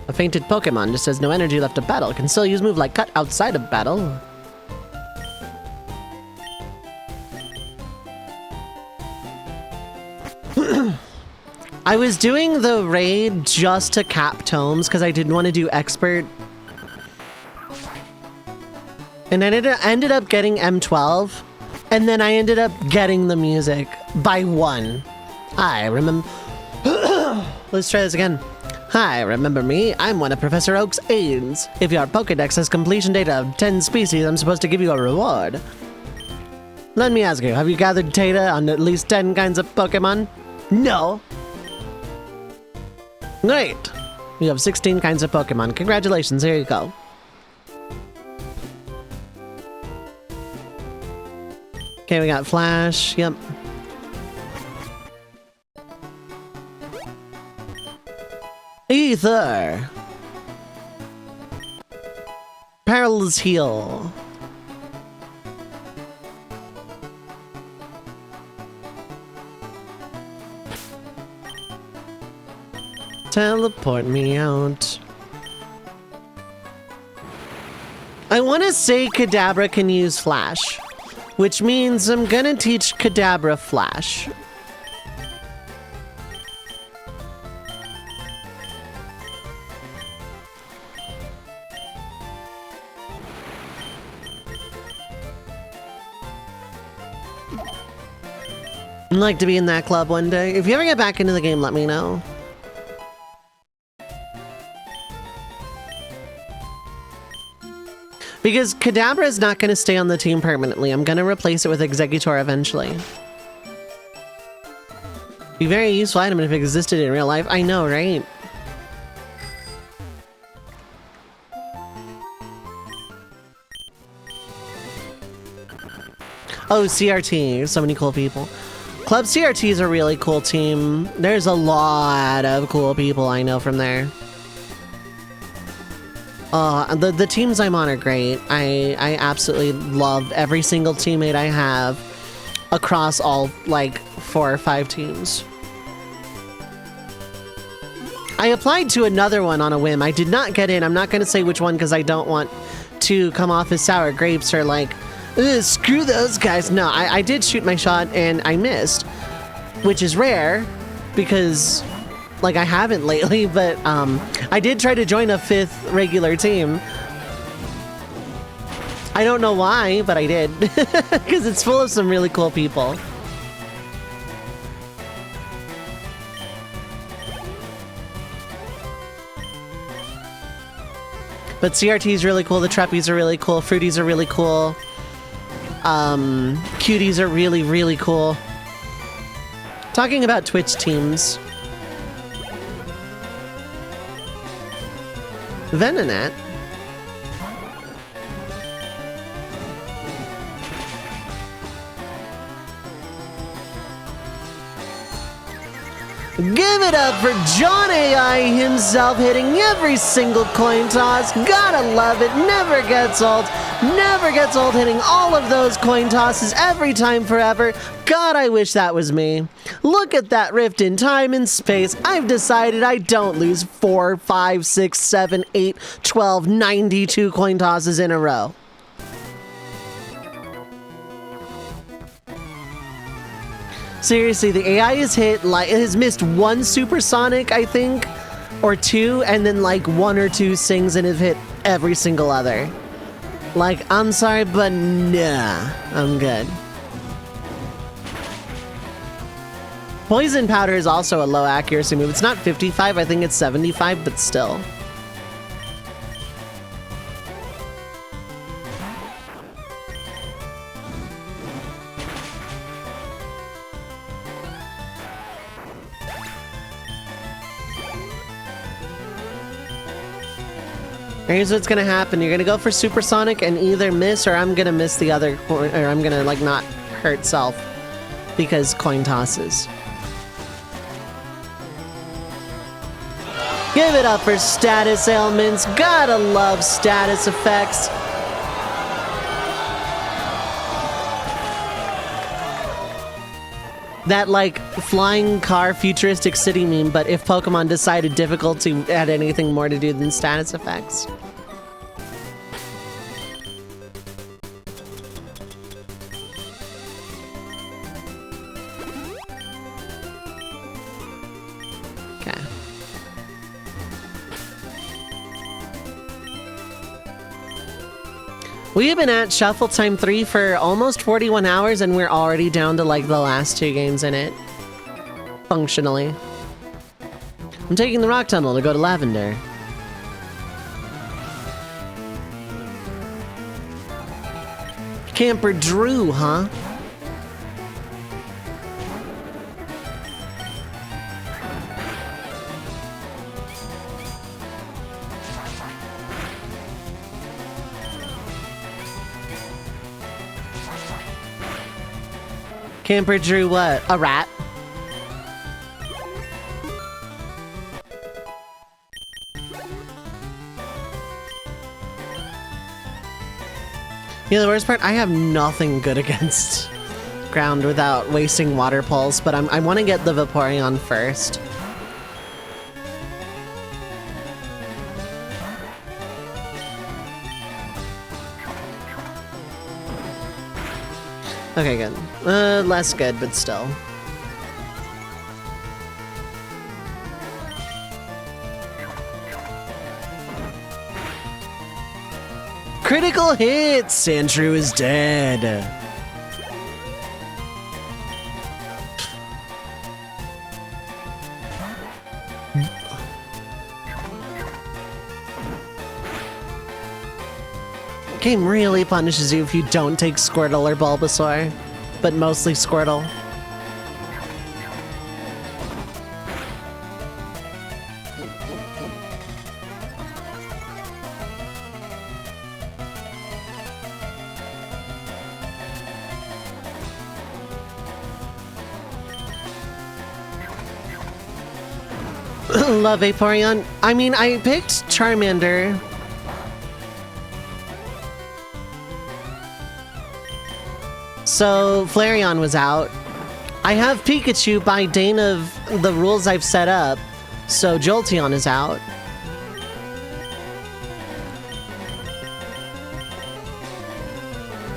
A fainted Pokemon just has no energy left to battle. Can still use move like Cut outside of battle. I was doing the raid just to cap tomes because I didn't want to do expert. And I ended up getting M12. And then I ended up getting the music by 1. I remember... Let's try this again. Hi, remember me? I'm one of Professor Oak's aides. If your Pokedex has completion data of 10 species, I'm supposed to give you a reward. Let me ask you, have you gathered data on at least 10 kinds of Pokemon? No. Great. You have 16 kinds of Pokemon. Congratulations, here you go. Okay, we got Flash, yep. Ether! Pearl's Heal. Teleport me out. I want to say Kadabra can use Flash, which means I'm gonna teach Kadabra Flash. I'd like to be in that club one day. If you ever get back into the game, let me know. Because Kadabra is not going to stay on the team permanently. I'm going to replace it with Exeggutor eventually. Be a very useful item if it existed in real life. I know, right? Oh, CRT. So many cool people. Club CRT is a really cool team. There's a lot of cool people I know from there. The teams I'm on are great. I absolutely love every single teammate I have across all, like, 4 or 5 teams. I applied to another one on a whim. I did not get in. I'm not going to say which one because I don't want to come off as sour grapes or like, screw those guys. No, I did shoot my shot and I missed, which is rare because like I haven't lately, but I did try to join a 5th regular team. I don't know why, but I did because it's full of some really cool people. But CRT is really cool, the Treppies are really cool, Fruities are really cool, Cuties are really, really cool. Talking about Twitch teams. Venonat. Give it up for John AI himself hitting every single coin toss. Gotta love it. Never gets old. Never gets old hitting all of those coin tosses every time forever. God, I wish that was me. Look at that rift in time and space. I've decided I don't lose 4, 5, 6, 7, 8, 12, 92 coin tosses in a row. Seriously, the AI has missed 1 supersonic, I think, or 2, and then like 1 or 2 sings and have hit every single other. Like, I'm sorry, but nah, I'm good. Poison Powder is also a low accuracy move. It's not 55, I think it's 75, but still. Here's what's gonna happen. You're gonna go for Supersonic and either miss or I'm gonna miss the other coin, or I'm gonna like not hurt self because coin tosses. Give it up for status ailments. Gotta love status effects. That like flying car futuristic city meme, but if Pokemon decided difficulty had anything more to do than status effects. Okay. We have been at Shuffletime 3 for almost 41 hours and we're already down to like the last 2 games in it. Functionally. I'm taking the rock tunnel to go to Lavender. Camper Drew, huh? Camper Drew what? A rat? You know, the worst part, I have nothing good against ground without wasting Water Pulse, but I want to get the Vaporeon first. Okay, good. Less good, but still. Critical hit! Sandshrew is dead. Game really punishes you if you don't take Squirtle or Bulbasaur, but mostly Squirtle. Love Vaporeon. I mean, I picked Charmander. So, Flareon was out. I have Pikachu by dint of the rules I've set up, So Jolteon is out.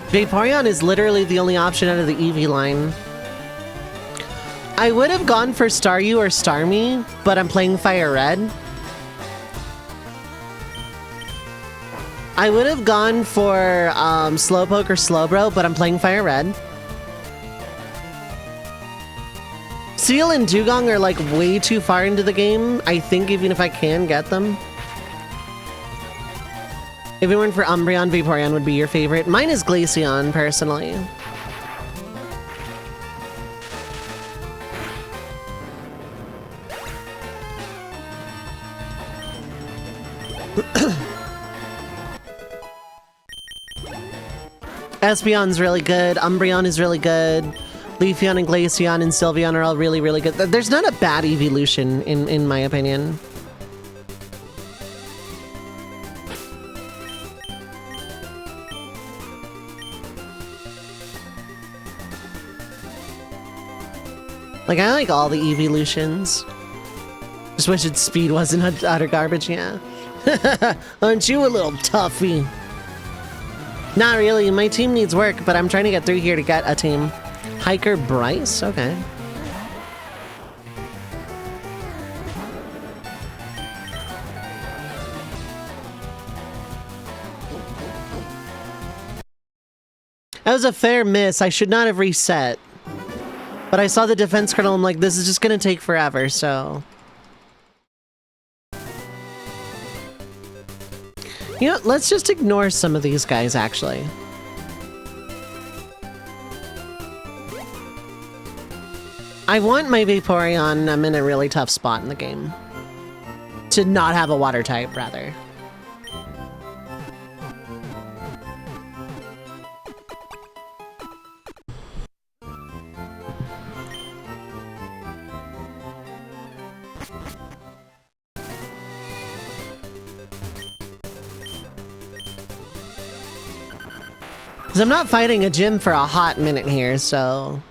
Vaporeon is literally the only option out of the Eevee line. I would have gone for Staryu or Starmie, but I'm playing Fire Red. I would have gone for Slowpoke or Slowbro, but I'm playing Fire Red. Seal and Dugong are like way too far into the game, I think, even if I can get them. If it weren't for Umbreon, Vaporeon would be your favorite. Mine is Glaceon, personally. Espeon's really good. Umbreon is really good. Leafeon and Glaceon and Sylveon are all really, really good. There's not a bad evolution, in my opinion. Like, I like all the evolutions. Just wish its speed wasn't utter garbage, yeah. Aren't you a little toughie? Not really, my team needs work, but I'm trying to get through here to get a team. Hiker Bryce? Okay. That was a fair miss. I should not have reset. But I saw the defense kernel, I'm like, this is just gonna take forever, so... You know, let's just ignore some of these guys, actually. I want my Vaporeon, I'm in a really tough spot in the game. To not have a water type, rather. Because I'm not fighting a gym for a hot minute here, so...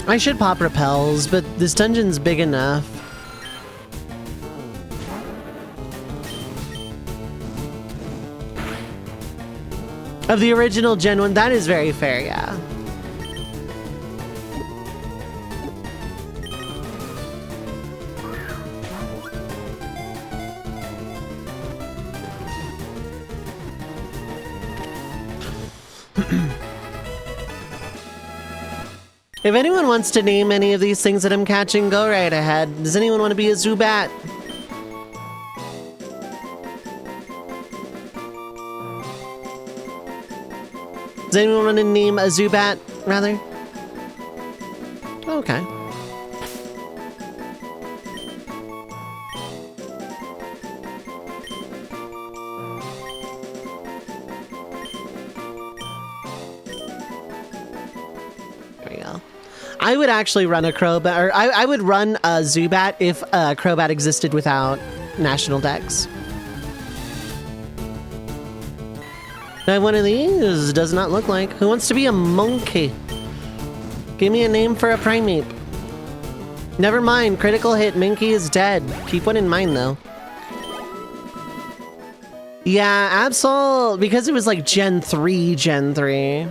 I should pop repels, but this dungeon's big enough. Of the original Gen 1, that is very fair, yeah. If anyone wants to name any of these things that I'm catching, go right ahead. Does anyone want to be a Zubat? Does anyone want to name a Zubat, rather? Okay. There we go. I would actually run a Crobat, or I would run a Zubat if a Crobat existed without National Dex. I have one of these. Does not look like. Who wants to be a monkey? Give me a name for a primate. Never mind. Critical hit. Minky is dead. Keep one in mind, though. Yeah, Absol, because it was like Gen 3, Gen 3.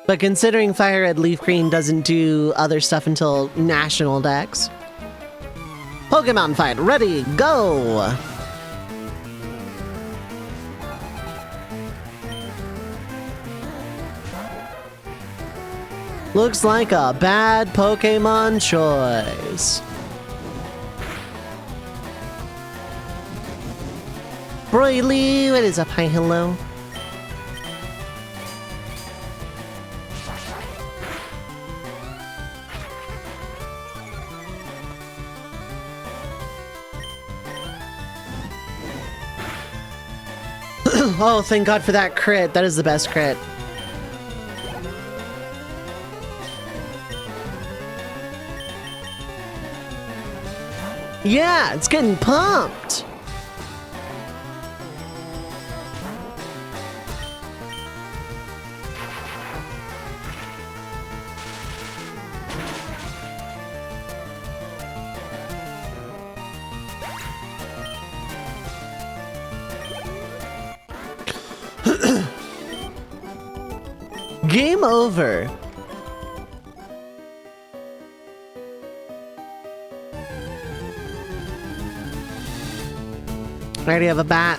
But considering Fire Red Leaf Green doesn't do other stuff until National Dex. Pokemon fight, ready, go! Looks like a bad Pokemon choice. Broily, what is up? Hi, hello. Oh, thank God for that crit. That is the best crit. Yeah, it's getting pumped. Game over. I already have a bat.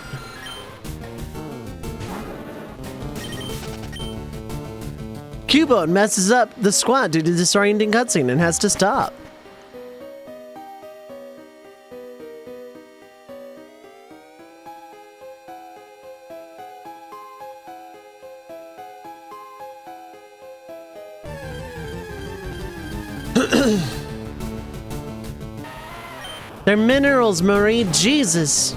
Cubone messes up the squad due to disorienting cutscene and has to stop. They're minerals, Marie. Jesus.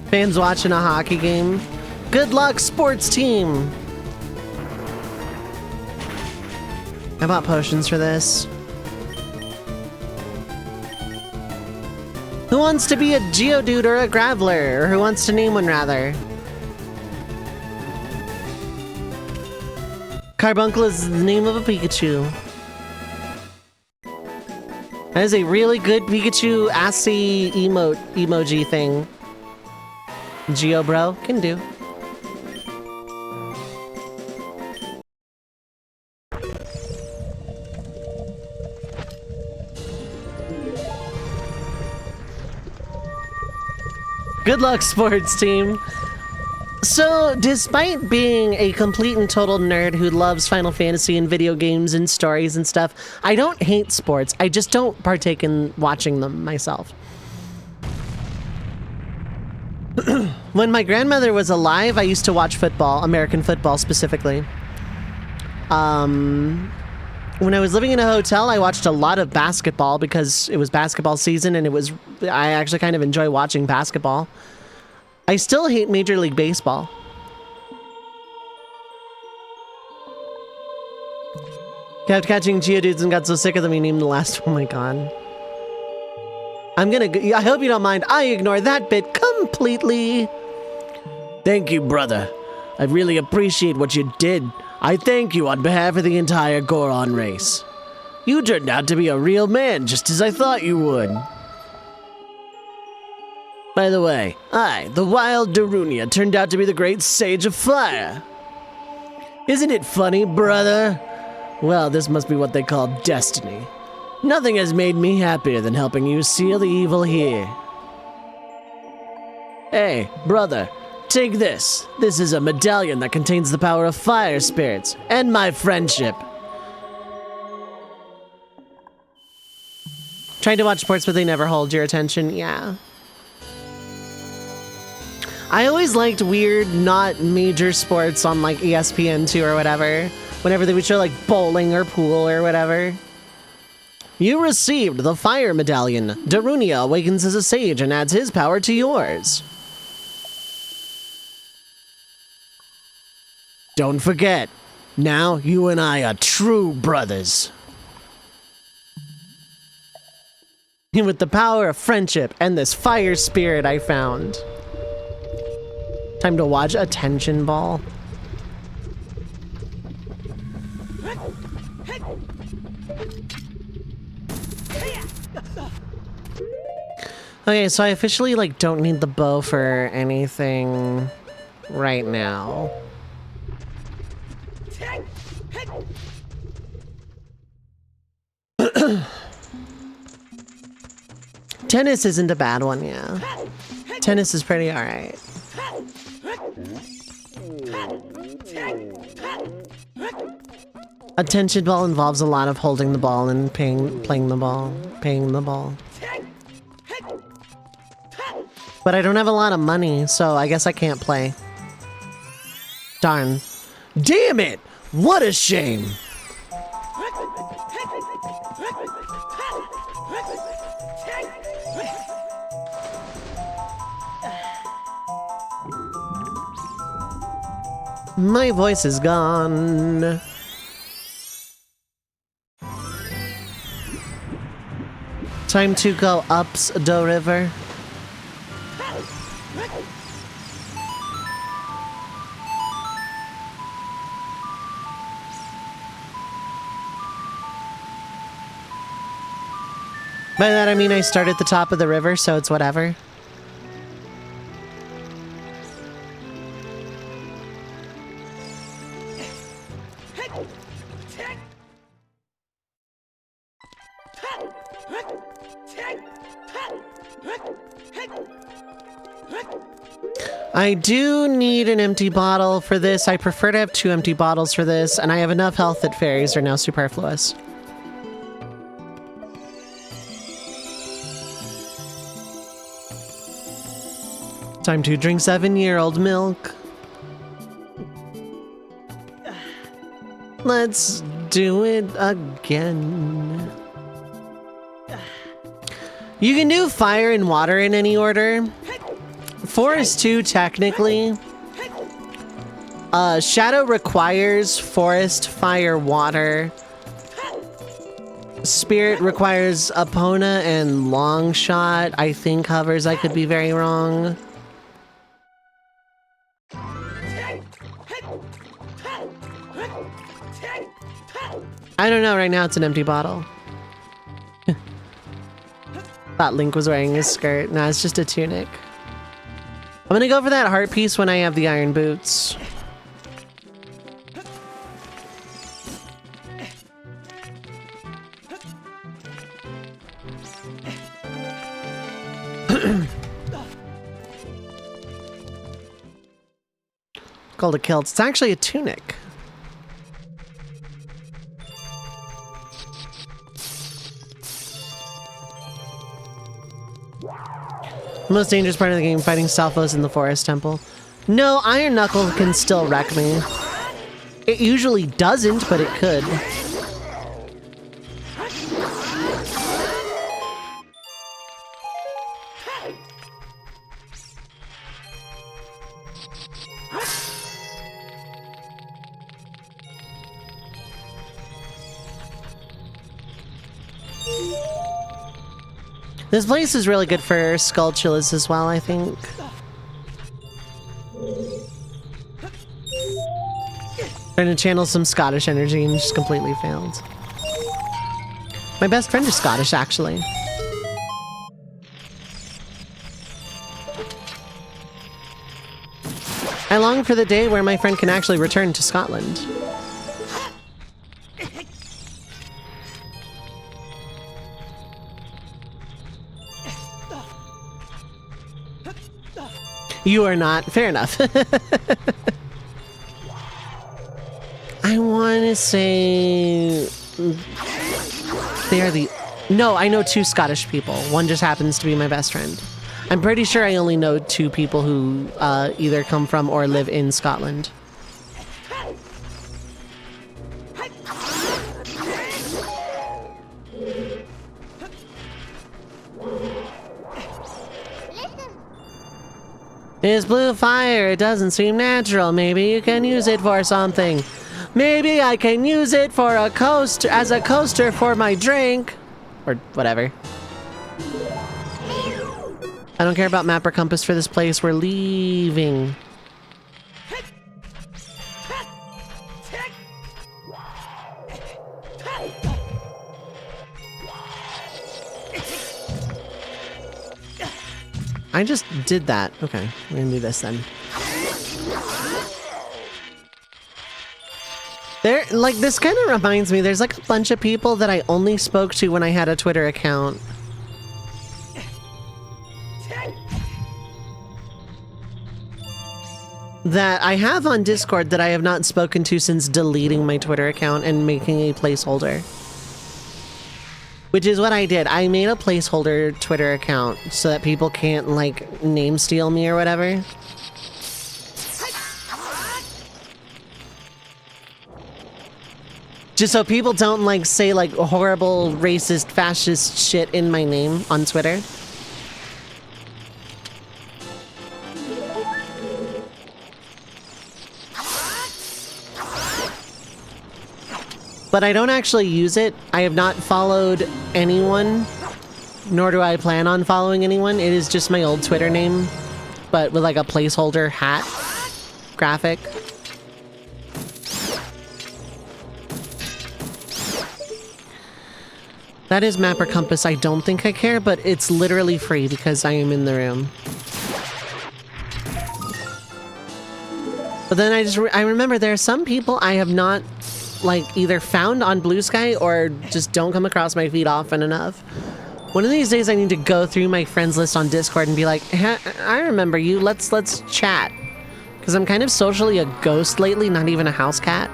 Fans watching a hockey game. Good luck, sports team. I bought potions for this. Who wants to be a Geodude or a Graveler? Or who wants to name one, rather? Carbuncle is the name of a Pikachu. That is a really good Pikachu assy emoji thing. Geo bro can do. Good luck, sports team. So, despite being a complete and total nerd who loves Final Fantasy and video games and stories and stuff, I don't hate sports. I just don't partake in watching them myself. When my grandmother was alive, I used to watch football, American football specifically. When I was living in a hotel, I watched a lot of basketball because it was basketball season and I actually kind of enjoy watching basketball. I still hate Major League Baseball. Kept catching Geodudes and got so sick of them he named the last. Oh my god. I hope you don't mind. I ignore that bit completely. Thank you, brother. I really appreciate what you did. I thank you on behalf of the entire Goron race. You turned out to be a real man, just as I thought you would. By the way, I, the wild Darunia, turned out to be the great sage of fire. Isn't it funny, brother? Well, this must be what they call destiny. Nothing has made me happier than helping you seal the evil here. Hey, brother, take this. This is a medallion that contains the power of fire spirits and my friendship. Trying to watch sports, but they never hold your attention. Yeah. I always liked weird, not major sports on like ESPN2 or whatever. Whenever they would show like bowling or pool or whatever. You received the Fire Medallion. Darunia awakens as a sage and adds his power to yours. Don't forget, now you and I are true brothers. With the power of friendship and this fire spirit I found. Time to watch Attention Ball. Okay, so I officially, like, don't need the bow for anything right now. Tennis isn't a bad one, yeah. Tennis is pretty alright. Attention Ball involves a lot of holding the ball and playing the ball. But I don't have a lot of money, so I guess I can't play. Darn. Damn it! What a shame! My voice is gone. Time to go ups the river. By that I mean I start at the top of the river, so it's whatever. I do need an empty bottle for this. I prefer to have 2 empty bottles for this, and I have enough health that fairies are now superfluous. Time to drink 7-year-old milk. Let's do it again. You can do fire and water in any order. Forest too, technically. Shadow requires forest, fire, water. Spirit requires Epona and long shot. I think hovers. I could be very wrong. I don't know. Right now it's an empty bottle. Thought Link was wearing his skirt. No, it's just a tunic. I'm gonna go for that heart piece when I have the iron boots. Called a kilt. It's actually a tunic. The most dangerous part of the game, fighting Stalfos in the Forest Temple. No, Iron Knuckle can still wreck me. It usually doesn't, but it could. This place is really good for Skulltulas as well, I think. Trying to channel some Scottish energy and just completely failed. My best friend is Scottish, actually. I long for the day where my friend can actually return to Scotland. You are not. Fair enough. I want to say... They are the... No, I know 2 Scottish people. One just happens to be my best friend. I'm pretty sure I only know 2 people who either come from or live in Scotland. It's blue fire. It doesn't seem natural. Maybe you can use it for something. Maybe I can use it for a coaster, as a coaster for my drink. Or whatever. I don't care about map or compass for this place. We're leaving. I just did that. Okay, we're gonna do this then. There, like, this kind of reminds me, there's like a bunch of people that I only spoke to when I had a Twitter account. That I have on Discord that I have not spoken to since deleting my Twitter account and making a placeholder. Which is what I did. I made a placeholder Twitter account so that people can't, like, name steal me or whatever. Just so people don't, like, say, like, horrible, racist, fascist shit in my name on Twitter. but I don't actually use it. I have not followed anyone, nor do I plan on following anyone. It is just my old Twitter name, but with like a placeholder hat graphic. That is map or compass. I don't think I care, but it's literally free because I am in the room. But then I remember there are some people I have not like either found on Blue Sky or just don't come across my feed often enough. One of these days I need to go through my friends list on Discord and be like, hey, I remember you. Let's chat. Because I'm kind of socially a ghost lately, not even a house cat.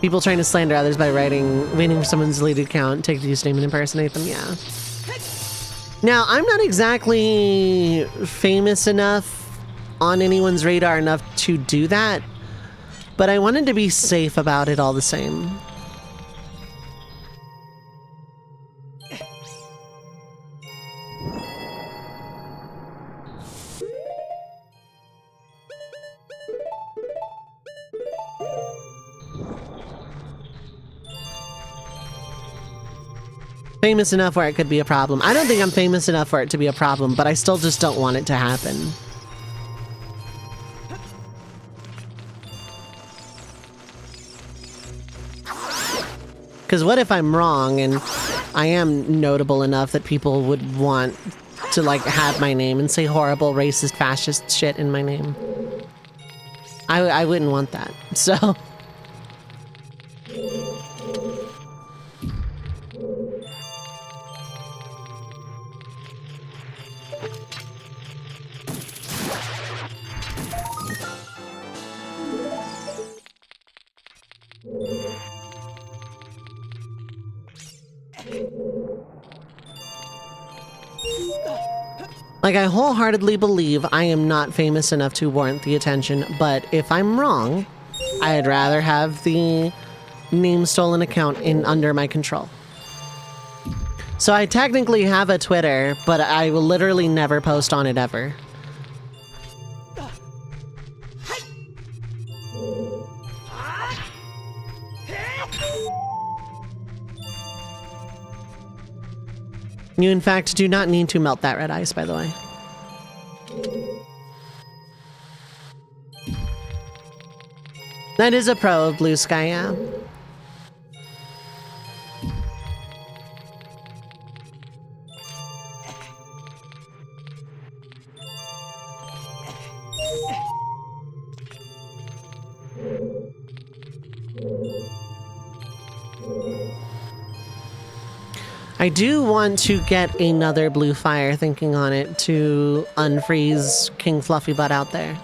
People trying to slander others by waiting for someone's deleted account, take the username and impersonate them, yeah. Now, I'm not exactly famous enough on anyone's radar enough to do that, but I wanted to be safe about it all the same. Famous enough where it could be a problem. I don't think I'm famous enough for it to be a problem, but I still just don't want it to happen. Because what if I'm wrong and I am notable enough that people would want to like have my name and say horrible, racist, fascist shit in my name? I wouldn't want that, so... Like, I wholeheartedly believe I am not famous enough to warrant the attention, but if I'm wrong, I'd rather have the name stolen account under my control. So I technically have a Twitter, but I will literally never post on it ever. You, in fact, do not need to melt that red ice, by the way. That is a pro of Blue Sky, yeah. I do want to get another blue fire, thinking on it, to unfreeze King Fluffybutt out there.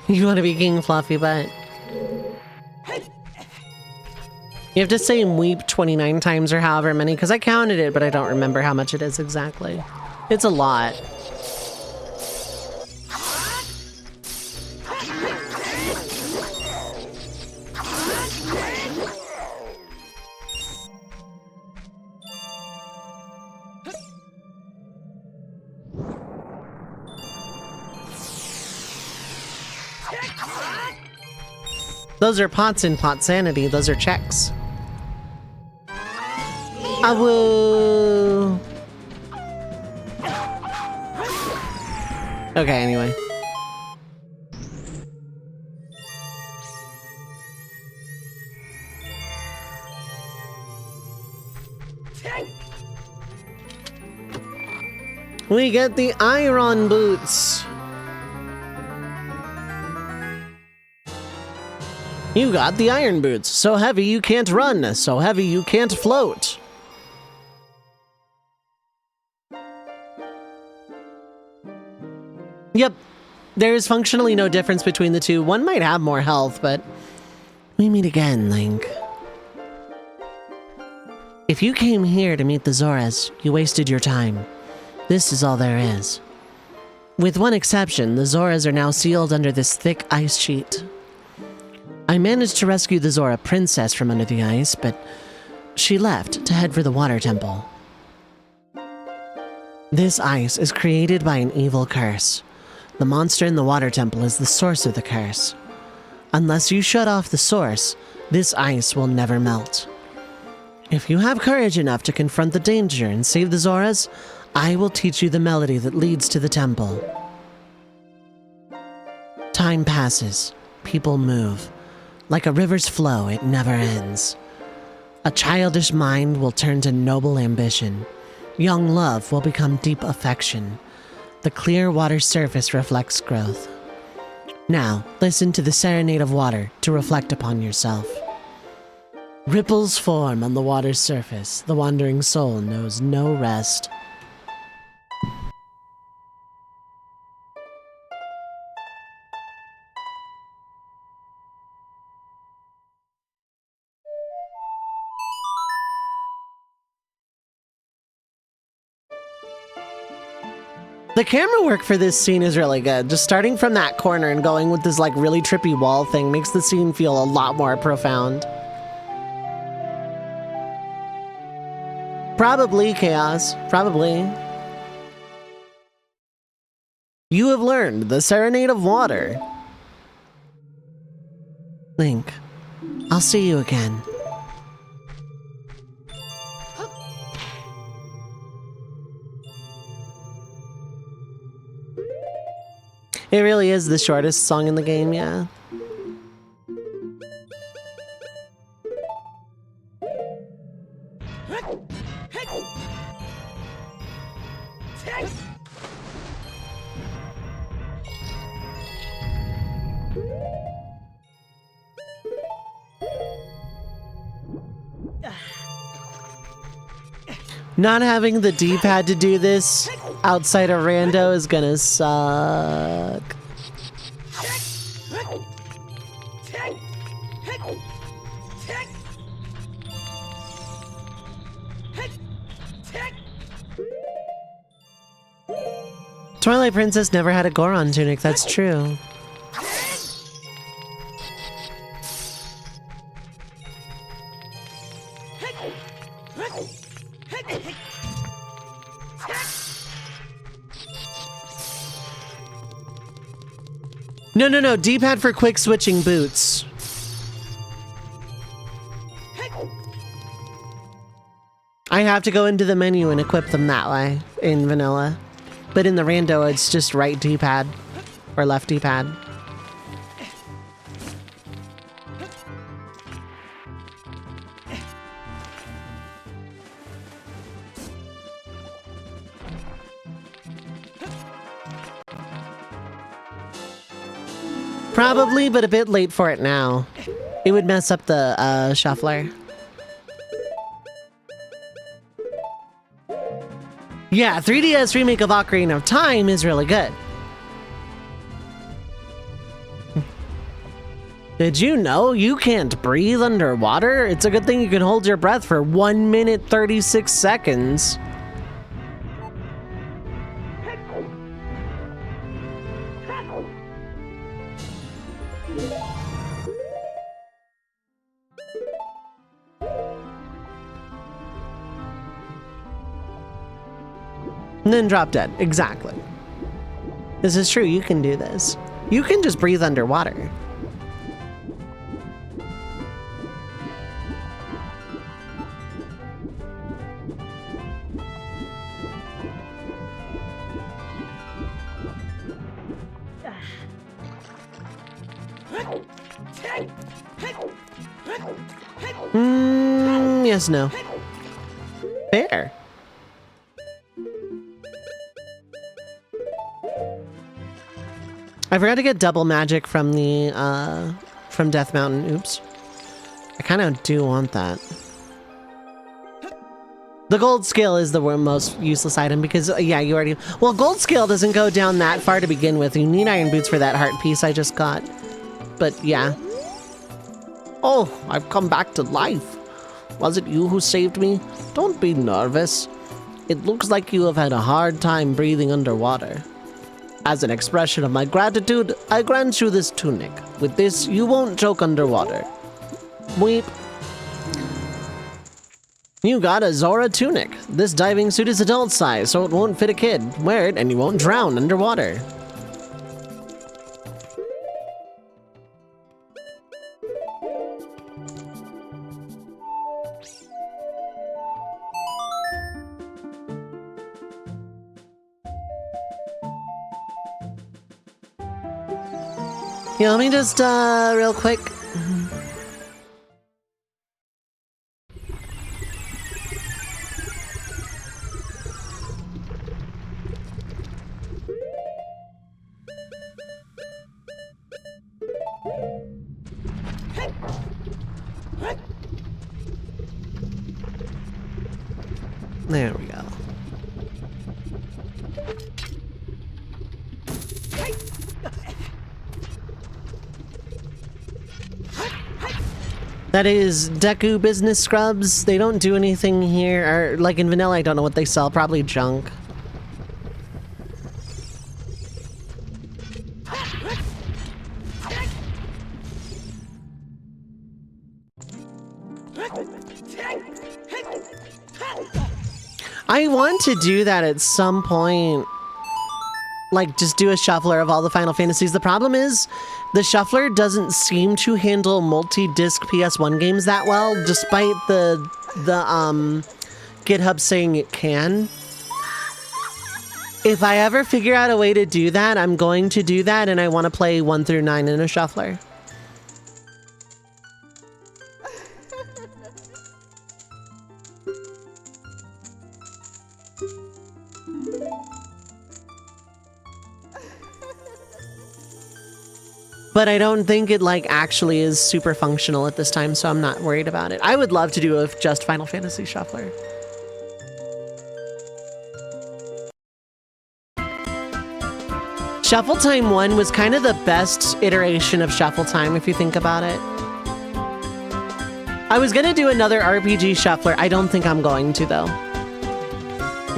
You want to be King Fluffybutt? You have to say weep 29 times or however many, because I counted it, but I don't remember how much it is exactly. It's a lot. Those are pots in pot sanity. Those are checks. Awoo. Okay, anyway. We get the iron boots. You got the iron boots. So heavy you can't run. So heavy you can't float. Yep. There is functionally no difference between the two. One might have more health, but we meet again, Link. If you came here to meet the Zoras, you wasted your time. This is all there is. With one exception, the Zoras are now sealed under this thick ice sheet. I managed to rescue the Zora princess from under the ice, but she left to head for the water temple. This ice is created by an evil curse. The monster in the water temple is the source of the curse. Unless you shut off the source, this ice will never melt. If you have courage enough to confront the danger and save the Zoras, I will teach you the melody that leads to the temple. Time passes. People move. Like a river's flow, it never ends. A childish mind will turn to noble ambition. Young love will become deep affection. The clear water surface reflects growth. Now, listen to the serenade of water to reflect upon yourself. Ripples form on the water's surface. The wandering soul knows no rest. The camera work for this scene is really good. Just starting from that corner and going with this like really trippy wall thing makes the scene feel a lot more profound. Probably chaos. Probably. You have learned the Serenade of Water. Link, I'll see you again. It really is the shortest song in the game, yeah. Not having the D-pad to do this outside of rando is gonna suck. Twilight Princess never had a Goron tunic, that's true. No, D-pad for quick switching boots. I have to go into the menu and equip them that way in vanilla. But in the rando, it's just right D-pad or left D-pad. Probably, but a bit late for it now. It would mess up the shuffler. Yeah, 3DS remake of Ocarina of Time is really good. Did you know you can't breathe underwater? It's a good thing you can hold your breath for 1 minute 36 seconds. And then drop dead. Exactly. This is true. You can do this. You can just breathe underwater. Yes, no. Fair. I forgot to get double magic from the from Death Mountain. Oops. I kind of do want that. The gold scale is the most useless item because, yeah, you already... Well, gold scale doesn't go down that far to begin with. You need iron boots for that heart piece I just got. But, yeah. Oh, I've come back to life. Was it you who saved me? Don't be nervous. It looks like you have had a hard time breathing underwater. As an expression of my gratitude, I grant you this tunic. With this, you won't choke underwater. Weep. You got a Zora tunic. This diving suit is adult size, so it won't fit a kid. Wear it and you won't drown underwater. Yeah, let me just, real quick. There we go. That is Deku business scrubs. They don't do anything here. Or, like in vanilla, I don't know what they sell. Probably junk. I want to do that at some point. Like, just do a shuffler of all the Final Fantasies. The problem is, the shuffler doesn't seem to handle multi-disc PS1 games that well, despite the GitHub saying it can. If I ever figure out a way to do that, I'm going to do that, and I want to play 1 through 9 in a shuffler. But I don't think it, like, actually is super functional at this time, so I'm not worried about it. I would love to do a just Final Fantasy shuffler. Shuffletime 1 was kind of the best iteration of Shuffletime, if you think about it. I was gonna do another RPG shuffler. I don't think I'm going to, though.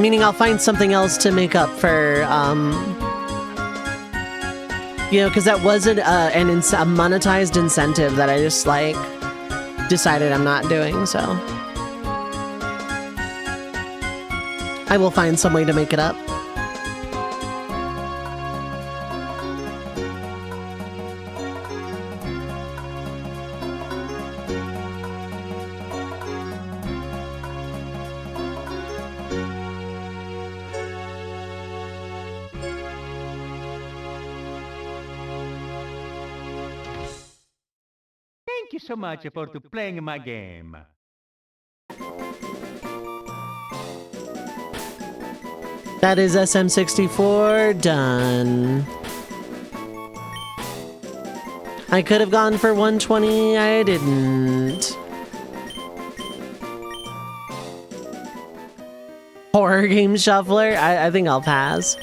Meaning I'll find something else to make up for, you know, because that wasn't a monetized incentive that I just, like, decided I'm not doing, so. I will find some way to make it up. Thank you so much for playing my game. That is SM64 done. I could have gone for 120, I didn't. Horror game shuffler? I think I'll pass.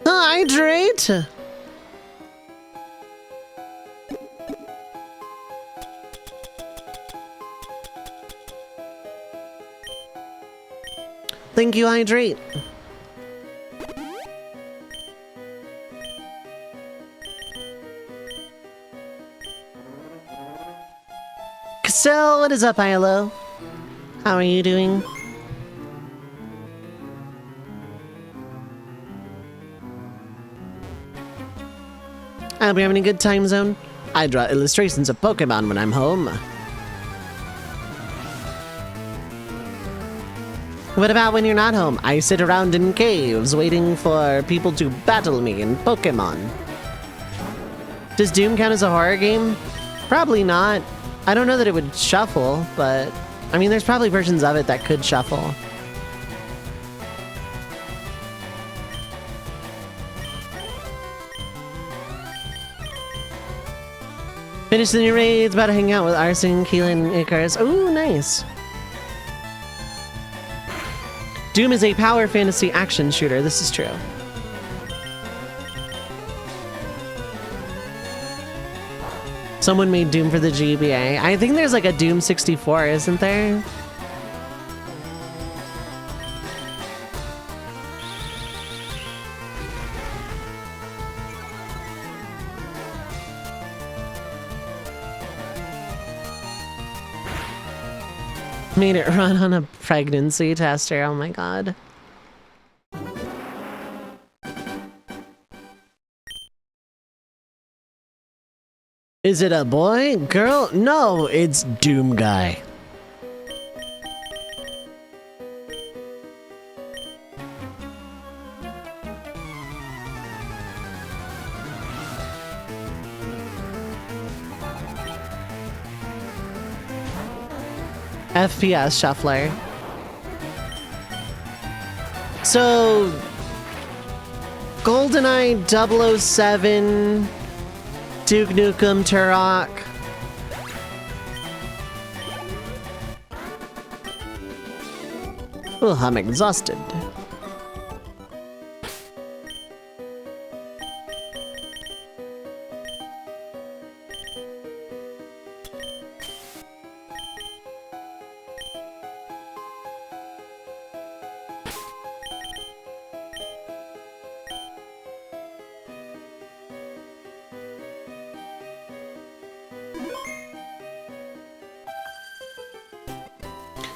Hydrate! Thank you, Hydrate. Cassell, what is up, Ilo? How are you doing? I hope you're having a good time, Zone. I draw illustrations of Pokemon when I'm home. What about when you're not home? I sit around in caves waiting for people to battle me in Pokemon. Does Doom count as a horror game? Probably not. I don't know that it would shuffle, but I mean, there's probably versions of it that could shuffle. Finish the new raids, about to hang out with Arson, Keelan, Icarus. Ooh, nice. Doom is a power fantasy action shooter. This is true. Someone made Doom for the GBA. I think there's like a Doom 64, isn't there? Made it run on a pregnancy tester. Oh my god. Is it a boy? Girl? No, it's Doom Guy. FPS Shuffler. So, GoldenEye 007, Duke Nukem Turok. Oh, I'm exhausted.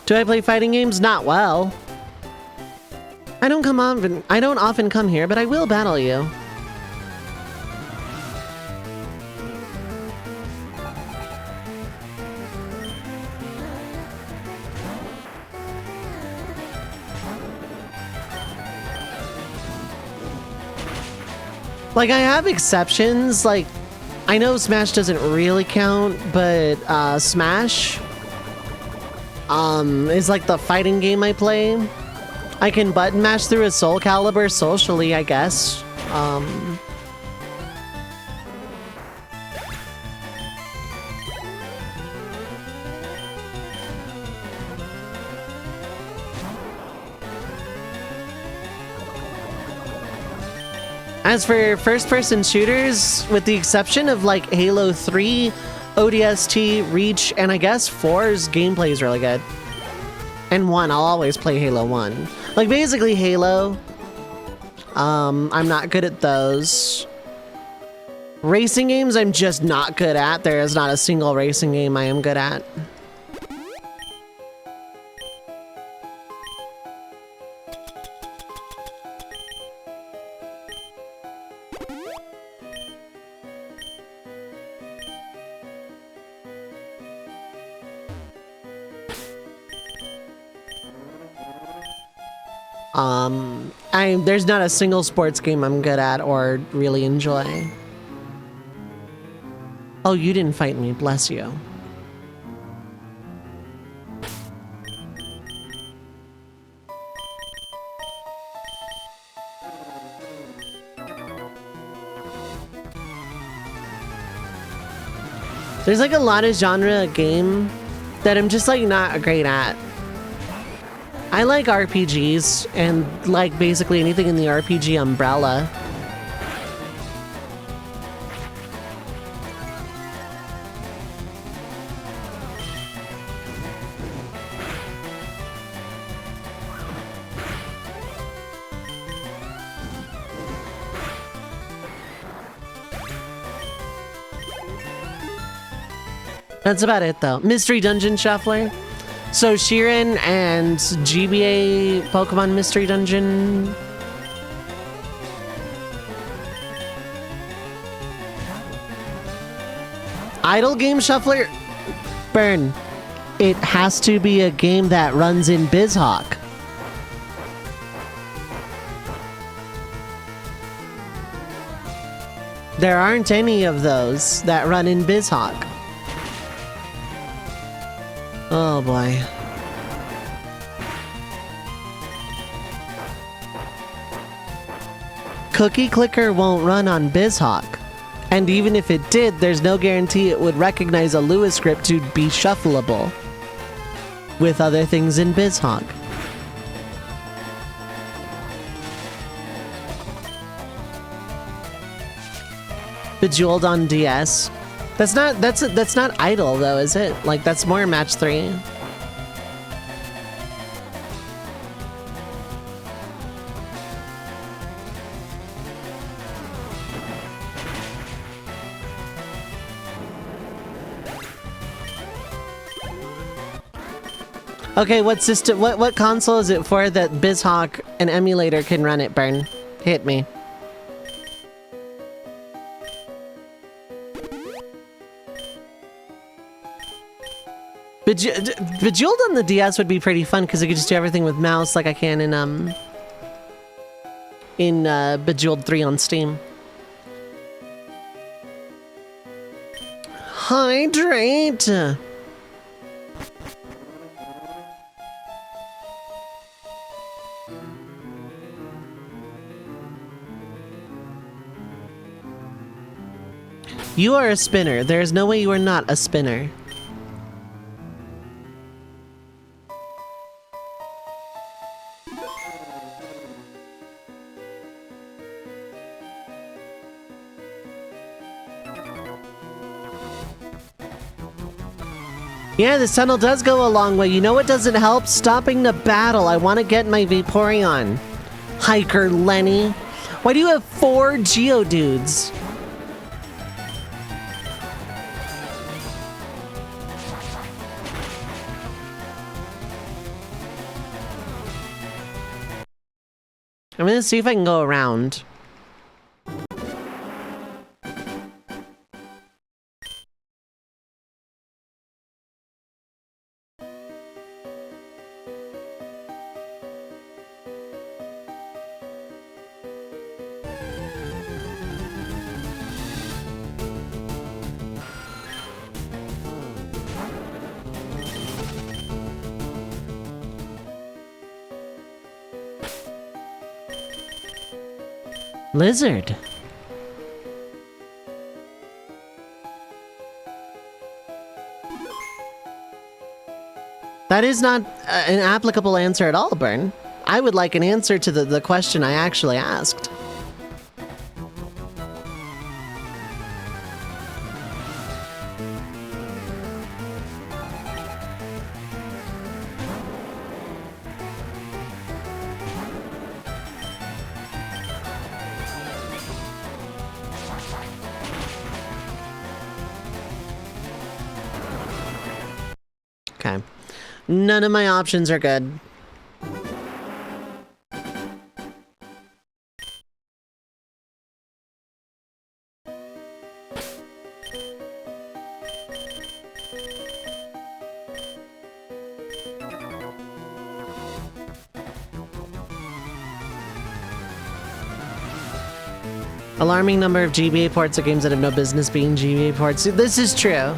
Do I play fighting games? Not well. I don't often come here, but I will battle you. Like, I have exceptions, like, I know Smash doesn't really count, but Smash is like the fighting game I play. I can button mash through a Soul Calibur socially, I guess. As for first-person shooters, with the exception of like Halo 3, ODST, Reach, and I guess 4's gameplay is really good. And 1, I'll always play Halo 1. Like basically Halo, I'm not good at those. Racing games I'm just not good at. There is not a single racing game I am good at. There's not a single sports game I'm good at or really enjoy. Oh, you didn't fight me, bless you. There's like a lot of genre game that I'm just like not great at. I like RPGs and like basically anything in the RPG umbrella. That's about it though. Mystery Dungeon Shuffler. So Sheeran and GBA Pokemon Mystery Dungeon. Idle Game Shuffler? Burn. It has to be a game that runs in BizHawk. There aren't any of those that run in BizHawk. Oh boy. Cookie Clicker won't run on BizHawk. And even if it did, there's no guarantee it would recognize a Lewis script to be shuffleable with other things in BizHawk. Bejeweled on DS. That's not idle though, is it? Like that's more match 3. Okay, what system? What console is it for that BizHawk, an emulator, can run it? Burn, hit me. Bejeweled on the DS would be pretty fun because I could just do everything with mouse like I can in Bejeweled 3 on Steam. Hydrate. You are a spinner. There is no way you are not a spinner. Yeah, this tunnel does go a long way. You know what doesn't help? Stopping the battle. I want to get my Vaporeon. Hiker Lenny. Why do you have 4 Geodudes? I'm gonna see if I can go around. Lizard. That is not an applicable answer at all, Burn. I would like an answer to the question I actually asked. Okay. None of my options are good. Alarming number of GBA ports of games that have no business being GBA ports. This is true.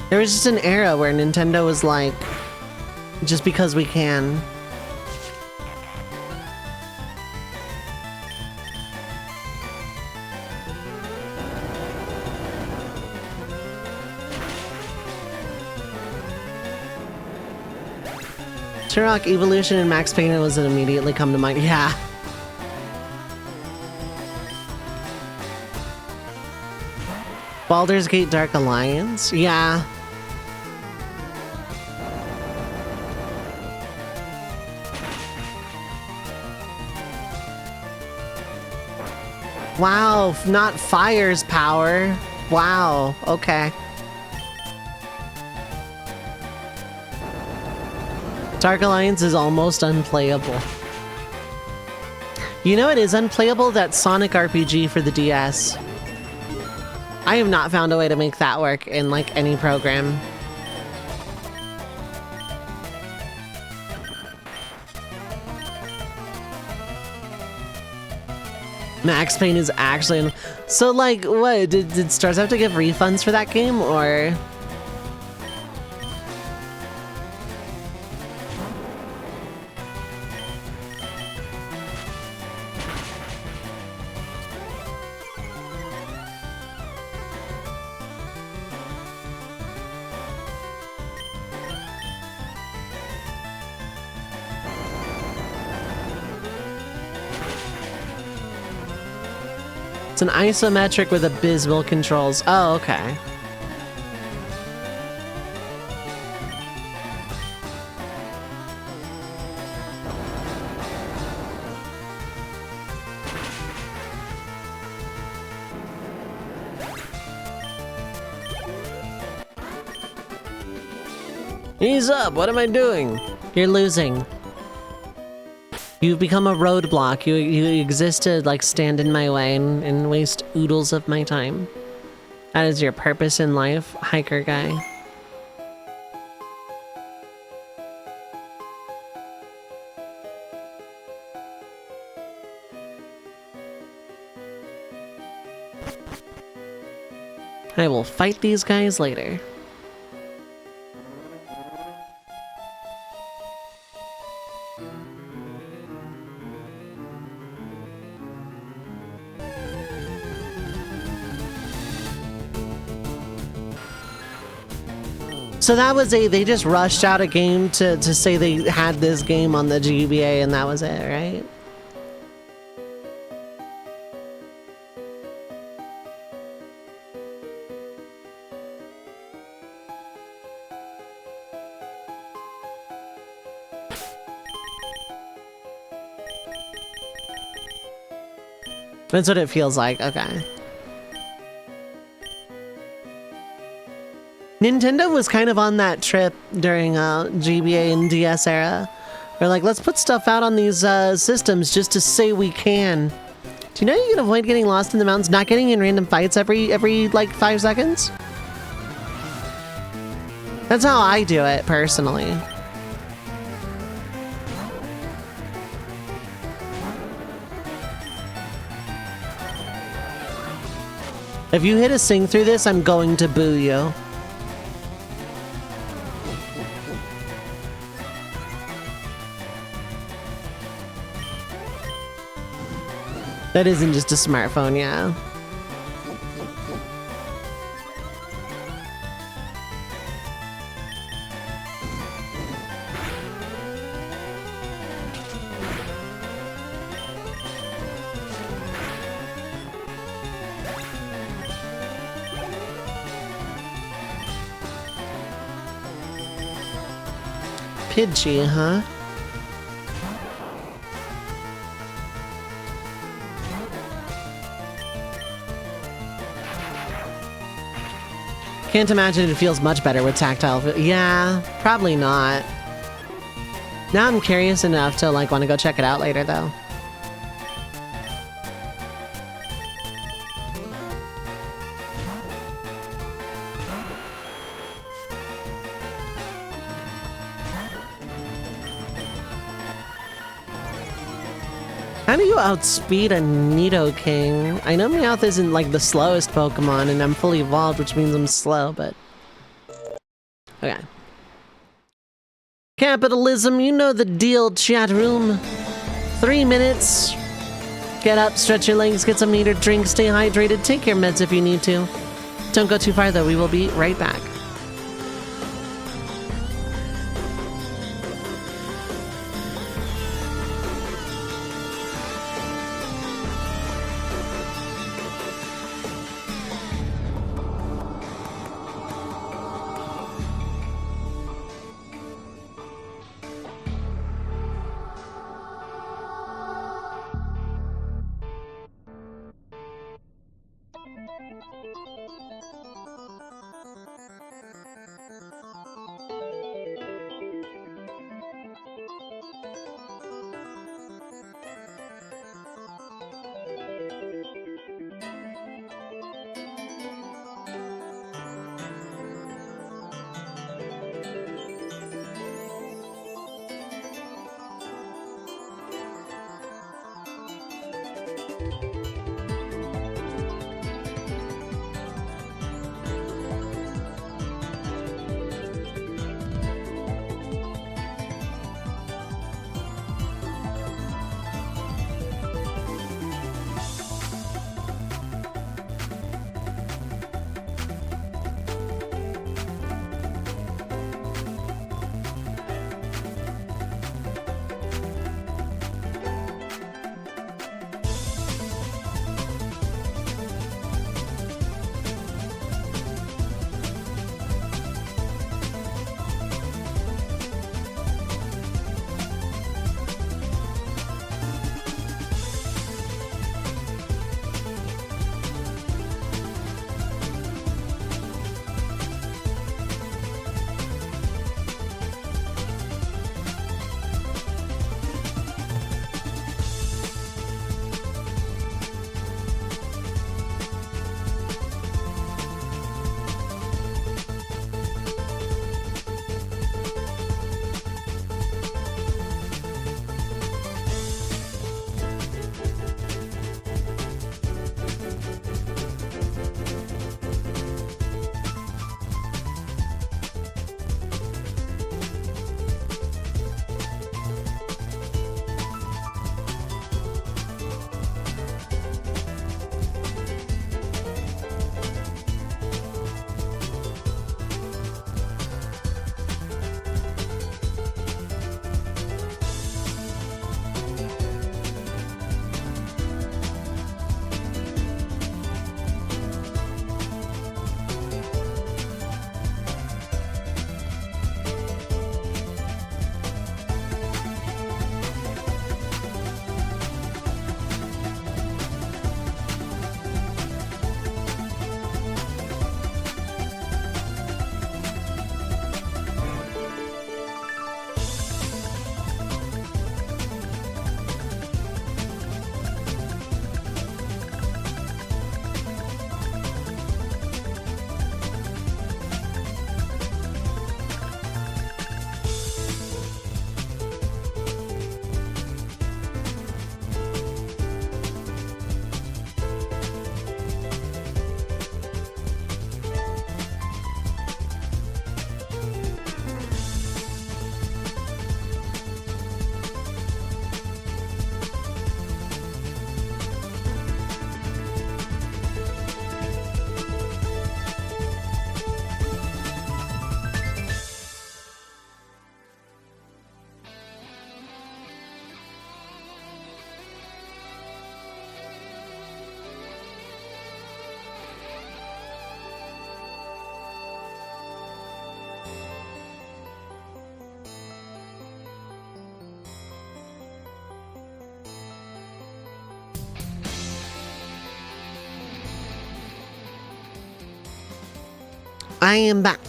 There was just an era where Nintendo was like, just because we can. Turok, Evolution, and Max Payne was that immediately come to mind. Yeah. Baldur's Gate Dark Alliance? Yeah. Wow, not Fire's power. Wow, okay. Dark Alliance is almost unplayable. You know it is unplayable? That Sonic RPG for the DS. I have not found a way to make that work in, like, any program. Max Payne is actually... So, like, what? Did Stars have to give refunds for that game, or...? It's an isometric with abysmal controls. Oh, okay. Ease up, what am I doing? You're losing. You've become a roadblock. You exist to, like, stand in my way and waste oodles of my time. That is your purpose in life, hiker guy. I will fight these guys later. So that was they just rushed out a game to say they had this game on the GBA and that was it, right? That's what it feels like, okay. Nintendo was kind of on that trip during GBA and DS era. They're like, let's put stuff out on these systems just to say we can. Do you know you can avoid getting lost in the mountains, not getting in random fights every like 5 seconds? That's how I do it, personally. If you hit a sing through this, I'm going to boo you. That isn't just a smartphone, yeah. Pidgey, huh? Can't imagine it feels much better with tactile. Yeah, probably not. Now I'm curious enough to like want to go check it out later though. How do you outspeed a Nidoking? I know Meowth isn't like the slowest Pokemon and I'm fully evolved, which means I'm slow, but... Okay. Capitalism, you know the deal, chat room. 3 minutes. Get up, stretch your legs, get some meat or drink, stay hydrated, take your meds if you need to. Don't go too far though, we will be right back. I am back.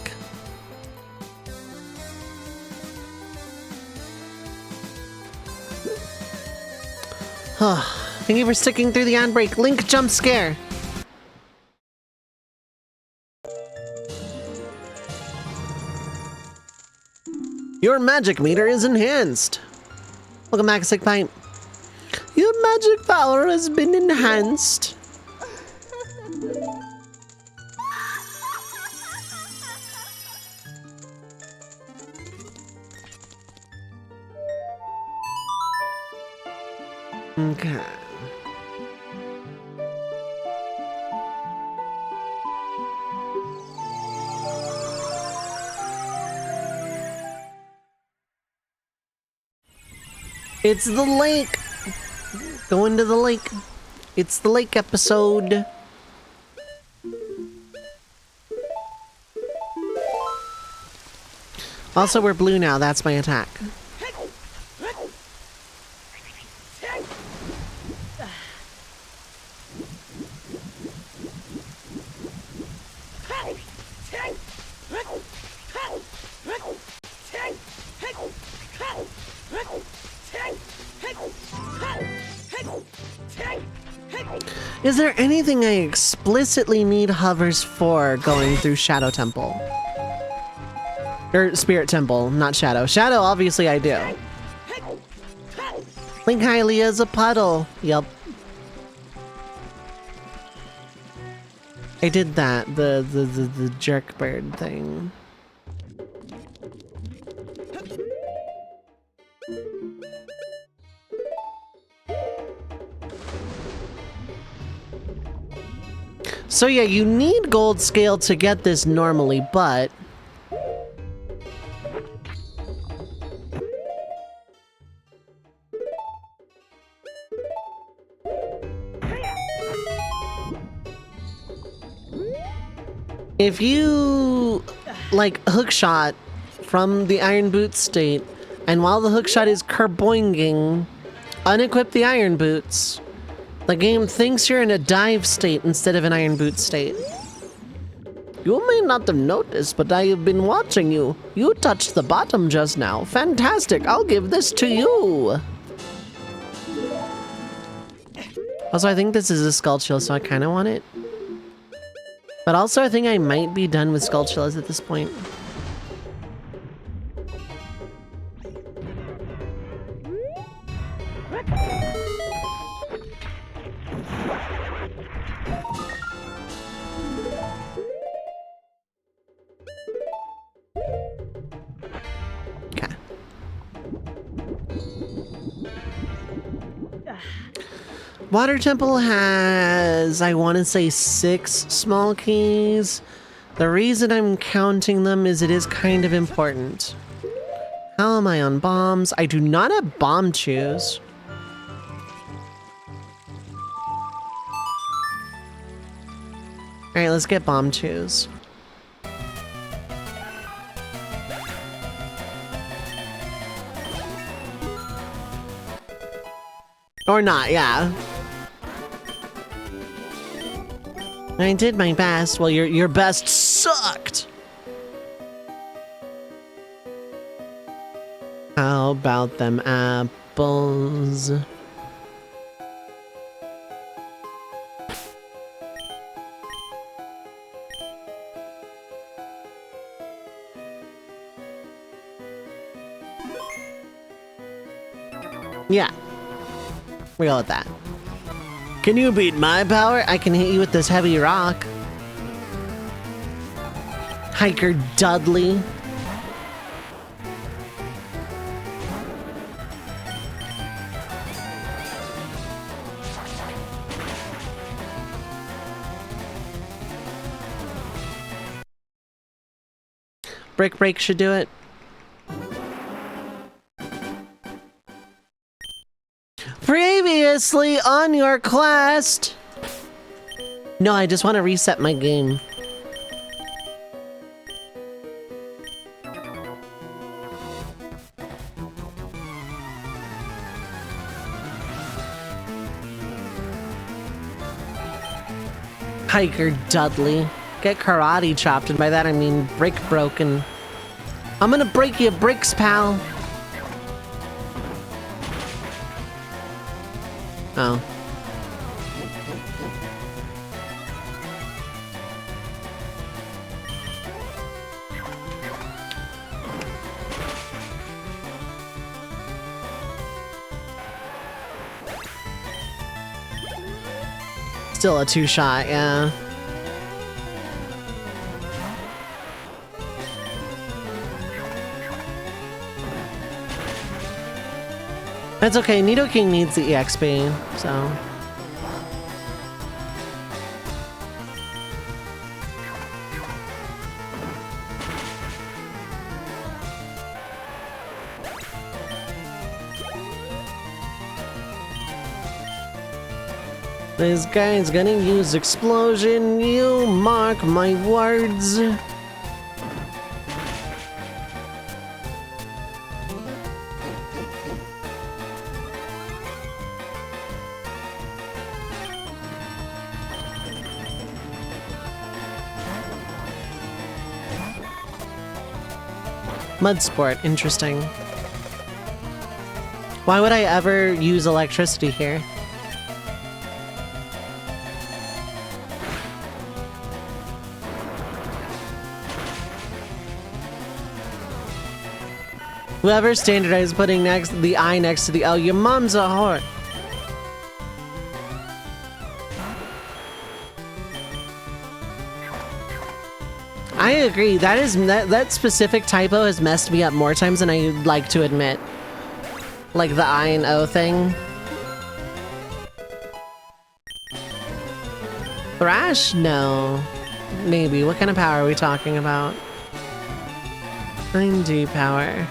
Thank you for sticking through the ad break. Link jump scare. Your magic meter is enhanced. Welcome back, Sick Pipe. Your magic power has been enhanced. Okay. It's the lake. Going to the lake. It's the lake episode. Also, we're blue now. That's my attack. Is there anything I explicitly need hovers for going through Shadow Temple? Or Spirit Temple, not Shadow. Shadow, obviously I do. Link Hylia's a puddle. Yup. I did that, the jerk bird thing. So yeah, you need gold scale to get this normally, but if you like hookshot from the Iron Boots state, and while the hookshot is kerboinging, unequip the Iron Boots, the game thinks you're in a dive state instead of an Iron Boot state. You may not have noticed, but I have been watching you. You touched the bottom just now. Fantastic, I'll give this to you. Also, I think this is a Skulltula, so I kind of want it. But also, I think I might be done with Skulltulas at this point. Okay. Water Temple has, I want to say, 6 small keys. The reason I'm counting them is it is kind of important. How am I on bombs? I do not have bomb chews. Alright, let's get bomb chews. Or not, yeah. I did my best. Well, your best sucked. How about them apples? Yeah. We go with that. Can you beat my power? I can hit you with this heavy rock. Hiker Dudley. Brick Break should do it. Previously on your quest. No, I just want to reset my game. Hiker Dudley. get karate chopped, and by that I mean brick broken. I'm gonna break your bricks, pal. Oh. Still a two-shot, yeah. That's okay, Nidoking needs the EXP, so... This guy's gonna use explosion, you mark my words. Mud sport, interesting. Why would I ever use electricity here? Whoever standardized putting the I next to the L, your mom's a whore. I agree. That specific typo has messed me up more times than I'd like to admit. Like the I and O thing. Thrash? No. Maybe. What kind of power are we talking about? 9D power.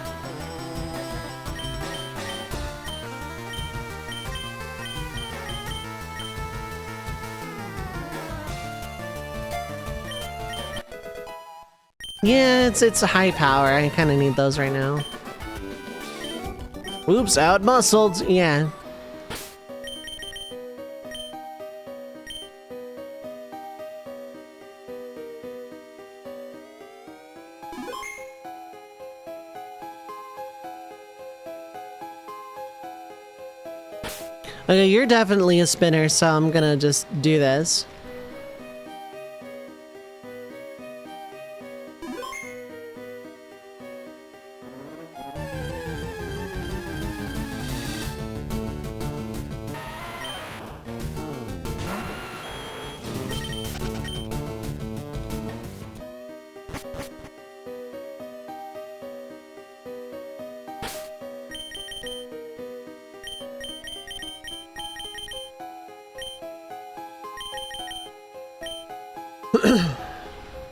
Yeah, it's a high power. I kind of need those right now. Oops, out-muscled. Yeah. Okay, you're definitely a spinner, so I'm gonna just do this.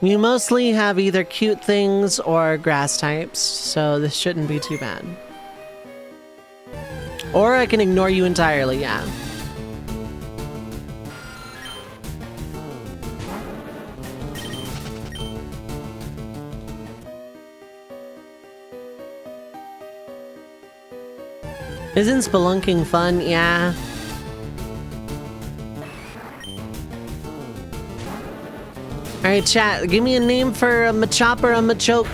You mostly have either cute things or grass types, so this shouldn't be too bad. Or I can ignore you entirely, yeah. Isn't spelunking fun? Yeah. Alright, chat, give me a name for a Machop or a Machoke.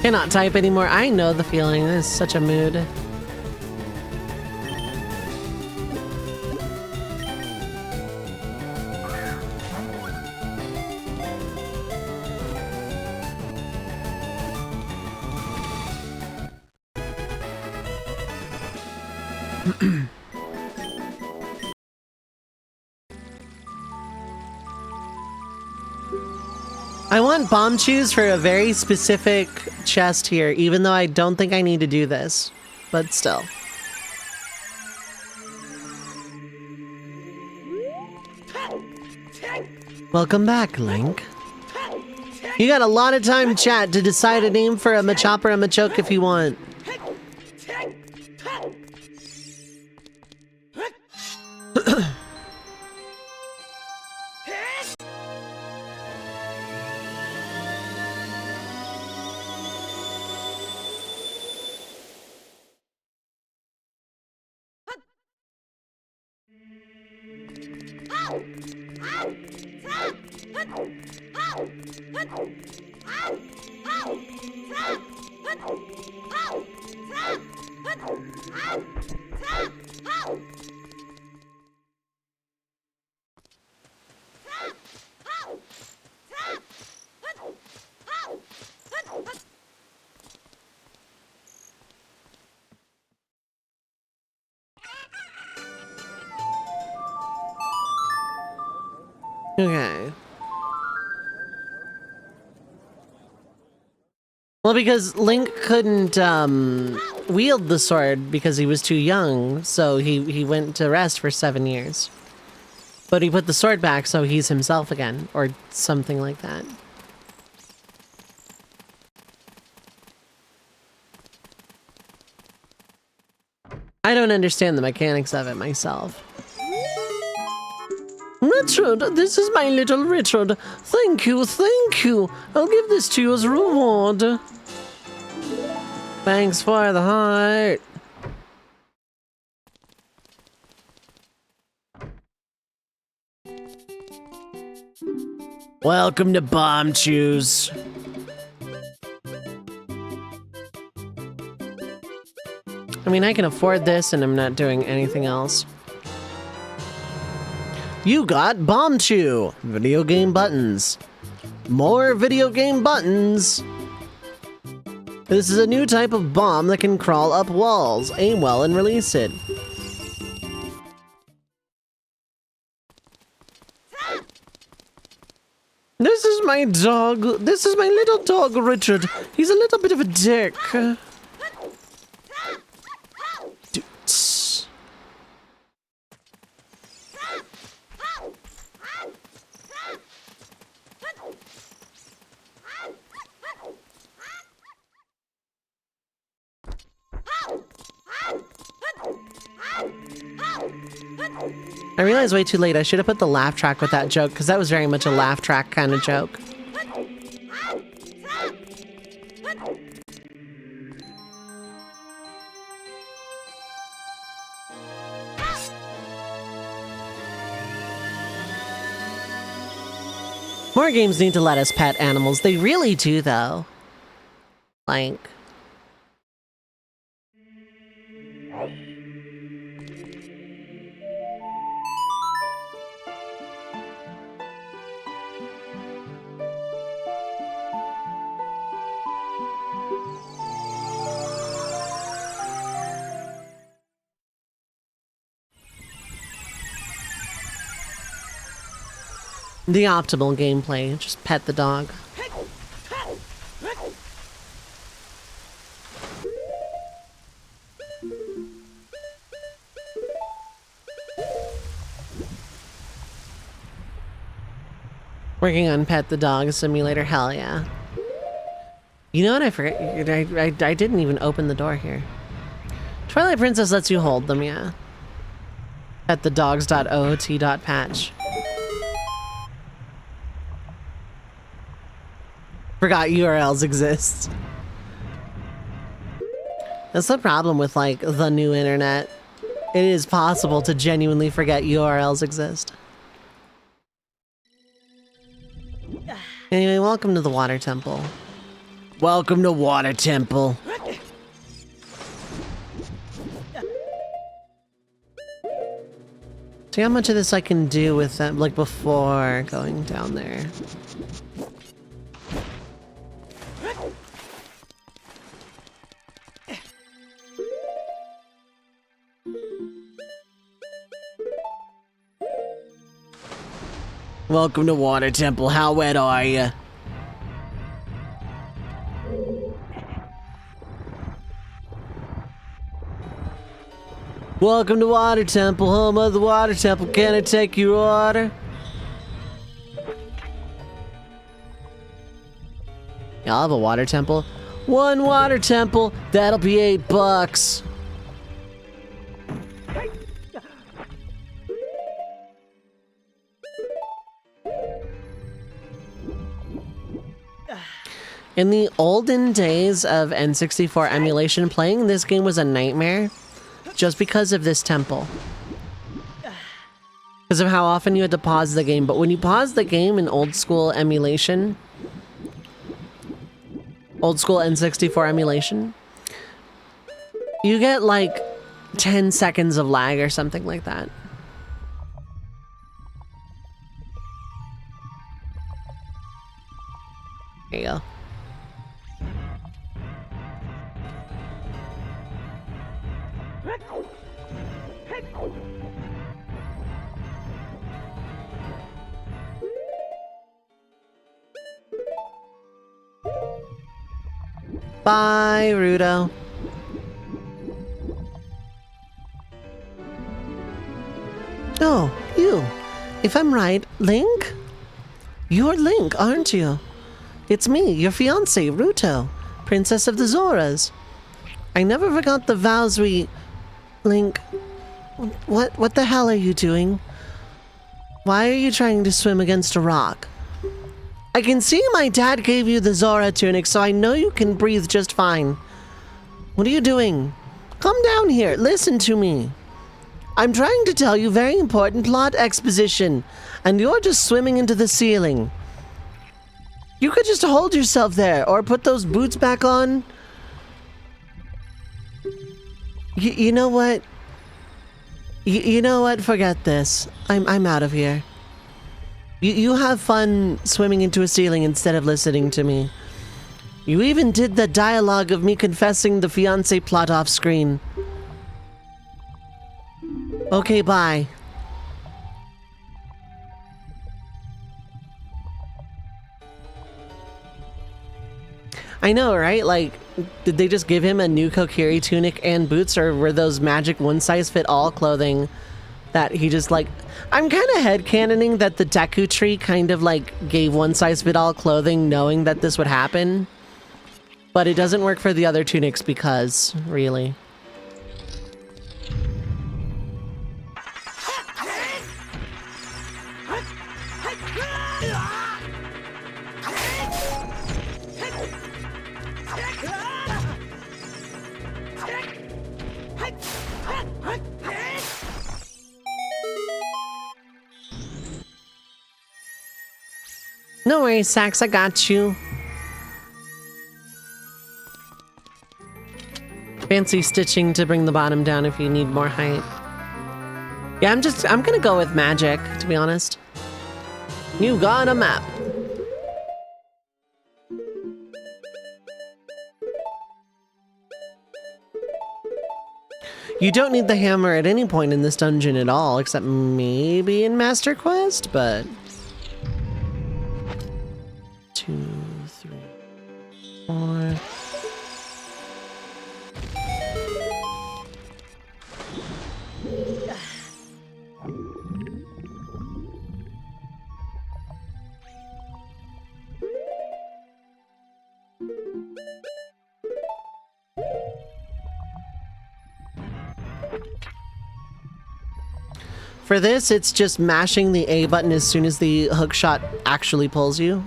Cannot type anymore. I know the feeling. This is such a mood. I want bomb chews for a very specific chest here, even though I don't think I need to do this, but still. Welcome back, Link. You got a lot of time, chat, to decide a name for a Machop or a Machoke if you want. Okay. Well, because Link couldn't wield the sword because he was too young, so he went to rest for 7 years. But he put the sword back so he's himself again, or something like that. I don't understand the mechanics of it myself. Richard, this is my little Richard. Thank you, thank you. I'll give this to you as a reward. Thanks for the heart. Welcome to Bomb Chews. I mean, I can afford this and I'm not doing anything else. You got Bomb Chew, video game buttons. More video game buttons. This is a new type of bomb that can crawl up walls. Aim well and release it. This is my dog. This is my little dog, Richard. He's a little bit of a dick. I realized way too late. I should have put the laugh track with that joke, because that was very much a laugh track kind of joke. More games need to let us pet animals. They really do, though. Like... the optimal gameplay. Just pet the dog. Working on Pet the Dog Simulator, hell yeah. You know what I forgot? I didn't even open the door here. Twilight Princess lets you hold them, yeah. At the dogs.oot.patch. Forgot URLs exist. That's the problem with, like, the new internet. It is possible to genuinely forget URLs exist. Anyway, welcome to the Water Temple. Welcome to Water Temple. See how much of this I can do with them, like, before going down there. Welcome to Water Temple. How wet are you? Welcome to Water Temple, home of the Water Temple. Can I take your order? Y'all have a Water Temple? One Water Temple, that'll be $8. In the olden days of N64 emulation, playing this game was a nightmare just because of this temple. because of how often you had to pause the game. But when you pause the game in old school emulation, old school N64 emulation, you get like 10 seconds of lag or something like that. There you go. Bye, Rudo. Oh, you. If I'm right, Link? You're Link, aren't you? It's me, your fiancé, Ruto, Princess of the Zoras. I never forgot the vows we... Link, what the hell are you doing? Why are you trying to swim against a rock? I can see my dad gave you the Zora tunic, so I know you can breathe just fine. What are you doing? Come down here, listen to me. I'm trying to tell you very important plot exposition, and you're just swimming into the ceiling. You could just hold yourself there, or put those boots back on. You know what? You know what? Forget this. I'm out of here. You have fun swimming into a ceiling instead of listening to me. You even did the dialogue of me confessing the fiancé plot off screen. Okay, bye. I know, right? Like, did they just give him a new Kokiri tunic and boots, or were those magic one-size-fit-all clothing that he just, like... I'm kind of headcanoning that the Deku Tree kind of, like, gave one-size-fit-all clothing knowing that this would happen. But it doesn't work for the other tunics because, really. No worries, Sax, I got you. Fancy stitching to bring the bottom down if you need more height. Yeah, I'm gonna go with magic, to be honest. You got a map. You don't need the hammer at any point in this dungeon at all, except maybe in Master Quest, but... 2, 3, 4... For this, it's just mashing the A button as soon as the hook shot actually pulls you.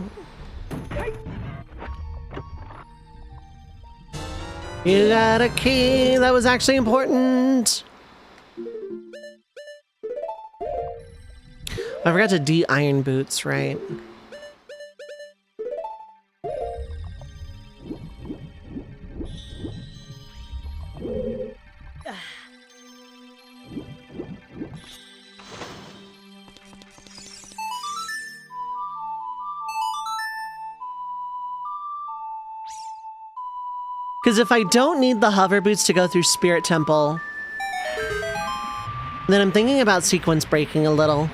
You got a key! That was actually important! I forgot to de-iron boots, right? Because if I don't need the hover boots to go through Spirit Temple, then I'm thinking about sequence breaking a little.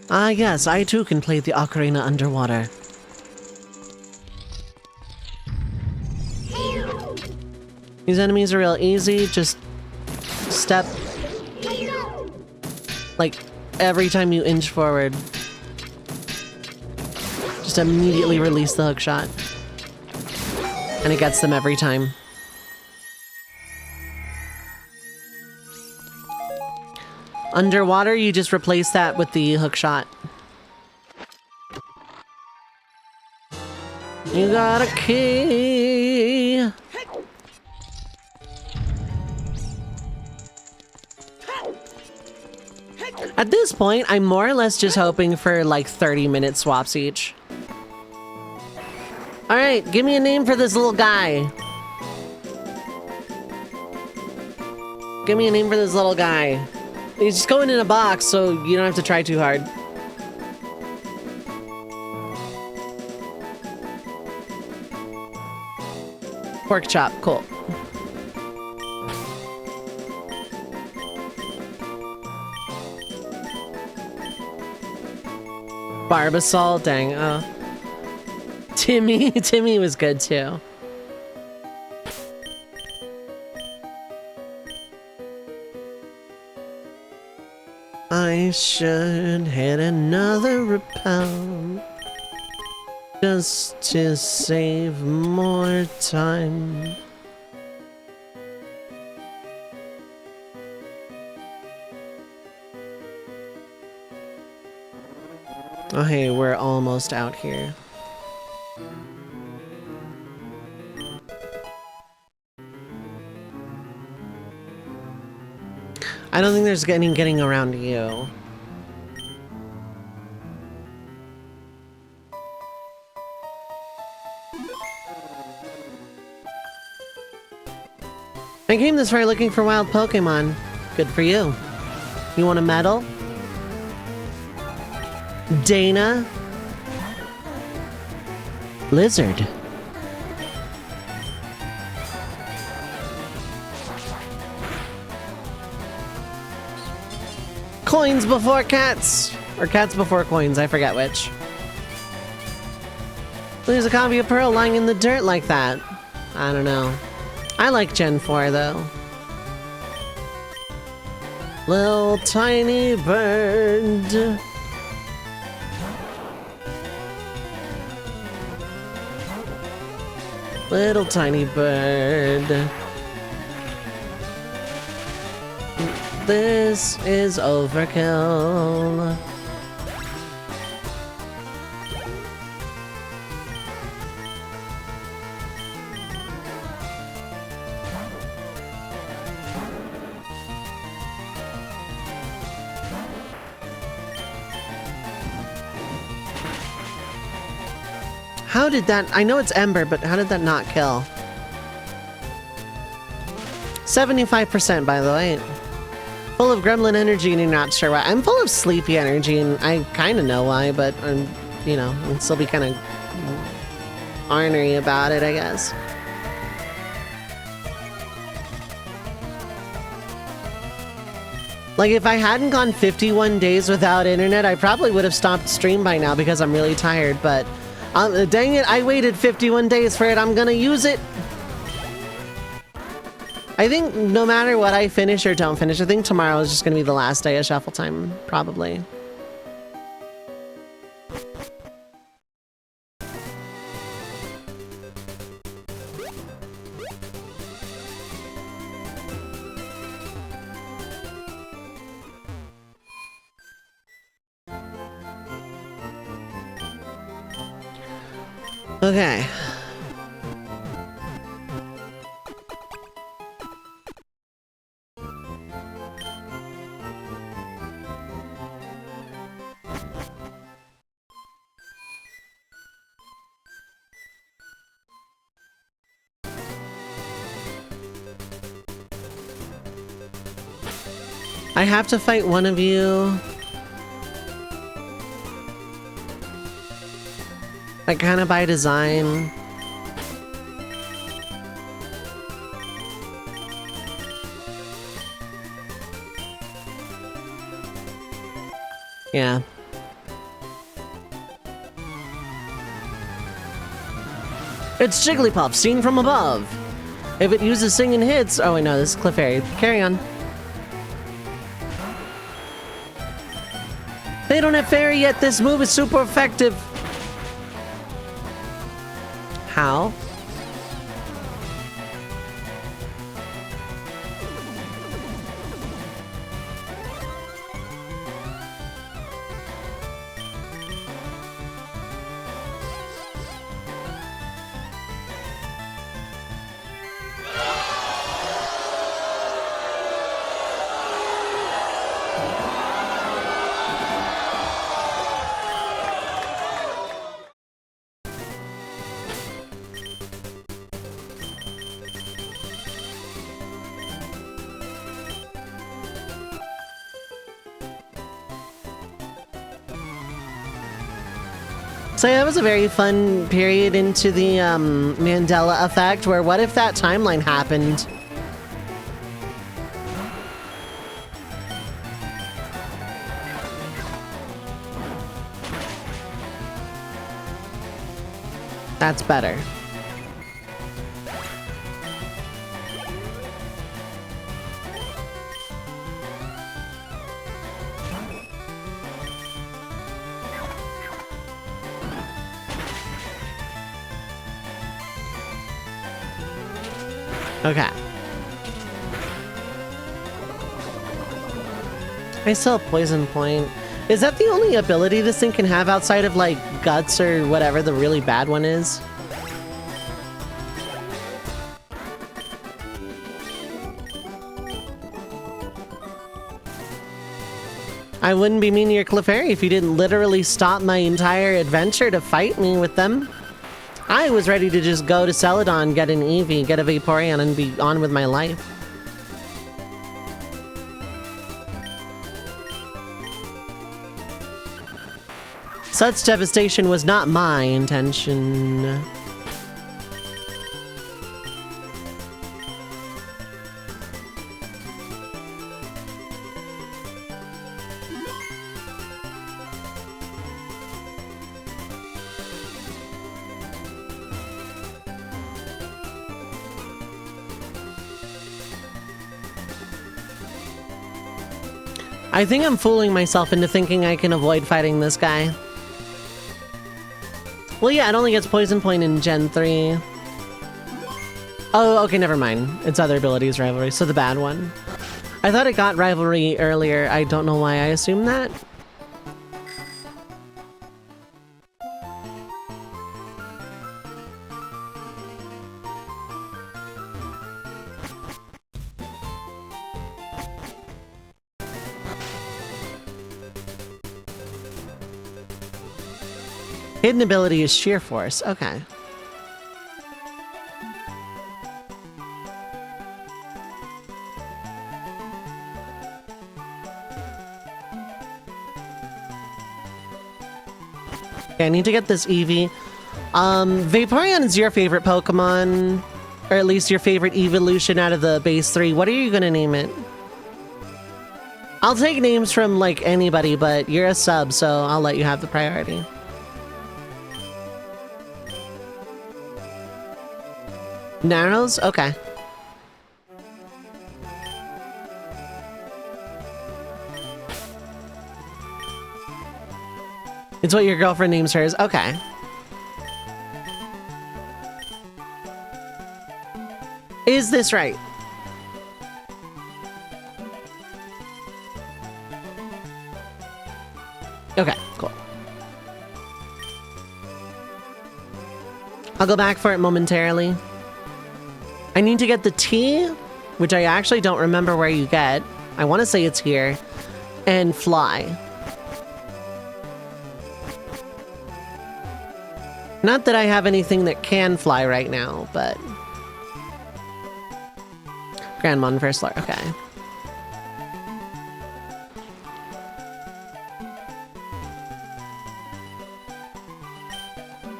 Ah yes, I too can play the ocarina underwater. These enemies are real easy, just step, like, every time you inch forward. Just immediately release the hook shot. And it gets them every time. Underwater, you just replace that with the hook shot. You got a key. At this point, I'm more or less just hoping for like 30-minute swaps each. All right, give me a name for this little guy. Give me a name for this little guy. He's just going in a box, so you don't have to try too hard. Pork chop, cool. Barbasol, dang, oh. Timmy was good too. I should hit another repel just to save more time. Oh hey, we're almost out here. I don't think there's any getting around you. I came this far looking for wild Pokemon. Good for you. You want a medal? Dana? Lizard. Coins before cats! Or cats before coins, I forget which. There's a copy of Pearl lying in the dirt like that. I don't know. I like Gen 4 though. Little tiny bird. Little tiny bird. This is overkill. How did that... I know it's Ember, but how did that not kill? 75%, by the way. Full of gremlin energy and you're not sure why. I'm full of sleepy energy and I kind of know why, but I'm, you know, I'll still be kind of ornery about it, I guess. Like, if I hadn't gone 51 days without internet, I probably would have stopped stream by now because I'm really tired, but dang it, I waited 51 days for it. I'm gonna use it. I think no matter what I finish or don't finish, I think tomorrow is just going to be the last day of Shuffle Time, probably. Okay. I have to fight one of you. Like, kind of by design. Yeah. It's Jigglypuff, seen from above. If it uses singing hits... Oh, wait, no, this is Clefairy. Carry on. They don't have fairy yet. This move is super effective. How? So yeah, it was a very fun period into the Mandela effect, where what if that timeline happened? That's better. Okay. I still have Poison Point. Is that the only ability this thing can have outside of, like, Guts or whatever the really bad one is? I wouldn't be mean to your Clefairy if you didn't literally stop my entire adventure to fight me with them. I was ready to just go to Celadon, get an Eevee, get a Vaporeon, and be on with my life. Such devastation was not my intention. I think I'm fooling myself into thinking I can avoid fighting this guy. Well, yeah, it only gets Poison Point in Gen 3. Oh, okay, never mind. Its other ability is Rivalry, so the bad one. I thought it got Rivalry earlier. I don't know why I assumed that. Hidden ability is Sheer Force. Okay. Okay, I need to get this Eevee. Vaporeon is your favorite Pokemon, or at least your favorite evolution out of the base 3. What are you gonna name it? I'll take names from, like, anybody, but you're a sub, so I'll let you have the priority. Narrows? Okay. It's what your girlfriend names hers. Okay. Is this right? Okay, cool. I'll go back for it momentarily. I need to get the T, which I actually don't remember where you get. I want to say it's here. And fly. Not that I have anything that can fly right now, but... Grandmon first floor, okay.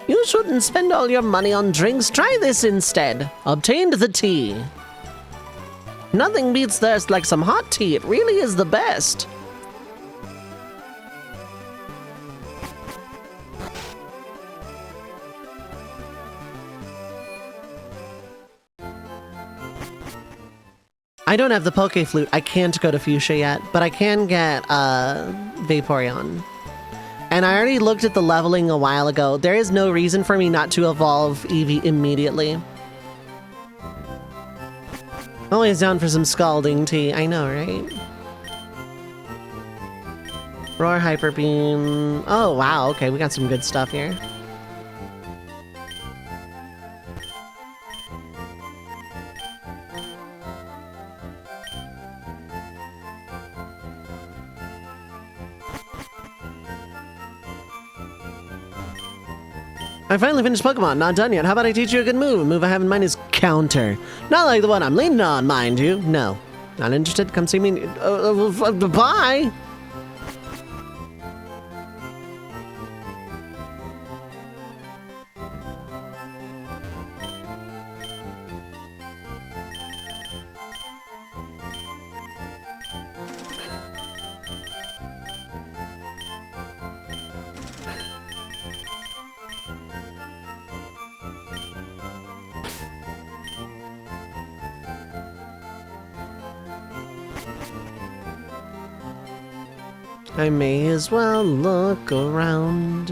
You shouldn't spend all your money on drinks. Try this instead. Obtained the tea. Nothing beats thirst like some hot tea. It really is the best. I don't have the Poke Flute. I can't go to Fuchsia yet, but I can get Vaporeon. And I already looked at the leveling a while ago. There is no reason for me not to evolve Eevee immediately. Always down for some scalding tea. I know, right? Roar, Hyper Beam. Oh, wow. Okay, we got some good stuff here. I finally finished Pokemon, not done yet. How about I teach you a good move? A move I have in mind is Counter. Not like the one I'm leaning on, mind you. No. Not interested? Come see me. Bye! I may as well look around.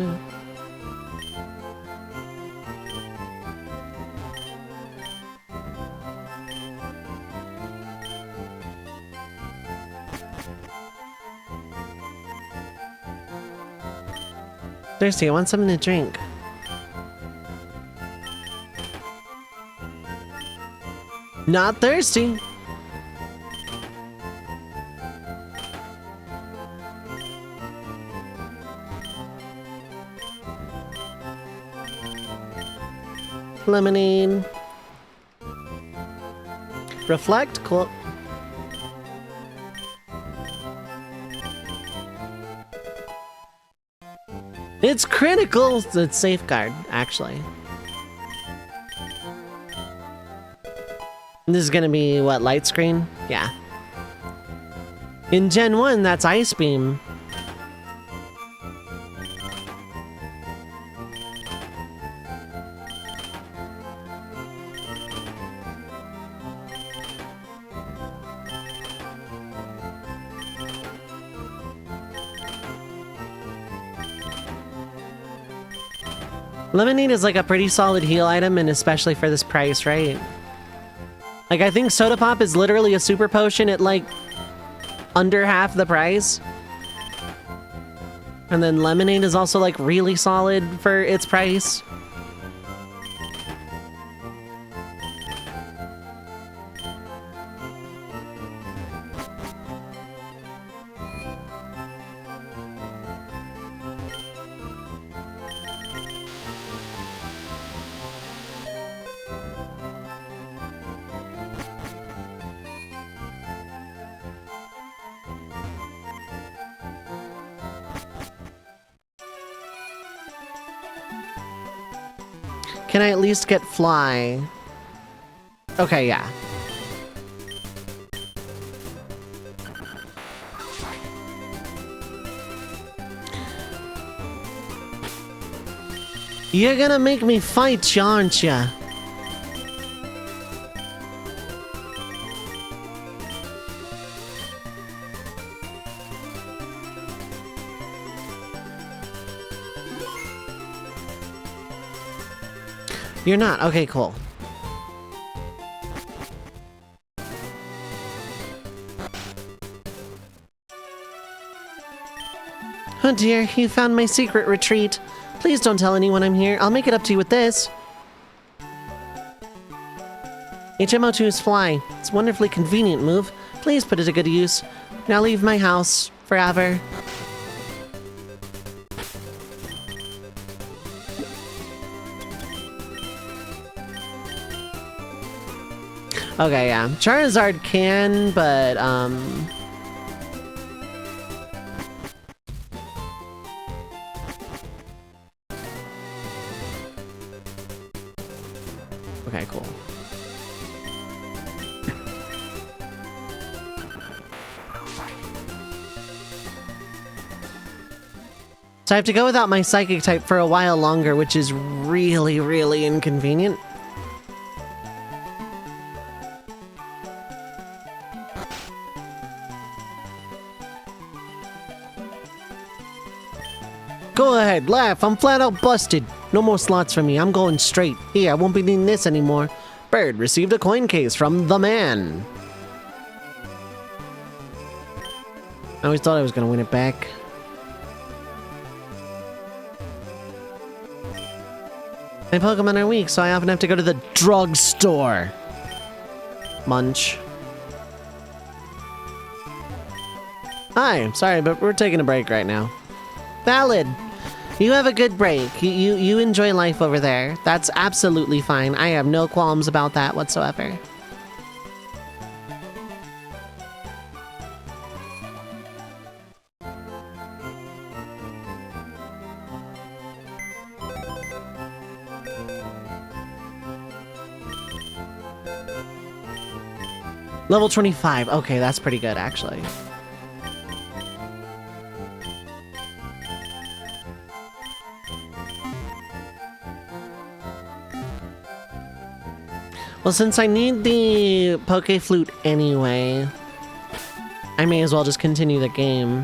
Thirsty, I want something to drink. Not thirsty. Lemonade. Reflect, cool. It's critical. It's safeguard, actually. This is gonna be, what, light screen? Yeah. In Gen 1, that's Ice Beam. Lemonade is like a pretty solid heal item, and especially for this price, right? Like, I think Soda Pop is literally a super potion at, like, under half the price. And then Lemonade is also, like, really solid for its price. Can I at least get Fly? Okay, yeah. You're gonna make me fight, aren't ya? You're not? Okay, cool. Oh dear, you found my secret retreat. Please don't tell anyone I'm here. I'll make it up to you with this. HMO2's Fly. It's a wonderfully convenient move. Please put it to good use. Now leave my house. Forever. Okay, yeah. Charizard can, but, okay, cool. So I have to go without my Psychic type for a while longer, which is really, really inconvenient. Go ahead, laugh. I'm flat out busted. No more slots for me. I'm going straight. Here, I won't be needing this anymore. Bird received a coin case from the man. I always thought I was gonna win it back. My Pokemon are weak, so I often have to go to the drugstore. Munch. Hi, sorry, but we're taking a break right now. Valid. You have a good break. You enjoy life over there. That's absolutely fine. I have no qualms about that whatsoever. Level 25. Okay, that's pretty good, actually. Well, since I need the Poke Flute anyway, I may as well just continue the game.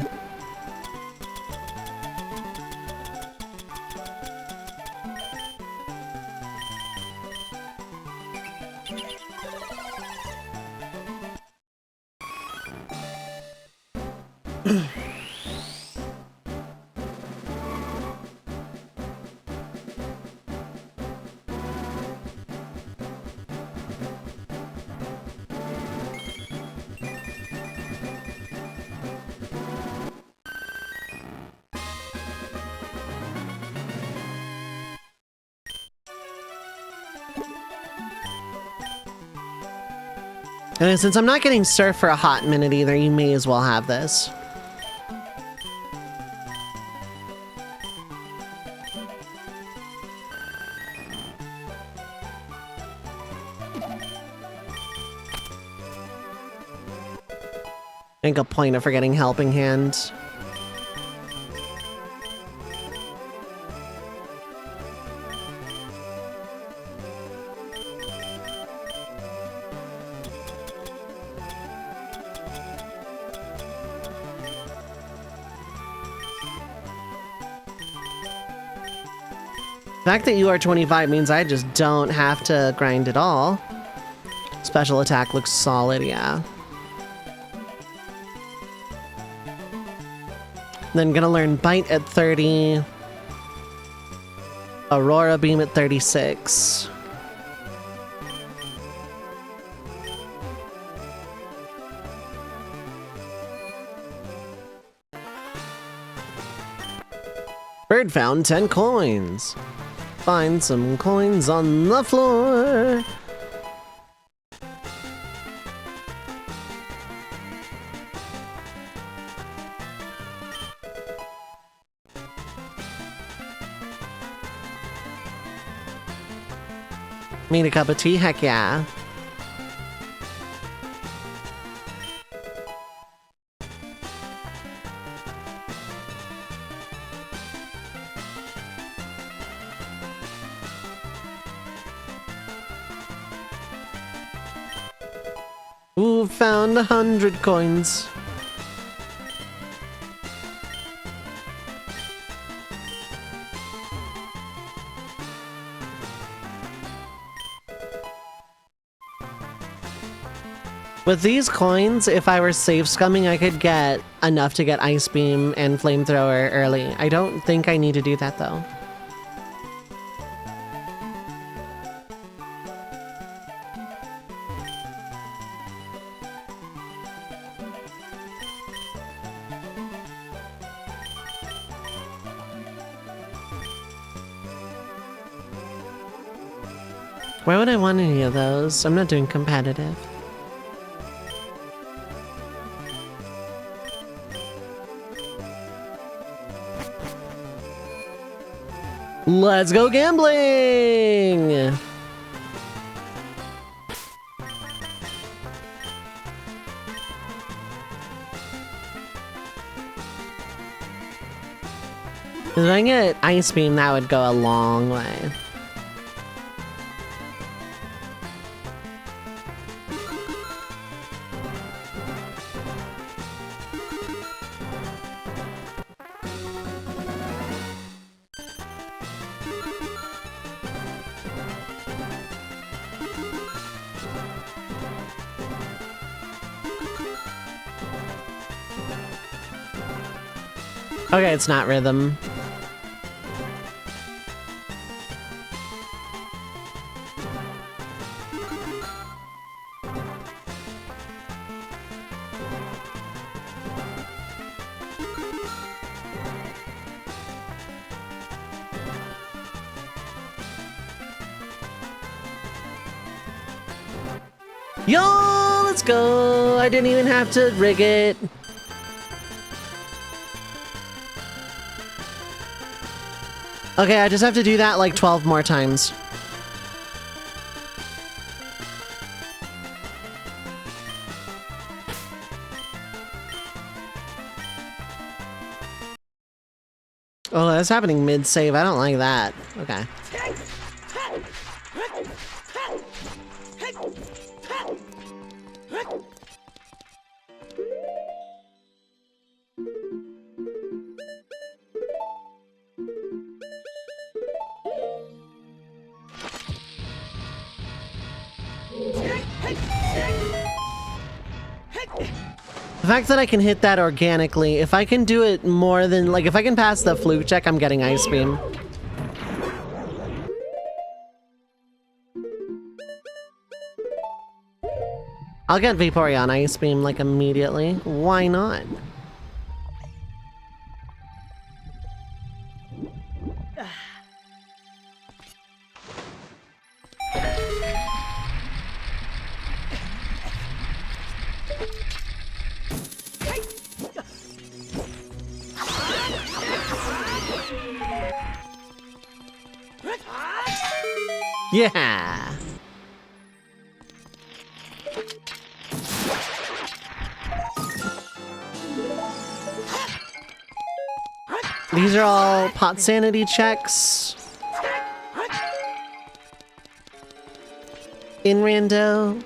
And since I'm not getting surf for a hot minute either, you may as well have this. Make a point of forgetting Helping Hand. The fact that you are 25 means I just don't have to grind at all. Special attack looks solid, yeah. Then gonna learn Bite at 30. Aurora Beam at 36. Bird found 10 coins. Find some coins on the floor. Need a cup of tea? Heck yeah. Ooh, found 100 coins. With these coins, if I were safe scumming, I could get enough to get Ice Beam and Flamethrower early. I don't think I need to do that, though. Why would I want any of those? I'm not doing competitive. Let's go gambling! If I get Ice Beam, that would go a long way. Okay, it's not rhythm. Yo, let's go! I didn't even have to rig it. Okay, I just have to do that like 12 more times. Oh, that's happening mid-save. I don't like that. Okay. The fact that I can hit that organically, if I can do it more than, like, if I can pass the fluke check, I'm getting Ice Beam. I'll get Vaporeon Ice Beam, like, immediately. Why not? Yeah! These are all pot sanity checks. In rando.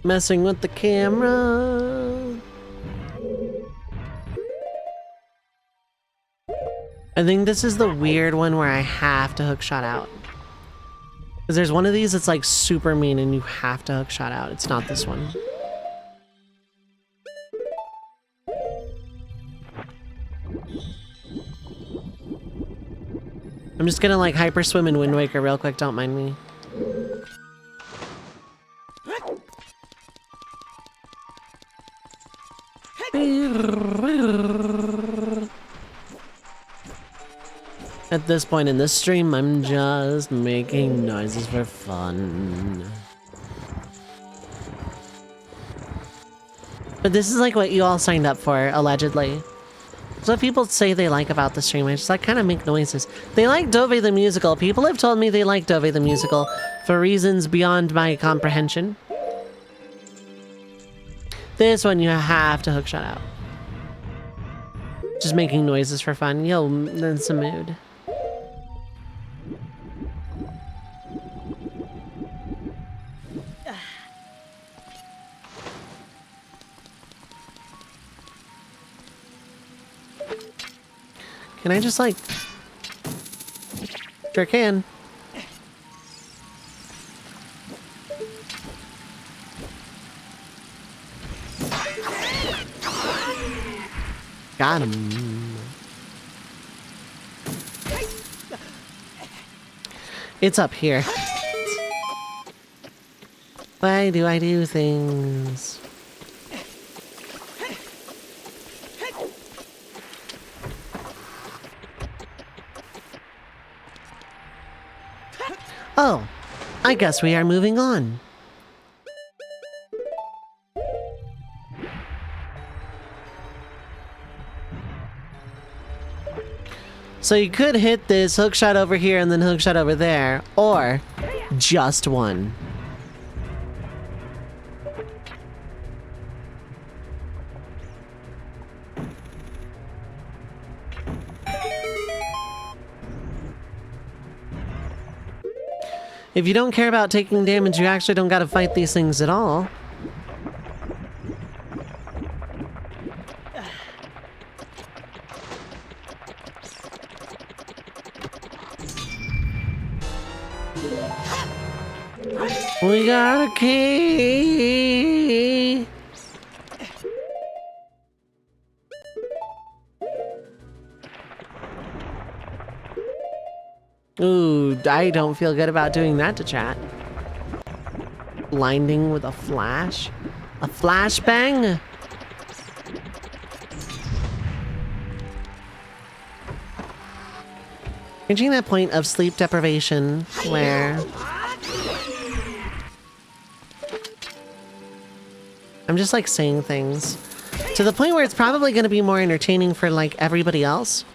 Messing with the camera. I think this is the weird one where I have to hookshot out. Because there's one of these that's like super mean and you have to hookshot out. It's not this one. I'm just gonna like hyper swim in Wind Waker real quick, don't mind me. At this point in the stream, I'm just making noises for fun. But this is like what you all signed up for, allegedly. So what people say they like about the stream, I just like kind of make noises. They like Dove the Musical. People have told me they like Dove the Musical for reasons beyond my comprehension. This one you have to hookshot out. Just making noises for fun. Yo, that's a mood. Can I just like... Sure can. Got him. It's up here. Why do I do things? Oh, I guess we are moving on. So you could hit this hookshot over here and then hookshot over there, or just one. If you don't care about taking damage, you actually don't gotta fight these things at all. We got a key! Ooh, I don't feel good about doing that to chat. Blinding with a flash? A flashbang? Reaching that point of sleep deprivation where... I'm just like saying things. To the point where it's probably going to be more entertaining for like everybody else.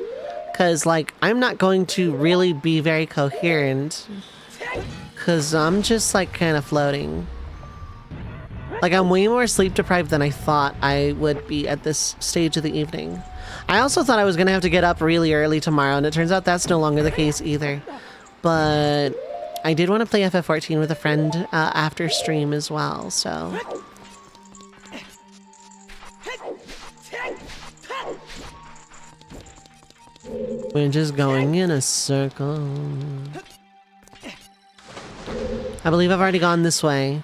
Because, like, I'm not going to really be very coherent. Because I'm just, like, kind of floating. Like, I'm way more sleep deprived than I thought I would be at this stage of the evening. I also thought I was going to have to get up really early tomorrow, and it turns out that's no longer the case either. But I did want to play FF14 with a friend after stream as well, so... We're just going in a circle. I believe I've already gone this way.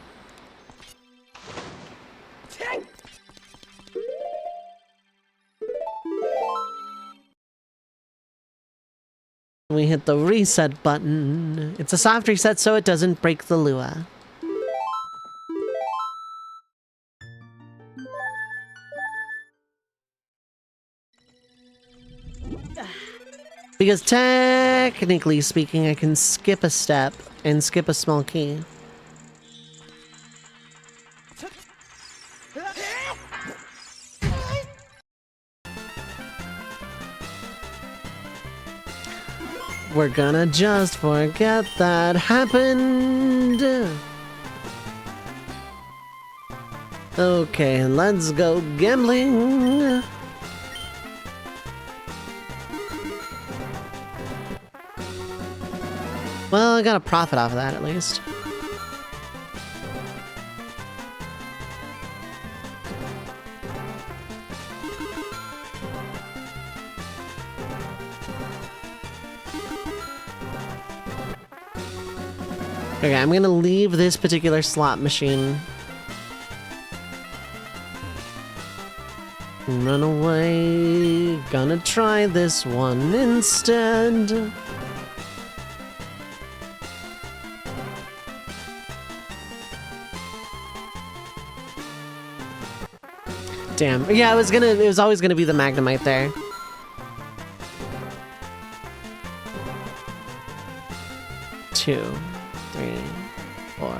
We hit the reset button. It's a soft reset so it doesn't break the Lua. Because technically speaking, I can skip a step and skip a small key. We're gonna just forget that happened. Okay, let's go gambling. Well, I got a profit off of that at least. Okay, I'm gonna leave this particular slot machine. Run away. Gonna try this one instead. Damn. Yeah, it was always gonna be the Magnemite there. Two, 3, 4.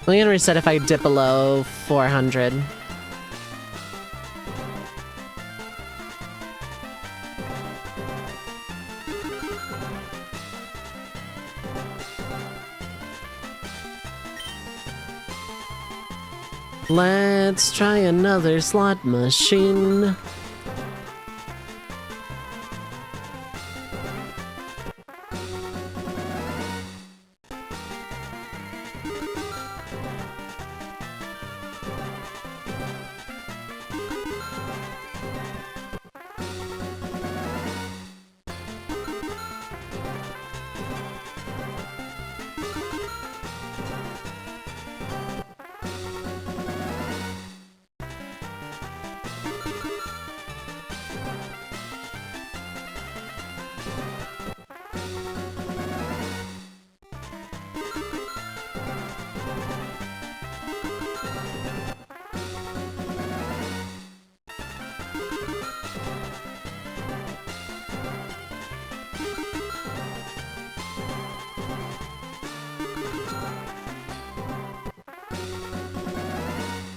I'm gonna reset if I dip below 400. Let's try another slot machine.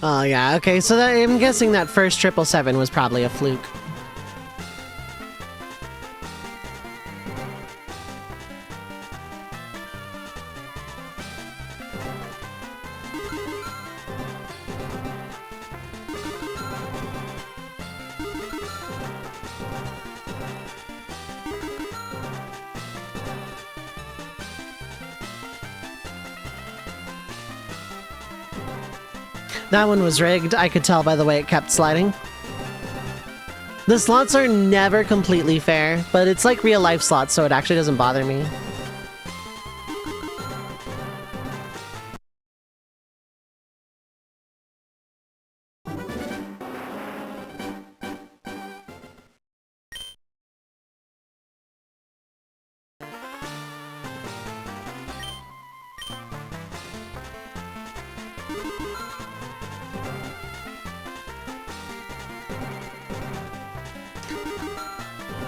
Oh yeah, okay, so I'm guessing that first 777 was probably a fluke. That one was rigged. I could tell by the way it kept sliding. The slots are never completely fair, but it's like real life slots, so it actually doesn't bother me.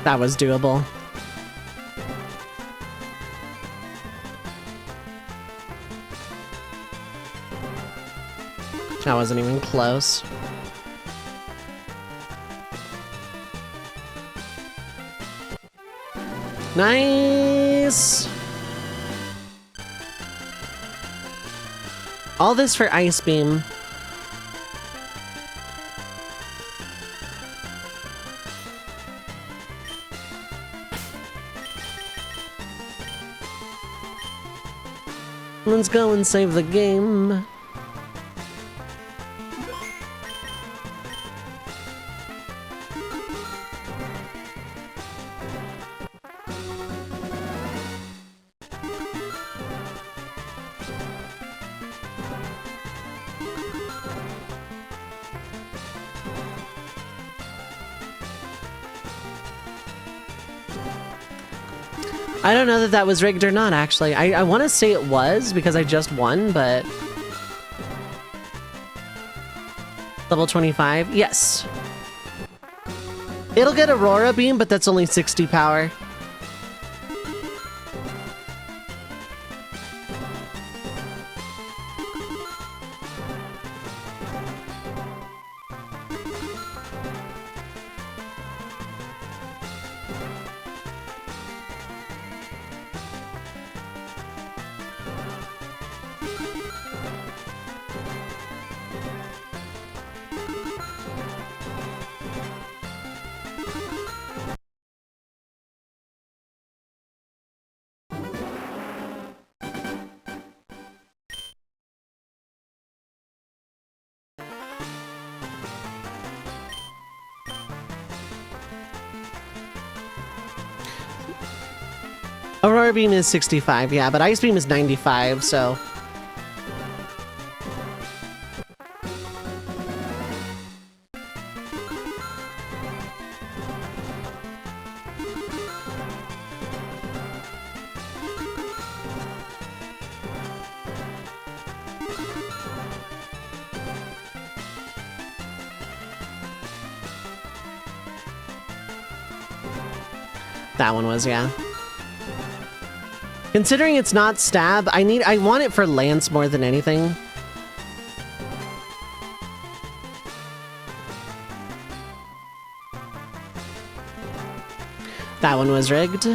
That was doable. That wasn't even close. Nice! All this for Ice Beam. Let's go and save the game. I don't know that that was rigged or not, actually. I want to say it was, because I just won, but... Level 25? Yes. It'll get Aurora Beam, but that's only 60 power. Aurora Beam is 65, yeah, but Ice Beam is 95, so... That one was, yeah. Considering it's not stab, I want it for lance more than anything. That one was rigged.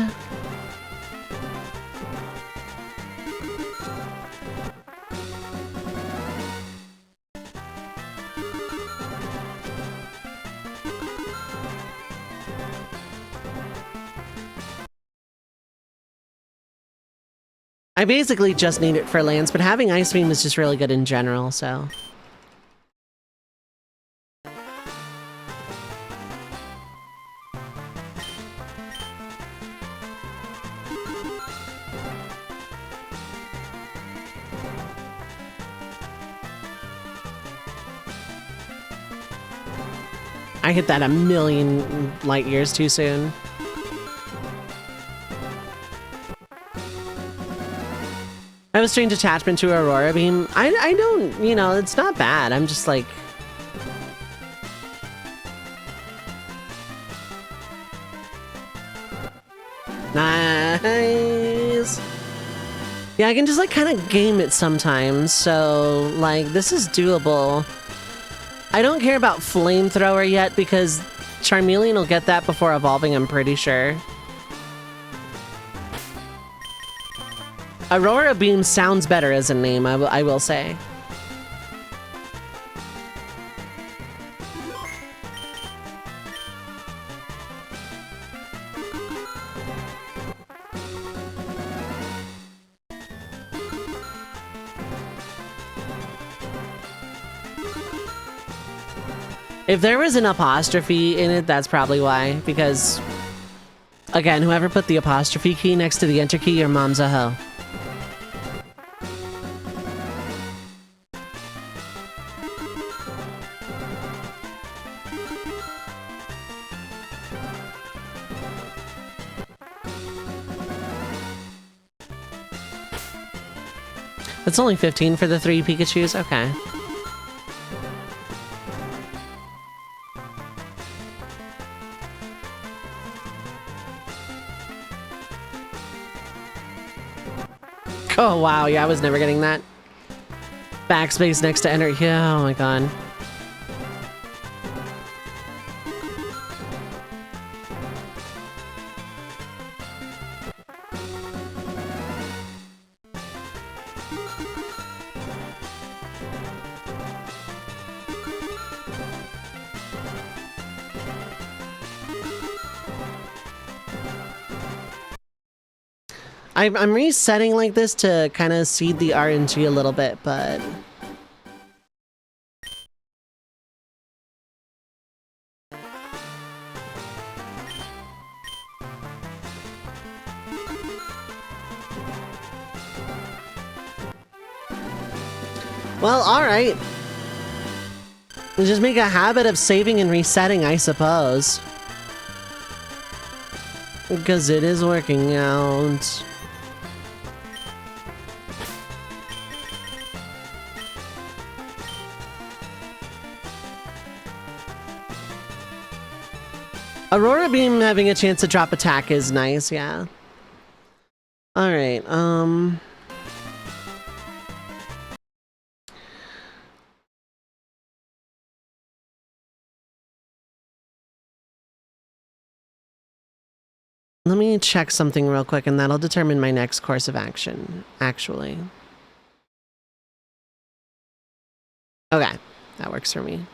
I basically just need it for lance, but having Ice Beam is just really good in general, so... I hit that a million light years too soon. I have a strange attachment to Aurora Beam. I don't, you know, it's not bad. I'm just like... Nice! Yeah, I can just like kind of game it sometimes, so like this is doable. I don't care about Flamethrower yet because Charmeleon will get that before evolving, I'm pretty sure. Aurora Beam sounds better as a name, I will say. If there was an apostrophe in it, that's probably why, because, again, whoever put the apostrophe key next to the enter key, your mom's a hoe. It's only 15 for the 3 Pikachus? Okay. Oh wow, yeah, I was never getting that. Backspace next to enter. Yeah, oh my god. I'm resetting like this to kind of seed the RNG a little bit, but... Well, alright. Just make a habit of saving and resetting, I suppose. Because it is working out. Aurora Beam having a chance to drop attack is nice, yeah. Alright, let me check something real quick and that'll determine my next course of action, actually. Okay, that works for me.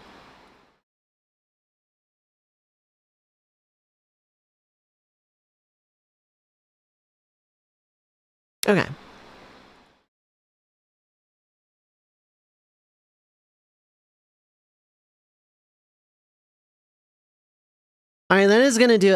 Okay. Alright, that is gonna do it.